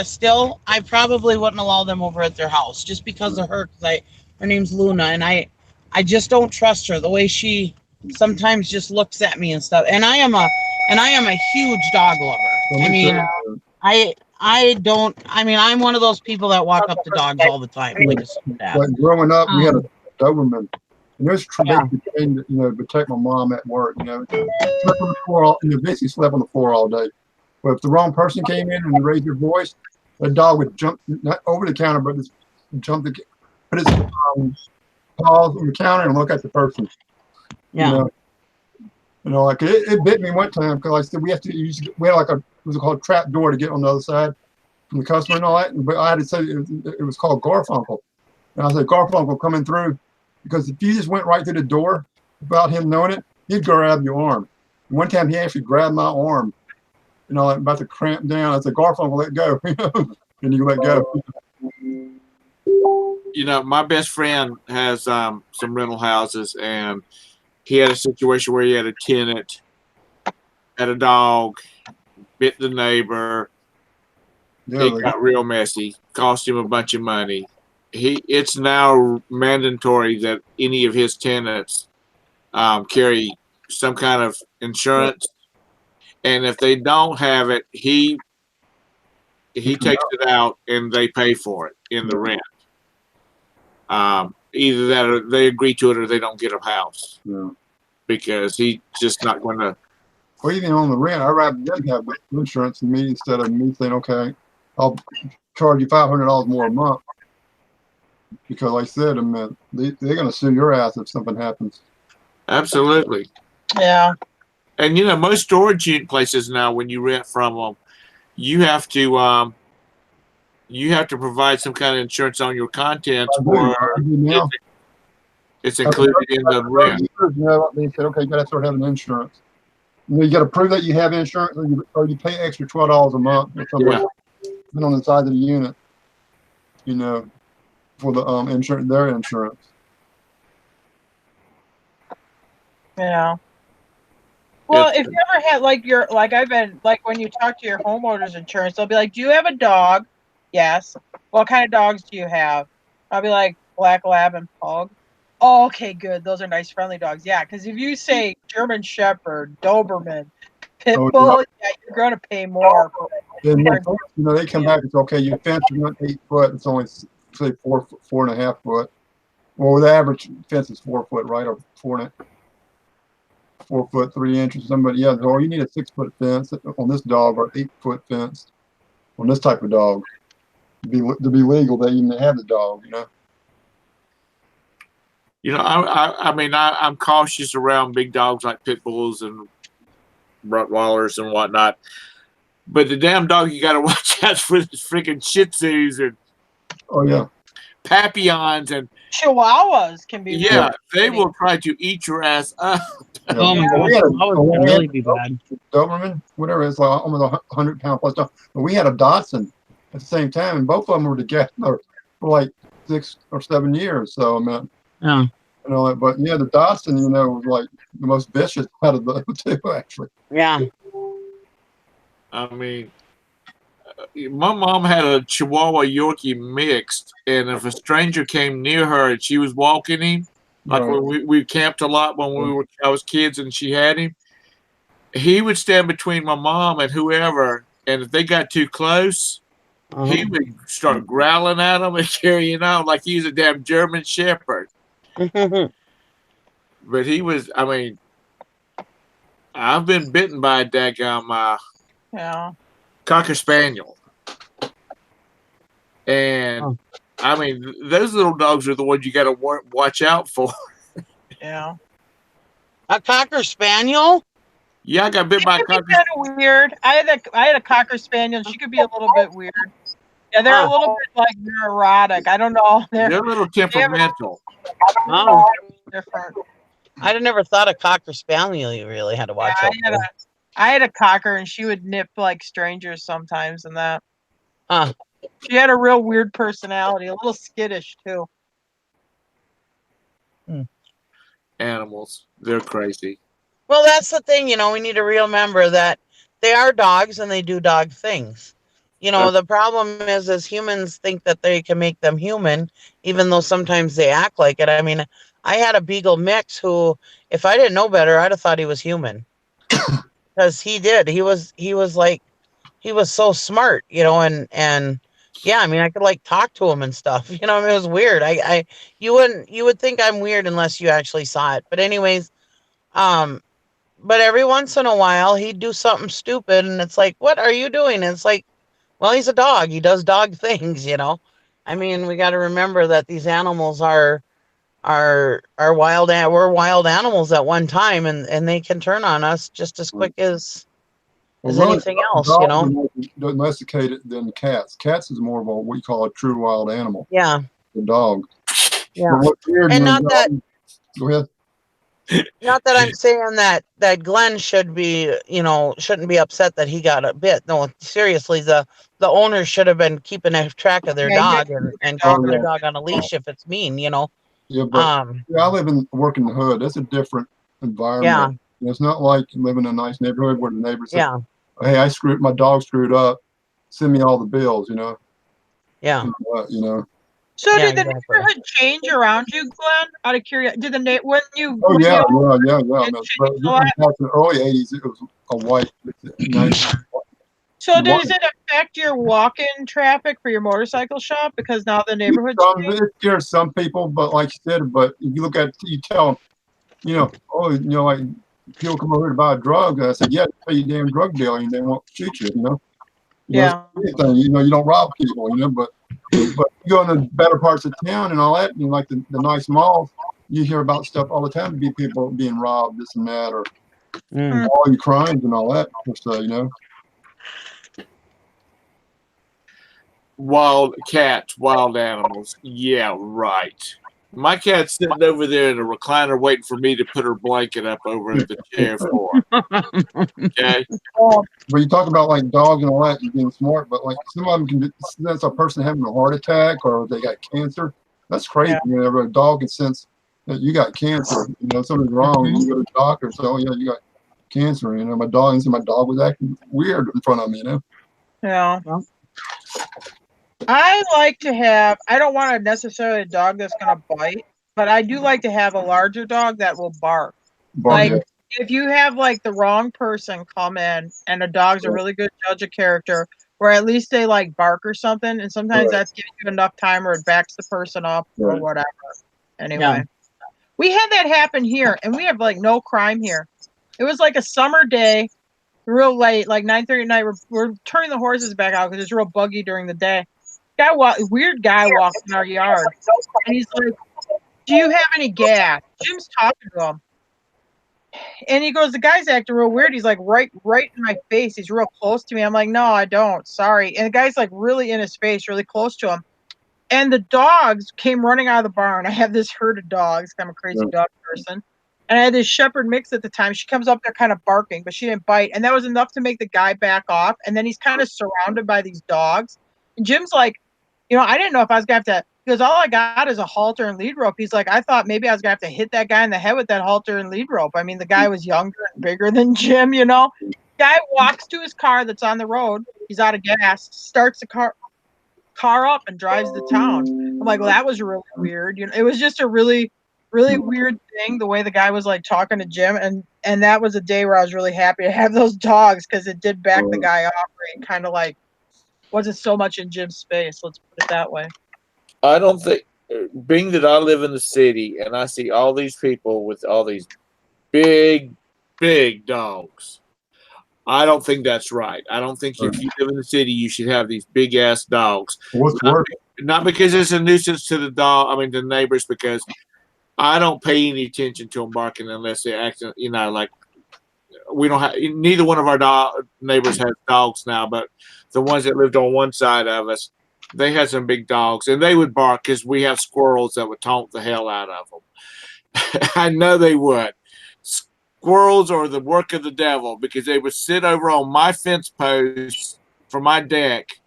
still, I probably wouldn't allow them over at their house just because of her. Her name's Luna, and I just don't trust her. The way she sometimes just looks at me and stuff. And I am a huge dog lover. I mean, I'm one of those people that walk up to dogs all the time. Like growing up, we had a Doberman, and it was basically trained to protect my mom at work. Slept on the floor basically slept on the floor all day. But if the wrong person came in and they raised their voice, the dog would jump not over the counter, but just put its paws on the counter and look at the person. Yeah. Like it bit me one time because I said we had like a what's it called trap door to get on the other side from the customer and all that. But I had to say it was called Garfunkel, and I said Garfunkel coming through because if you just went right through the door without him knowing it, he'd grab your arm. And one time he actually grabbed my arm, about to cramp down. I said Garfunkel, let go, and you let go. My best friend has some rental houses, and he had a situation where he had a tenant, had a dog, bit the neighbor. Yeah, it got real messy, cost him a bunch of money. It's now mandatory that any of his tenants carry some kind of insurance, and if they don't have it, he takes it out and they pay for it in the rent. Either that or they agree to it or they don't get a house. Yeah. Because he's just not going to. Well, even on the rent, I'd rather them have insurance than me instead of me saying, okay, I'll charge you $500 more a month. Because like I said, they're going to sue your ass if something happens. Absolutely. Yeah. And most storage unit places now, when you rent from them, you have to provide some kind of insurance on your contents, or it's included in the rent. They said, okay, you got to start having insurance. You got to prove that you have insurance, or you pay extra $12 a month or something, depending on the size of the unit. For the insurance, their insurance. Yeah. Well, if you ever had when you talk to your homeowner's insurance, they'll be like, "Do you have a dog?" Yes. What kind of dogs do you have? I'll be like, Black Lab and Pug. Oh, okay, good. Those are nice, friendly dogs. Yeah, because if you say German Shepherd, Doberman, Pit Bull, you're going to pay more. And they come back. It's okay. Your fence is not 8 foot. It's only say 4.5 foot. Well, the average fence is 4 foot, right, or 4 foot 3 inches. Somebody, or you need a 6 foot fence on this dog, or 8 foot fence on this type of dog to be legal. They even have the dog, You know, I mean, I'm cautious around big dogs like pit bulls and Rottweilers and whatnot. But the damn dog you got to watch out for is freaking Shih Tzus and Oh yeah. Papillons and Chihuahuas can be yeah, really they shitty. will try to eat your ass up. Yeah. Oh my Well, gosh, we had a, that well, would we had really a be bad. Doberman, whatever, it's like almost 100-pound plus dog. But we had a Dachshund at the same time, and both of them were together for like 6 or 7 years. So I mean, Yeah. you know, but yeah, the Dachshund, you know, was like the most vicious out of the two, actually. Yeah. I mean, my mom had a Chihuahua Yorkie mixed, and if a stranger came near her and she was walking him, like Right. when we camped a lot when I was kids and she had him, he would stand between my mom and whoever, and if they got too close, he would start growling at them and carrying on like he was a damn German Shepherd. But he was, I mean, I've been bitten by a daggum Yeah. Cocker Spaniel. And I mean, those little dogs are the ones you got to watch out for. Yeah. A Cocker Spaniel? Yeah, I got bit by a Cocker. Kind of weird. I had a Cocker Spaniel. She could be a little bit weird. Yeah, they're a little bit like neurotic. I don't know. They're a little temperamental. Oh. Different. I'd have never thought a Cocker Spaniel you really had to watch out for. I had a Cocker, and she would nip like strangers sometimes, and that. Huh. She had a real weird personality, a little skittish too. Animals, they're crazy. Well, that's the thing, you know, we need to remember that they are dogs and they do dog things. You know, the problem is as humans think that they can make them human, even though sometimes they act like it. I mean, I had a Beagle mix who, if I didn't know better, I'd have thought he was human. Because he did. He was like, he was so smart, you know, and yeah, I mean, I could like talk to him and stuff. You know, I mean, it was weird. You would think I'm weird unless you actually saw it. But anyways, but every once in a while he'd do something stupid and it's like, what are you doing? And it's like, well, he's a dog. He does dog things, you know. I mean, we got to remember that these animals are wild. We're wild animals at one time, and they can turn on us just as quick as Really, anything else, dogs you know. are more domesticated than cats. Cats is more of what we call a true wild animal. Yeah. The dog. Yeah. But what's weird, And you know, not that. Go ahead. Not that I'm saying that Glenn should be, you know, shouldn't be upset that he got a bit. No, seriously, the owner should have been keeping a track of their dog and keeping their dog on a leash if it's mean, you know. Yeah, but yeah, I live in work in the hood. That's a different environment. Yeah. You know, it's not like living in a nice neighborhood where the neighbors say, Yeah. "Hey, my dog screwed up. Send me all the bills." You know. Yeah. You know. So did the neighborhood change around you, Glenn? Out of curiosity, did the when you? Oh when yeah, you, yeah. I mean, but this was back in the early '80s. It was a white. So does it affect your walk-in traffic for your motorcycle shop because now the neighborhood's changed? It scares some people, but like you said, but if you look at, you tell them, you know, oh, you know, like people come over here to buy a drug. And I said, yeah, pay your damn drug dealer, and they won't shoot you. You know. Yeah. Anything, you know, you don't rob people, you know, but you go in the better parts of town and all that, you know, like the nice malls, you hear about stuff all the time, people being robbed, this and that, or all your crimes and all that. So, you know. Wild cats, wild animals. Yeah, right. My cat's sitting over there in a recliner waiting for me to put her blanket up over the chair for her. Okay. But you talk about like dogs and all that, you being smart, but like some of them can sense a person having a heart attack or they got cancer. That's crazy. Yeah. Whenever a dog can sense that you got cancer, you know, something's wrong, and you go to the doctor and say, oh yeah, you got cancer. You know, my dog was acting weird in front of me, you know. Yeah. I like to have, I don't want necessarily a dog that's going to bite, but I do like to have a larger dog that will bark. Like, if you have like the wrong person come in and a dog's a really good judge of character, where at least they like bark or something, and sometimes that's giving you enough time or it backs the person up or whatever. Anyway, we had that happen here, and we have like no crime here. It was like a summer day, real late, like 9:30 at night. We're turning the horses back out because it's real buggy during the day. Weird guy walks in our yard, and he's like, do you have any gas? Jim's talking to him. And he goes, the guy's acting real weird. He's like right in my face. He's real close to me. I'm like, no, I don't. Sorry. And the guy's like really in his face, really close to him. And the dogs came running out of the barn. I have this herd of dogs. I'm a crazy dog person. And I had this shepherd mix at the time. She comes up there kind of barking, but she didn't bite. And that was enough to make the guy back off. And then he's kind of surrounded by these dogs. And Jim's like, I didn't know if I was going to have to, because all I got is a halter and lead rope. He's like, I thought maybe I was going to have to hit that guy in the head with that halter and lead rope. I mean, the guy was younger and bigger than Jim, Guy walks to his car that's on the road. He's out of gas, starts the car up and drives to town. I'm like, well, that was really weird. It was just a really, really weird thing, the way the guy was like talking to Jim. And that was a day where I was really happy to have those dogs, because it did back the guy off, and kind of like wasn't so much in Jim's space. Let's put it that way. I don't think, being that I live in the city and I see all these people with all these big, big dogs, I don't think that's right. I don't think if you live in the city, you should have these big ass dogs. Not because it's a nuisance to the neighbors, because I don't pay any attention to them barking unless they're acting, like we don't have, neither one of our neighbors has dogs now, but the ones that lived on one side of us, they had some big dogs, and they would bark because we have squirrels that would taunt the hell out of them. I know they would. Squirrels are the work of the devil, because they would sit over on my fence post for my deck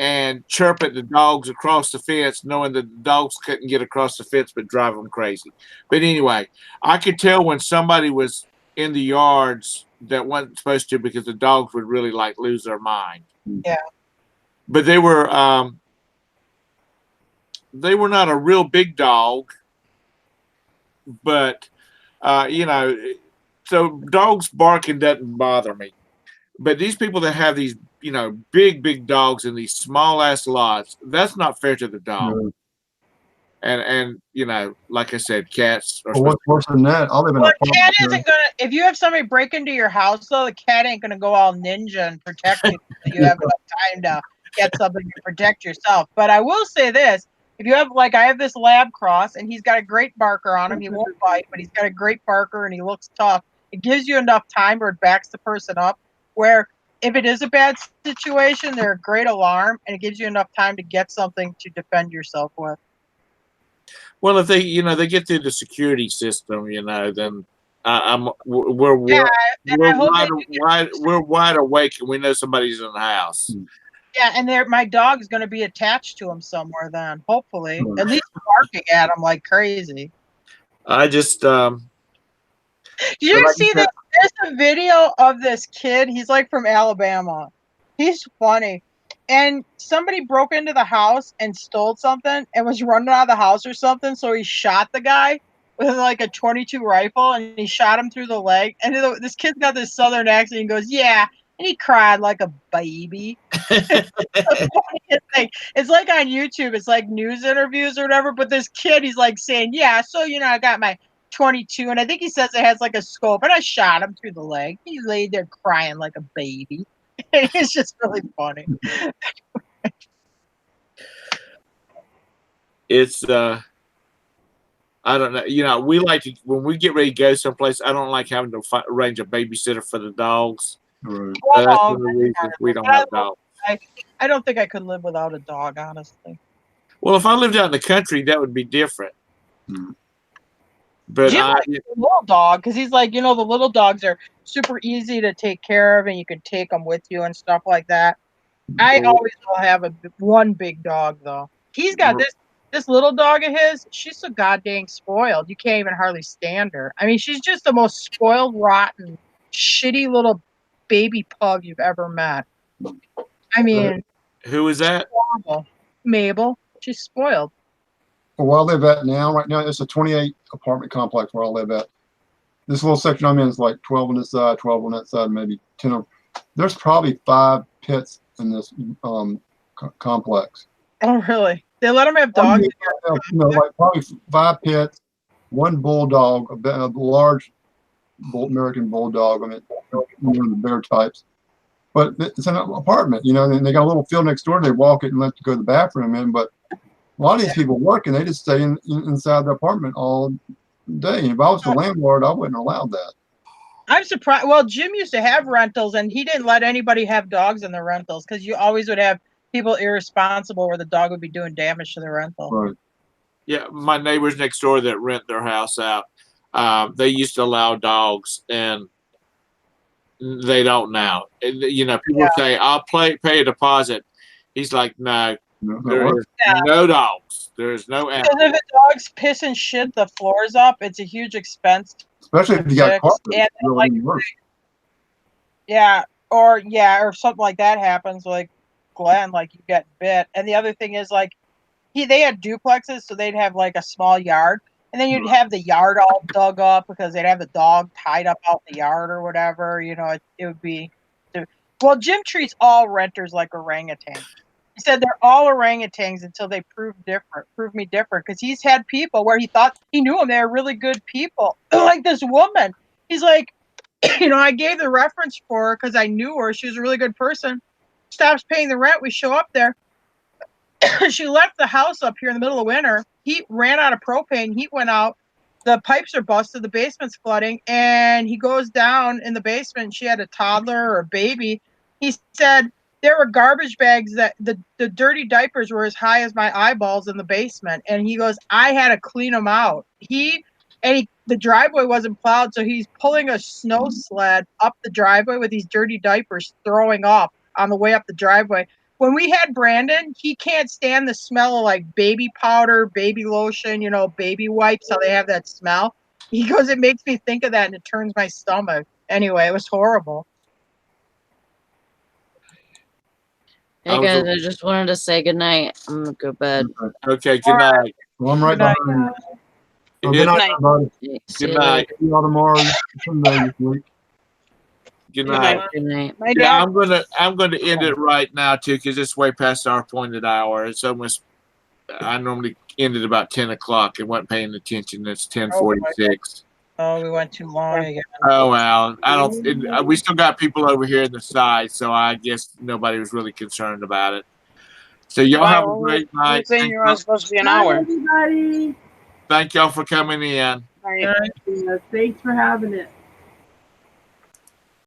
and chirp at the dogs across the fence, knowing that the dogs couldn't get across the fence but drive them crazy. But anyway, I could tell when somebody was in the yards that wasn't supposed to, because the dogs would really like lose their mind. Yeah. But they were not a real big dog, but so dogs barking doesn't bother me. But these people that have these, big, big dogs in these small ass lots, that's not fair to the dog. No. And like I said, cats are. Well, what's worse than that? I live in a cat isn't gonna. If you have somebody break into your house, though, the cat ain't gonna go all ninja and protect you. You have enough time to get something to protect yourself. But I will say this: if you have, like, I have this lab cross, and he's got a great barker on him. He won't bite, but he's got a great barker, and he looks tough. It gives you enough time where it backs the person up. Where if it is a bad situation, they're a great alarm, and it gives you enough time to get something to defend yourself with. Well, if they, they get through the security system, then we're wide awake, and we know somebody's in the house. Yeah, and my dog's going to be attached to him somewhere then, hopefully. At least barking at him like crazy. I just Did you see this? There's a video of this kid. He's like from Alabama. He's funny. And somebody broke into the house and stole something and was running out of the house or something. So he shot the guy with like a .22 rifle, and he shot him through the leg. And this kid's got this southern accent. He goes, "Yeah," and he cried like a baby. It's like on YouTube. It's like news interviews or whatever. But this kid, he's like saying, "Yeah, so I got my .22, and I think he says it has like a scope, and I shot him through the leg." He laid there crying like a baby. It's just really funny. It's I don't know. We like to, when we get ready to go someplace, I don't like having to arrange a babysitter for the dogs. Right. That's one of the reasons we don't have dogs. I don't think I could live without a dog, honestly. Well, if I lived out in the country, that would be different. Mm. But Jim likes a little dog, because he's like, the little dogs are super easy to take care of, and you can take them with you and stuff like that. I always will have one big dog, though. He's got this little dog of his. She's so goddamn spoiled. You can't even hardly stand her. I mean, she's just the most spoiled, rotten, shitty little baby pug you've ever met. I mean, who is that? Horrible. Mabel. She's spoiled. Well, where I live at now, right now, it's a 28 apartment complex where I live at. This little section I'm in is like 12 on this side, 12 on that side, maybe 10 of. There's probably 5 pits in this complex. Oh, really? They let them have dogs? Like probably 5 pits, 1 bulldog, a large American bulldog. I mean, one of the bear types. But it's an apartment, and they got a little field next door. They walk it and let you go to the bathroom in, but A lot of these people working, they just stay inside the apartment all day. If I was the landlord, I wouldn't allow that. I'm surprised. Well, Jim used to have rentals, and he didn't let anybody have dogs in the rentals because you always would have people irresponsible where the dog would be doing damage to the rental. Right. Yeah, my neighbors next door that rent their house out, they used to allow dogs, and they don't now. You know, people say, "I'll pay a deposit." He's like, "No, there is no dogs. There is no animals." Because if a dog's pissing shit the floors up, it's a huge expense. Especially if you got carpet, and really worse. or something like that happens, like Glenn, like you get bit. And the other thing is, like, they had duplexes, so they'd have like a small yard, and then you'd have the yard all dug up because they'd have the dog tied up out in the yard or whatever. You know, it would be. Well, Jim treats all renters like orangutans. He said they're all orangutans until they prove me different. Because he's had people where he thought he knew them; they were really good people. Like this woman, he's like, I gave the reference for her because I knew her. She was a really good person. Stops paying the rent. We show up there. She left the house up here in the middle of winter. Heat ran out of propane. Heat went out. The pipes are busted. The basement's flooding. And he goes down in the basement. She had a toddler or a baby. He said there were garbage bags that the dirty diapers were as high as my eyeballs in the basement. And he goes, I had to clean them out. The driveway wasn't plowed, so he's pulling a snow sled up the driveway with these dirty diapers, throwing up on the way up the driveway. When we had Brandon, he can't stand the smell of like baby powder, baby lotion, baby wipes, how they have that smell. He goes, it makes me think of that and it turns my stomach. Anyway, it was horrible. Hey guys, I just wanted to say good night. I'm gonna go to bed. Okay, good night. Well, I'm right behind you. Good night, everybody. Good night. See y'all tomorrow. Someday this week. Good night. Good night. Yeah, I'm gonna end it right now too, because it's way past our appointed hour. It's almost. I normally end at about 10 o'clock and wasn't paying attention. It's 10:46. Oh, we went too long again. Oh well, we still got people over here in the side, so I guess nobody was really concerned about it. So y'all have a great night. Saying you're supposed to be an hour. Everybody. Thank y'all for coming in. Thanks for having it.